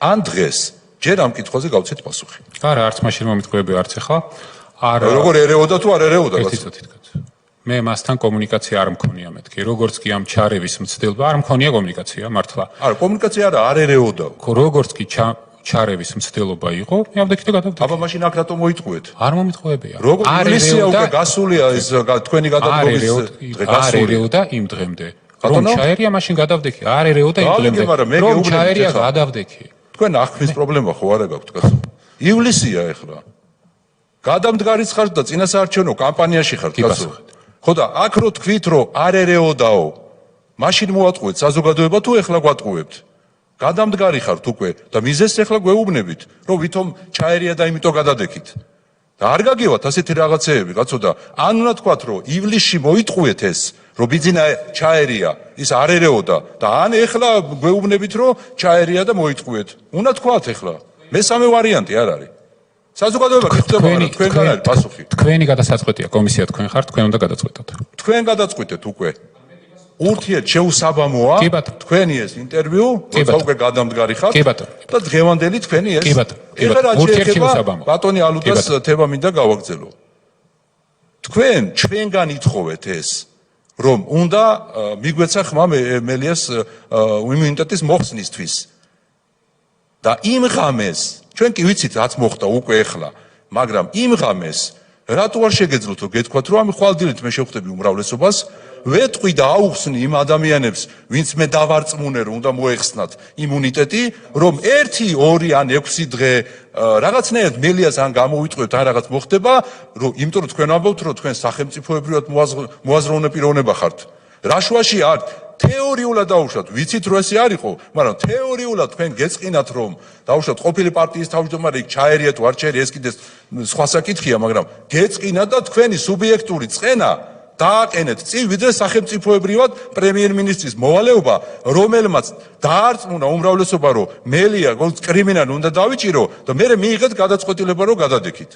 [SPEAKER 3] ან დღეს. ჯერ ამ კითხვაზე გავცეთ პასუხი.
[SPEAKER 2] არა, არც მაშინ მომიტყუები, არც ახლა. არა.
[SPEAKER 3] როგორ ერეოდა თუ არ ერეოდა?
[SPEAKER 2] მე მასთან კომუნიკაცია არ მქონია მეთქი. როგორც კი ამ ჩარევის მცდელობა არ მქონია კომუნიკაცია, მართლა.
[SPEAKER 3] არა, კომუნიკაცია არ ერეოდა.
[SPEAKER 2] როგორც კი ჩარევის მცდელობა იყო, მე ავდექი და გადავდექი.
[SPEAKER 3] აბა მაშინ აქ რატომ მოიტყუეთ?
[SPEAKER 2] არ მომიტყუებია.
[SPEAKER 3] როგორ ივლისია უკვე გასულია ეს თქვენი გადადგომის დღე
[SPEAKER 2] არ ერეოდა იმ დღემდე. რომ ჩაერია მაშინ გადავდექი. არ ერეოდა იმ დღემდე. რომ ჩაერია გადავდექი.
[SPEAKER 3] თქვენ ახმის პრობლემა ხო არა გაქვთ კაცო? ივლისია ეხლა. გადამდგარიც ხართ და წინასაარჩევნო კამპანიაში ხართ კაცო. ხო და აქ რო თქვით რომ არ ერეოდაო. მაშინ მოატყუეთ საზოგადოება თუ ეხლა გვატყუებთ? გადამდგარი ხართ უკვე და მიზეს ეხლა გვეუბნებით, რომ ვითომ ჩაერია და იმიტომ გადადექით. და არ გაგევათ ასეთი რაღაცეები, კაცო და ან უნდა თქვათ, რომ ივლისში მოიტყუეთ ეს, რომ ბიძინა ჩაერია, ის არ ერეოდა და ან ეხლა გვეუბნებით, რომ ჩაერია და მოიტყუეთ. უნდა თქვათ ეხლა. მესამე ვარიანტი არ არის. საზოგადოება გიხდება, რომ თქვენგან არის პასუხი.
[SPEAKER 2] თქვენი გადასაწყვეტია კომისია თქვენ ხართ, თქვენ უნდა გადაწყვეტოთ.
[SPEAKER 3] თქვენ გადაწყვეტეთ უკვე. ურთიერთ შეუსაბამოა თქვენი ეს ინტერვიუ, როცა უკვე გადამდგარი ხართ და დღევანდელი თქვენი ეს. ეხლა
[SPEAKER 2] ურთიერთ შეუსაბამოა.
[SPEAKER 3] ბატონი ალუდას თემა მინდა გავაგრძელო. თქვენ ჩვენგან ითხოვეთ ეს, რომ უნდა მიგვეცა ხმა მელიას იმუნიტეტის მოხსნისთვის. და იმ ღამეს, ჩვენ კი ვიცით რაც მოხდა უკვე ეხლა, მაგრამ იმ ღამეს რატო არ შეგეძლოთ რომ გეთქვათ, რომ ამ ხვალდილით მე შევხვდები უმრავლესობას, ვეტყვი და აუხსნი იმ ადამიანებს, ვინც მე დავარწმუნე რომ უნდა მოეხსნათ იმუნიტეტი, რომ 1, 2 ან 6 დღე რაღაცნაირად მელიას ან გამოვიტყვეთ ან რაღაც მოხდება, რომ იმიტომ რომ თქვენ ამბობთ, რომ თქვენ სახელმწიფოებრივად მოაზროვნე პიროვნება ხართ. რაშვაში არ თეორიულად დაუშვათ, ვიცით რომ ესე არ იყო, მაგრამ თეორიულად თქვენ გეწყინათ რომ დაუშვათ ყოფილი პარტიის თავმჯდომარე იქ ჩაერია თუ არ ჩაერია, ეს კიდე სხვა საკითხია, მაგრამ გეწყინათ და თქვენი სუბიექტური წყენა დააყენეთ წინ ვიდრე სახელმწიფოებრივად პრემიერ-მინისტრის მოვალეობა, რომელმაც დაარწმუნა უმრავლესობა რომ მელია კრიმინალი უნდა დავიჭირო და მე მიიღეთ გადაწყვეტილება რომ გადადექით.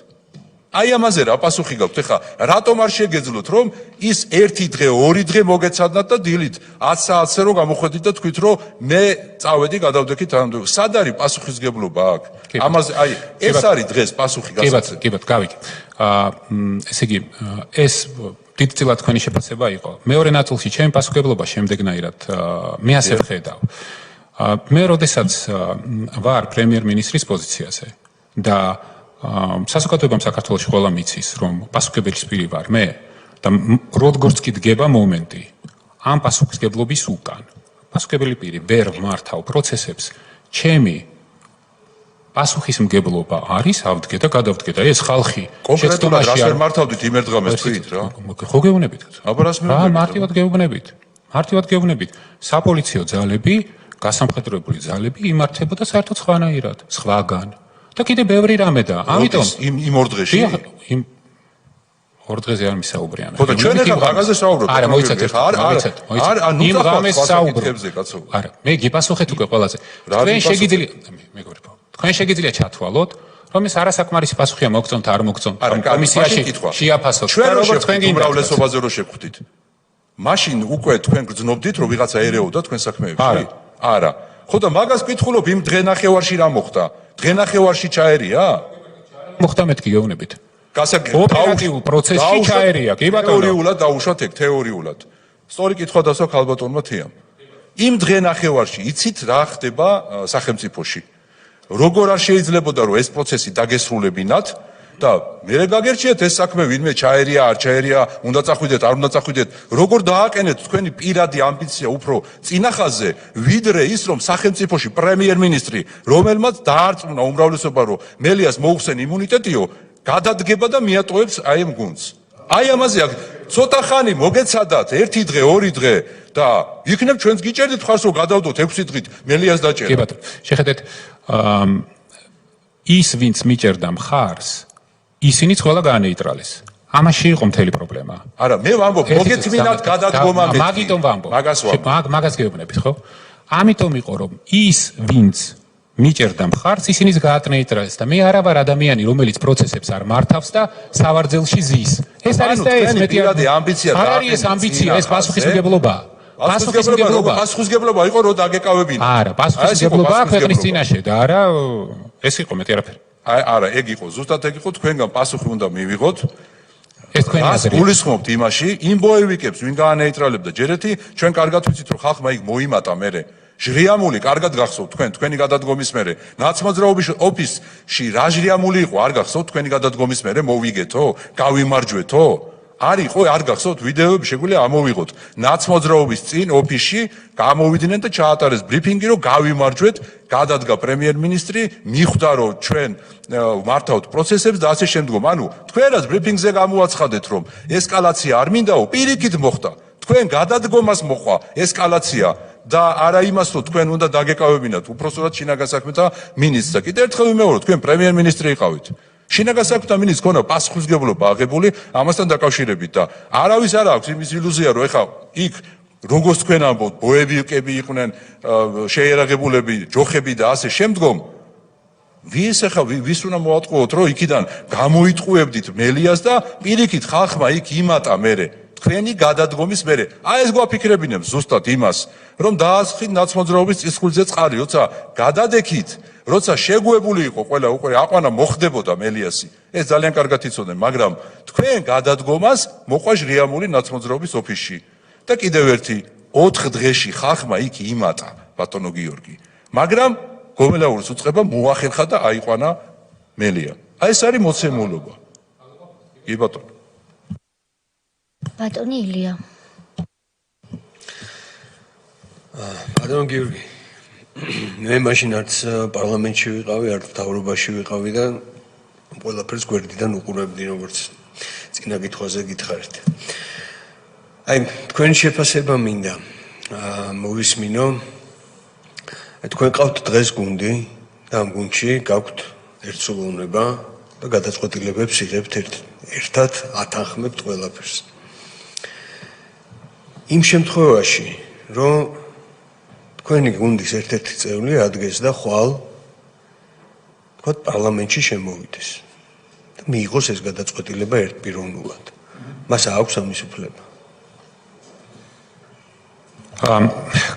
[SPEAKER 3] აი ამაზე რა პასუხი გაქვთ ეხლა რატომ არ შეგეძლოთ რომ ის 1 დღე 2 დღე მოგეცადნათ და დილით 10 საათზე რომ გამოხვედით და თქვით რომ მე წავედი გადავდექით ამდენ სად არის პასუხისგებლობა აქ ამაზე აი ეს არის დღეს პასუხი გასაცდელი
[SPEAKER 2] კი ბატონო გავიგე ესე იგი ეს დიდწილად თქვენი შეფასება იყო მეორე ნაწილში ჩემი პასუხისგებლობა შემდეგნაირად მე ასე ვხედავ მე როდესაც ვარ პრემიერ-მინისტრის პოზიციაზე და საზოგადოებამ საქართველოში ყველა მიცის რომ პასუხისმგებლის პირი ვარ მე და როგორც კი დგება მომენტი ამ პასუხისმგებლობის უკან პასუხისმგებელი პირი ვერ მართავ პროცესებს ჩემი პასუხისმგებლობა არის ავდგე და გადავდგე და ეს ხალხი
[SPEAKER 3] კონკრეტულად რას ვერ მართავდით იმ ერთგამეს თქვით რა
[SPEAKER 2] ხო გეუბნებით
[SPEAKER 3] აბა რას მეუბნებით
[SPEAKER 2] მარტივად გეუბნებით საპოლიციო ძალები გასამხედროებული ძალები იმართებოდა საერთოდ სხვანაირად სხვაგან და კიდე ბევრი რამე და ამიტომ
[SPEAKER 3] იმ ორ დღეში
[SPEAKER 2] იმ ორ დღეზე არ მისაუბრიან
[SPEAKER 3] ხო და ჩვენ ახლა მაგაზე საუბრობთ
[SPEAKER 2] არა მოიცადეთ იმ რამეს საუბრობთ არა მე გიპასუხეთ უკვე ყველაზე თქვენ შეგიძლია ჩათვალოთ რომ ეს არასაკმარისი პასუხია მოგწონთ არ მოგწონთ კომისიაში შეაფასოთ
[SPEAKER 3] ჩვენ როგორც თქვენ უმრავლესობაზე რო შეგხვდით მაშინ უკვე თქვენ გრძნობდით რომ ვიღაცა ერეოდა თქვენ საქმეებში არა ხო და მაგას კითხულობ იმ დღენახევარში რა მოხდა დღენახევარში ჩაერია
[SPEAKER 2] მოხდა მეთქი გეუბნებით
[SPEAKER 3] ოპერატიულ
[SPEAKER 2] პროცესში ჩაერია კი ბატონო
[SPEAKER 3] თეორიულად დაუშვათ ეგ თეორიულად სწორი კითხვა დასვა ქალბატონმა თიამ იმ დღენახევარში იცით რა ხდება სახელმწიფოში როგორ არ შეიძლებოდა რომ ეს პროცესი დაგესრულებინათ და მე გაგერჩიეთ ეს საქმე ვინმე ჩაერია არ ჩაერია უნდა წახვიდეთ არ უნდა წახვიდეთ როგორ დააყენეთ თქვენი პირადი ამბიცია უფრო წინახაზე ვიდრე ის რომ სახელმწიფოში პრემიერ-მინისტრი რომელმაც დაარწმუნა უმრავლესობა რომ მელიას მოუხსენ იმუნიტეტიო გადადგება და მიატოვებს აი ამ გუნდს აი ამაზე აქ ცოტა ხანი მოგეცადათ 1 დღე 2 დღე და იქნებ ჩვენს გიჭერდით ხარს რომ გადავდოთ 6 დღით მელიას დაჭერა
[SPEAKER 2] კი ბატონო შეხედეთ ის ვინც მიჭერდა მხარს ისინიც ყველა გაანეიტრალეს. ამაში იყო მთელი პრობლემა.
[SPEAKER 3] არა, მე ვამბობ, მოგეწმინათ გადადგომა მე.
[SPEAKER 2] მაგიტომ ვამბობ. მაგას გეუბნებით, ხო? ამიტომ იყო რომ ის ვინც მიჭერდა მხარს ისინიც გააკნეიტრალეს და მე არა ვარ ადამიანი რომელიც პროცესებს არ მართავს და სავარძელში ზის ეს არის და ეს მეტი
[SPEAKER 3] ამბიცია
[SPEAKER 2] არ არის ეს ამბიცია ეს პასუხისმგებლობაა
[SPEAKER 3] პასუხისმგებლობა იყო რომ დაგეკავებინა
[SPEAKER 2] არა პასუხისმგებლობაა ქვეყნის წინაშე და არა ეს იყო მეტი არაფერი
[SPEAKER 3] არა ეგ იყო ზუსტად ეგ იყო თქვენგან პასუხი უნდა მივიღოთ
[SPEAKER 2] ეს თქვენი აზრია
[SPEAKER 3] გულისხმობთ იმაში იმ ბოევიკებს ვინ გაანეიტრალებდა ჯერეთი ჩვენ კარგად ვიცით რომ ხალხმა იქ მოიმატა მერე ჟღიამული კარგად გახსოვთ თქვენი გადადგომის მერე ნაცმოძრაობის ოფისში რა ჟღიამული იყო არ გახსოვთ თქვენი გადადგომის მერე მოვიგეთო გავიმარჯვეთო არ იყო არ გახსოვთ ვიდეოები შეგვიძლია ამოვიღოთ ნაცმოძრაობის წინ ოფისში გამოვიდნენ და ჩაატარეს ბრიფინგი რომ გავიმარჯვეთ გადადგა პრემიერ-მინისტრი მიხვდა რომ ჩვენ მართავთ პროცესებს და ასე შემდგომ ანუ თქვენ რაც ბრიფინგზე გამოაცხადეთ რომ ესკალაცია არ მინდაო პირიქით მოხდა თქვენ გადადგომას მოხვა ესკალაცია და არა იმას რომ თქვენ უნდა დაგეკავებინათ უпроსტად შინაგან საქმეთა მინისტრს და კიდევ ერთხელ ვიმეორებ თქვენ პრემიერ-მინისტრი იყავით შინაგან საქმეთა მინისტრს ქონა პასუხისმგებლობა აღებული ამასთან დაკავშირებით და არავის არ აქვს იმის ილუზია რომ ეხა იქ როგორც თქვენ ამბობთ ბოევიკები იყვნენ შეიარაღებულები ჯოხები და ასე შემდგომ ვის ახლა ვის უნდა მოატყუოთ რომ იქიდან გამოიტყუებდით მელიას და პირიქით ხალხმა იქ იმატა მერე თქვენი გადადგომის მერე აი ეს გვაფიქრებინებ ზუსტად იმას რომ დაასხით ნაცმოძრაობის წისქვილზე წყარი როცა გადადექით როცა შეგუებული იყო ყველა უკვე აყვანა მოხდებოდა მელიასი ეს ძალიან კარგად იცოდნენ მაგრამ თქვენ გადადგომას მოყვა ჟღიამული ნაცმოძრაობის ოფისში და კიდევ ერთი 4 დღეში ხალხმა იქ იმატა ბატონო გიორგი მაგრამ გომელაურის უწყება მოახერხა და აიყვანა მელია აი ეს არის მოცემულობა კი ბატონო
[SPEAKER 1] ბატონი ილია
[SPEAKER 7] ბატონო გიორგი მე მაშინ არც პარლამენტში ვიყავი არც მთავრობაში ვიყავი და ყველაფერს გვერდიდან უყურებდი როგორც წინა კითხვაზე გითხარით აი თქვენი შეფასება მინდა მოვისმინო თქვენ ყავთ დღეს გუნდი და ამ გუნდში გაქვთ ერთსულოვნება და გადაწყვეტილებებს იღებთ ერთად ათანხმებთ ყველაფერს იმ შემთხვევაში რომ თქვენი გუნდის ერთ-ერთი წევრი ადგეს და ხვალ თქვა პარლამენტში შემოვიდეს და მიიღოს ეს გადაწყვეტილება ერთპიროვნულად მას აქვს ამის უფლება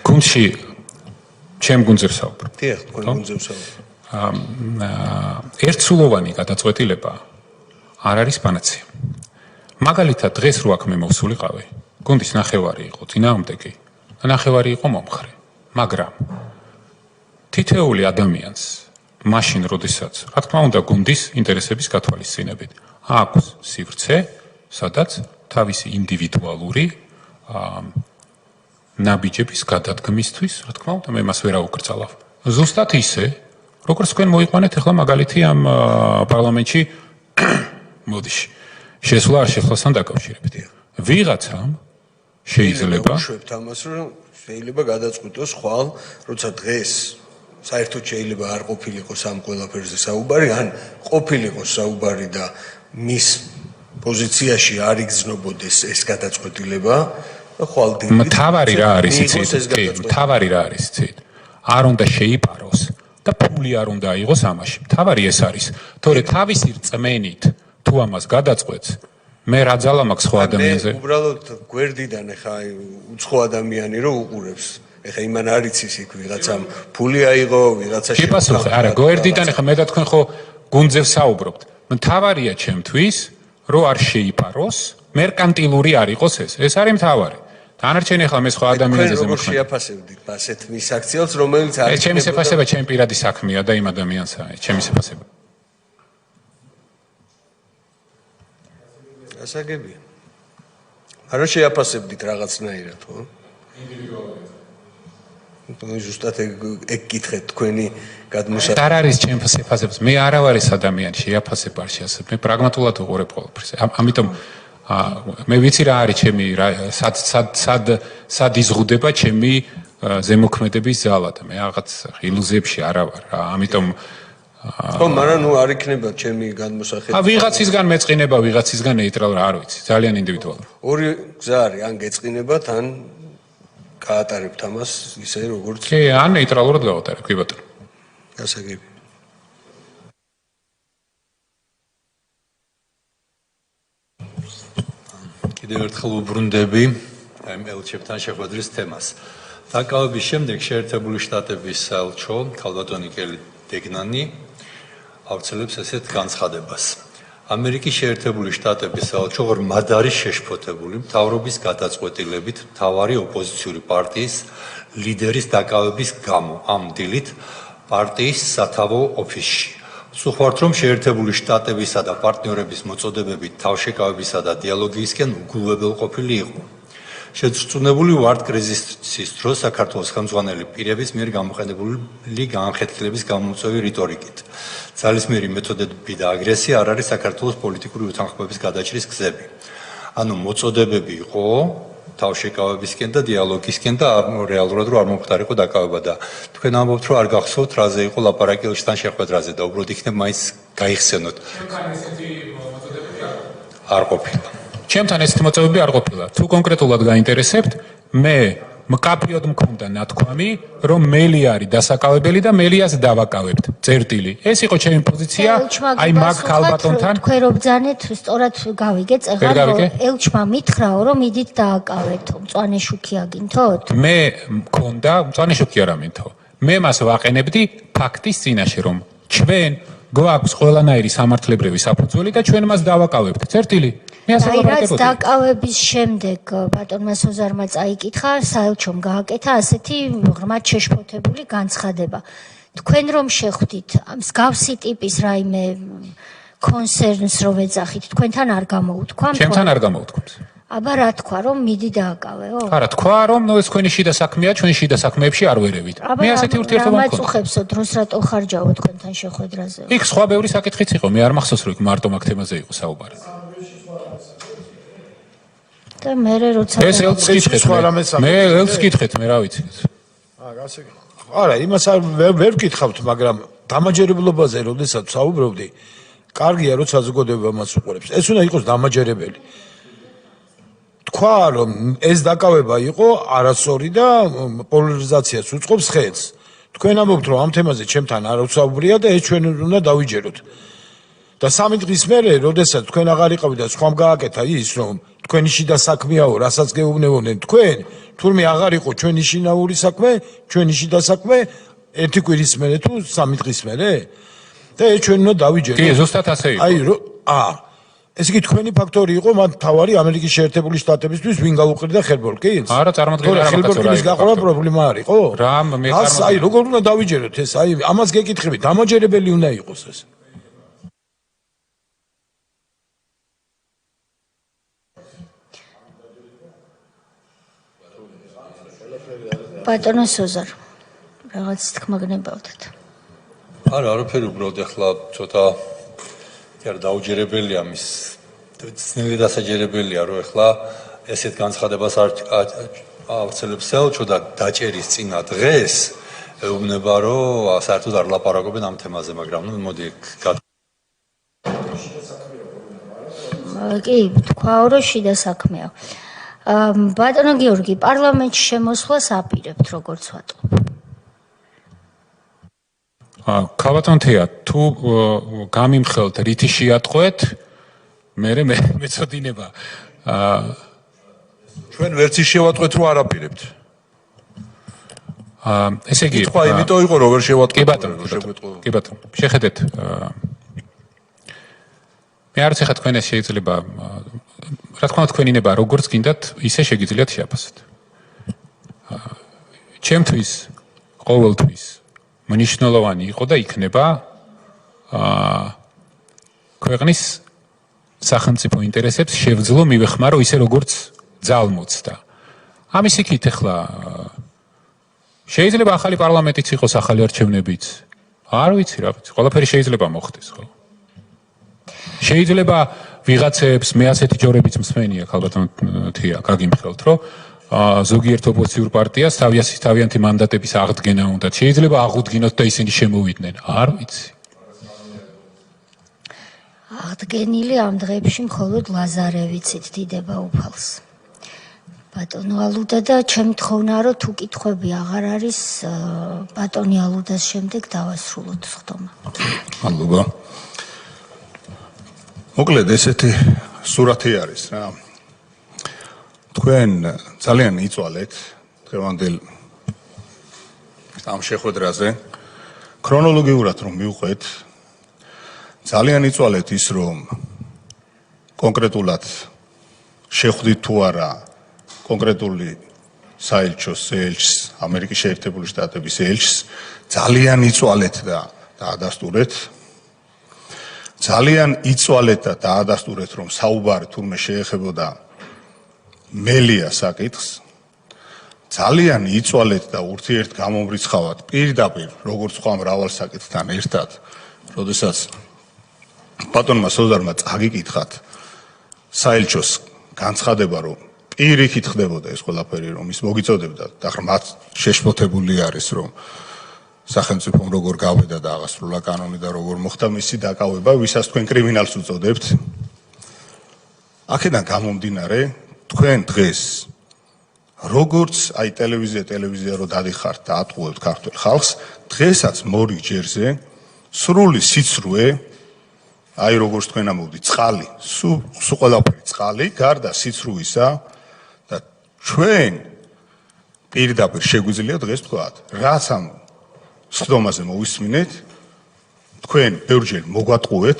[SPEAKER 2] გუნდში ჩემ გუნდზე ვსაუბრობ
[SPEAKER 7] დიახ თქვენ გუნდზე ვსაუბრობ
[SPEAKER 2] ერთსულოვანი გადაწყვეტილება არ არის პანაცეა მაგალითად დღეს რო აქ მე მოვსულიყავი გუნდის ნახევარი იყო წინააღმდეგი და ნახევარი იყო მომხრე მაგრამ თითოეული ადამიანს მაშინ როდესაც რა თქმა უნდა გუნდის ინტერესების გათვალისწინებით აქვს სივრცე სადაც თავისი ინდივიდუალური ნაბიჯების გადადგმისთვის რა თქმა უნდა მე მას ვერ აუკრძალავ ზუსტად ისე როგორც თქვენ მოიყვანეთ ახლა მაგალითი ამ პარლამენტში მოდიში შესვლა არ შეხვასთან დაკავშირებით ვიღაცამ შეიძლება
[SPEAKER 7] უშვებთ ამას რომ შეიძლება გადაწყვიტოს ხვალ როცა დღეს საერთოდ შეიძლება არ ყოფილიყოს ამ ყველაფერზე საუბარი ან ყოფილიყოს საუბარი და მის პოზიციაში არ იგრძნობოდეს ეს გადაწყვეტილება და ხვალ
[SPEAKER 2] მთავარი რა არის იცით მთავარი რა არის იცით არ უნდა შეიპაროს და ფული არ უნდა აიღოს ამაში მთავარი ეს არის თორე თავისი რწმენით თუ ამას გადაწყვეტს მე რა ძალა მაქვს ხო ადამიანზე
[SPEAKER 7] უბრალოდ გვერდიდან ეხა უცხო ადამიანი რო უყურებს ეხა იმან არ იცის იქ ვიღაცამ ფული აიღო ვიღაცა
[SPEAKER 2] შეფასოხე არა გვერდიდან ეხა მე და თქვენ ხო გუნდზე ვსაუბრობთ მთავარია ჩემთვის რო არ შეიპაროს მერკანტილური არ იყოს ეს არის მთავარი დანარჩენი ახლა მე სხვა ადამიანზე
[SPEAKER 7] როგორ შეაფასებდით ასეთ მისაქციელს რომელიც არ
[SPEAKER 2] ეს ჩემი შეფასება ჩემი პირადი საქმეა და იმ ადამიანსა ჩემი შეფასება
[SPEAKER 7] გასაგებია არა შეაფასებდით რაღაცნაირად ხო ინდივიდუალურად ზუსტად ეგ გითხეთ თქვენი გადმოსახედი
[SPEAKER 2] არ არის ჩემი შეფასებაც მე არა ვარ ეს ადამიანი შეაფასება არ შეასებ მე პრაგმატულად უყურებ ყველაფერს ამიტომ მე ვიცი რა არის ჩემი სად იზღუდება ჩემი ზემოქმედების ძალა და მე რაღაც ილუზიებში არა ვარ რა ამიტომ
[SPEAKER 7] ხო მაგრამ ნუ არ იქნება ჩემი გადმოსახედი
[SPEAKER 2] ვიღაცისგან მეწყინება ვიღაცისგან ნეიტრალ რა არ ვიცი ძალიან ინდივიდუალური
[SPEAKER 7] ორი გზა არის ან გეწყინებათ ან გაატარებთ ამას ისე როგორც
[SPEAKER 2] კი, ან ნეიტრალურად გავატარებ, კი ბატონო.
[SPEAKER 7] გასაგები.
[SPEAKER 5] კიდევ ერთხელ უბრუნდები ამ ელჩებთან შეხვედრის თემას. დაკავების შემდეგ შეერთებული შტატების საელჩო ქალბატონი კელი დეგნანი ავრცელებს ესეთ განცხადებას. ამერიკის შეერთებული შტატების საელჩო ღრმად არის შეშფოთებული მთავრობის გადაწყვეტილებით მთავარი ოპოზიციური პარტიის ლიდერის დაკავების გამო ამ დილით პარტიის სათავო ოფისში. სუხართ რომ შეერთებული შტატებისა და პარტნიორების მოწოდებებით თავშეკავებისა და დიალოგისკენ უგულებელყოფილი იყო. შეწწუნებული ვართ კრიზისის დროს საქართველოს ხელმძღვანელი პირების მიერ გამოყენებული განხეთქილების გამომწვევი რიტორიკით. ძალისმიერი მეთოდები და აგრესია არ არის საქართველოს პოლიტიკური უთანხმოების გადაჭრის გზები. ანუ მოწოდებები იყო თავშეკავებისკენ და დიალოგისკენ და რეალურად რომ არ მომხდარიყო დაკავება და თქვენ ამბობთ რომ არ გახსოვთ რაზე იყო ლაპარაკი ელჩთან შეხვედრაზე და უბრალოდ იქნებ მაინც გაიხსენოთ. არ ყოფილა.
[SPEAKER 2] ჩემთან ესეთი მოწვევები არ ყოფილა. თუ კონკრეტულად გაინტერესებთ, მე მკაფიოდ მქონდა ნათქვამი, რომ მელი არის დასაკავებელი და მელიას დავაკავებთ. წერტილი. ეს იყო ჩემი პოზიცია. აი მაგ ქალბატონთან
[SPEAKER 1] თქვენ რო ბძანეთ, სწორად გავიგეთ, ეხლა რომ ელჩმა მითხრაო, რომ მიდით დააკავეთო, მწვანე შუქი აგინთოთ?
[SPEAKER 2] მე მქონდა, მწვანე შუქი არ ამინთო. მე მას ვაყენებდი ფაქტის წინაშე, რომ ჩვენ გვაქვს ყველანაირი სამართლებრივი საფუძველი და ჩვენ მას დავაკავებთ. წერტილი.
[SPEAKER 1] აი რაც დაკავების შემდეგ ბატონმა სოზარმა წაიკითხა, საელჩომ გააკეთა ასეთი ღრმად შეშფოთებული განცხადება. თქვენ რომ შეხვდით მსგავსი ტიპის რაიმე კონსერნს რო ვეძახით, თქვენთან არ გამოუთქვა?
[SPEAKER 2] ჩემთან არ გამოუთქვამს.
[SPEAKER 1] აბა რა თქვა, რომ მიდი დააკავეო?
[SPEAKER 2] არა, თქვა რომ ეს თქვენი შიდა საქმეა, ჩვენ შიდა საქმეებში არ ვერევით. მე ასეთი ურთიერთობა მქონდა.
[SPEAKER 1] ამაწუხებსო დროს რატო ხარჯავო თქვენთან შეხვედრაზე?
[SPEAKER 2] იქ სხვა ბევრი საკითხიც იყო, მე არ მახსოვს რომ იქ მარტო მაგ თემაზე იყო საუბარი.
[SPEAKER 1] და მე როცა
[SPEAKER 2] ეს ელს კითხეთ მე ელს კითხეთ მე რა ვიცი
[SPEAKER 6] არა იმას ვერ ვკითხავთ მაგრამ დამაჯერებლობაზე როდესაც საუბრობდი კარგია რომ საზოგადოება მას უყურებს ეს უნდა იყოს დამაჯერებელი თქვა რომ ეს დაკავება იყო არასწორი და პოლარიზაციას უწყობს ხელს თქვენ ამბობთ რომ ამ თემაზე ჩემთან არ ვსაუბრია და ეს ჩვენ უნდა დავიჯეროთ და 3 დღის მერე როდესაც თქვენ აღარ იყავით და სხვამ გააკეთა ის რომ თქვენი შიდა საქმეაო, რასაც გეუბნებოდნენ თქვენ, თურმე აღარ იყო ჩვენი შინაური საქმე, ჩვენი შიდა საქმე, 1 კვირის მერე თუ 3 დღის მერე? და ეს ჩვენ უნდა დავიჯეროთ.
[SPEAKER 2] კი, ზუსტად ასე იყო.
[SPEAKER 6] აი, ეს იგი თქვენი ფაქტორი იყო, მათ თავარი ამერიკის შეერთებული შტატებისთვის ვინ გაუყრდა ხელბოლკინს?
[SPEAKER 2] არა, წარმოადგენდა რა
[SPEAKER 6] ხელბოლკინის გაყრა პრობლემა არისო?
[SPEAKER 2] რა, მე
[SPEAKER 6] აი, როგორ უნდა დავიჯეროთ ეს? აი, ამას გეკითხებით, დამაჯერებელი უნდა იყოს ეს.
[SPEAKER 1] ბატონო სოზარ რაღაც თქმა გნებავდეთ.
[SPEAKER 5] არა, არაფერი უბრალოდ ახლა ცოტა არ დაუჯერებელია მის ძნელი დასაჯერებელია რომ ახლა ესეთ განცხადებას ავრცელებს ელჩო და დაჭერის წინა დღეს ეუბნება რომ საერთოდ არ ლაპარაკობენ ამ თემაზე, მაგრამ ნუ მოდი
[SPEAKER 1] კი, თქვაო რომ შიდა საქმეა. ბატონო გიორგი, პარლამენტში შემოსვლას აპირებთ, როგორც ვატყობ.
[SPEAKER 2] ქალბატონთია, თუ გამიმხელთ რითი შეატყვეთ, მე მეწოდინება.
[SPEAKER 3] ჩვენ ვერც ის შევატყვეთ, რომ არ აპირებთ.
[SPEAKER 2] ესე იგი,
[SPEAKER 3] თქვა, იმიტომ იყო რომ ვერ შევატყვეთ.
[SPEAKER 2] კი ბატონო, შეხედეთ. მე არც ახლა თქვენ ეს შეიძლება რა თქმა უნდა თქვენი ნება როგორც გინდათ ისე შეგიძლიათ შეაფასოთ. ჩემთვის ყოველთვის მნიშვნელოვანი იყო და იქნება ქვეყნის სახელმწიფო ინტერესებს შევძლო მივეხმარო ისე როგორც ძალმოცდა. ამის იქით ახლა შეიძლება ახალი პარლამენტიც იყოს, ახალი არჩევნებიც. არ ვიცი რა ვიცი, ყველაფერი შეიძლება მოხდეს, ხო? შეიძლება ვიღაცებს მე ასეთი ჯორებიც მსმენია ქალბატონთია გაგიმხელთ რომ ზოგიერთ ოპოზიციურ პარტიას თავიანთი მანდატების აღდგენა უნდათ. შეიძლება აღუდგინოთ და ისინი შემოვიდნენ. არ ვიცი.
[SPEAKER 1] აღდგენილი ამ დღეებში მხოლოდ ლაზარევიცით დიდება უფალს. ბატონო ალუდა და ჩემი თხოვნაა რომ თუ კითხვები აღარ არის ბატონი ალუდას შემდეგ დავასრულოთ ხდომა.
[SPEAKER 4] მადლობა. მოკლედ ესეთი სურათი არის რა. თქვენ ძალიან იწვალეთ დღევანდელ ამ შეხვედრაზე. ქრონოლოგიურად რომ მივყვეთ, ძალიან იწვალეთ ის რომ კონკრეტულად შეხვდით თუ არა კონკრეტული საელჩოს ელჩს, ამერიკის შეერთებული შტატების ელჩს, ძალიან იწვალეთ და დაადასტურეთ. ძალიან იწვალეთ და დაადასტურეთ რომ საუბარი თურმე შეეხებოდა მელია საკითხს. ძალიან იწვალეთ და ურთიერთგამომრიცხავად პირდაპირ როგორც სხვა მრავალ საკითხთან ერთად, როდესაც ბატონმა სოზარმა წაგიკითხათ საელჩოს განცხადება რომ პირიქით ხდებოდა ეს ყველაფერი რომ ის მოგიწოდებდა და ღრმად შეშფოთებული არის რომ სახელმწიფომ როგორ გავედა და აღასრულა კანონი და როგორ მოხდა მისი დაკავება, ვისაც თქვენ კრიმინალს უწოდებთ. აქედან გამომდინარე, თქვენ დღეს როგორც აი ტელევიზია რო დადიხართ და ატყუებთ ქართულ ხალხს, დღესაც მორიგ ჯერზე სრული სიცრუე, აი როგორც თქვენ ამბობთ, წყალი, სულ ყველაფერი წყალი, გარდა სიცრუისა და ჩვენ პირდაპირ შეგვიძლია დღეს თქვათ, რაც ამ სხდომაზე მოვისმინეთ, თქვენ ბევრჯერ მოგვატყუეთ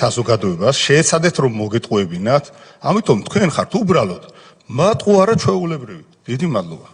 [SPEAKER 4] საზოგადოებას, შეეცადეთ რომ მოგეტყუებინათ, ამიტომ თქვენ ხართ უბრალოდ მატყუარა ჩვეულებრივი. დიდი მადლობა.